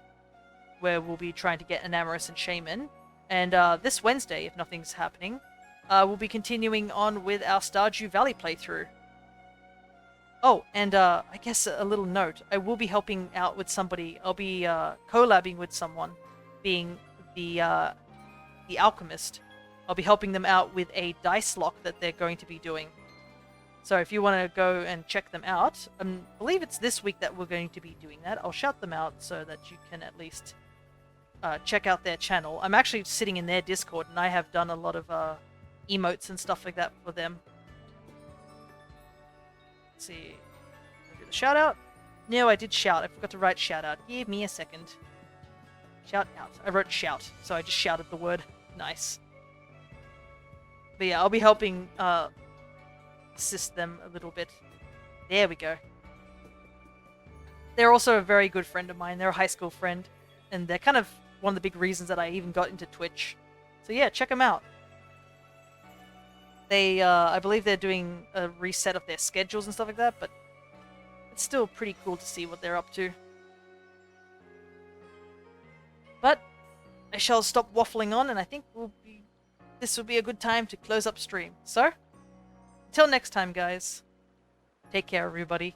where we'll be trying to get Enamorus and Shaymin. And this Wednesday, if nothing's happening, we'll be continuing on with our Stardew Valley playthrough. Oh, and I guess a little note. I will be helping out with somebody. I'll be collabing with someone, being the alchemist. I'll be helping them out with a dice lock that they're going to be doing. So if you want to go and check them out, I believe it's this week that we're going to be doing that. I'll shout them out so that you can at least check out their channel. I'm actually sitting in their Discord, and I have done a lot of emotes and stuff like that for them. Let's see. I'll do the shout out. No, I did shout. I forgot to write shout out. Give me a second. Shout out. I wrote shout, so I just shouted the word. Nice. But yeah, I'll be helping assist them a little bit. There we go. They're also a very good friend of mine. They're a high school friend, and they're kind of one of the big reasons that I even got into Twitch. So yeah, check them out. They, I believe they're doing a reset of their schedules and stuff like that, but it's still pretty cool to see what they're up to. But I shall stop waffling on, and I think this will be a good time to close up stream. So, until next time, guys, take care, everybody.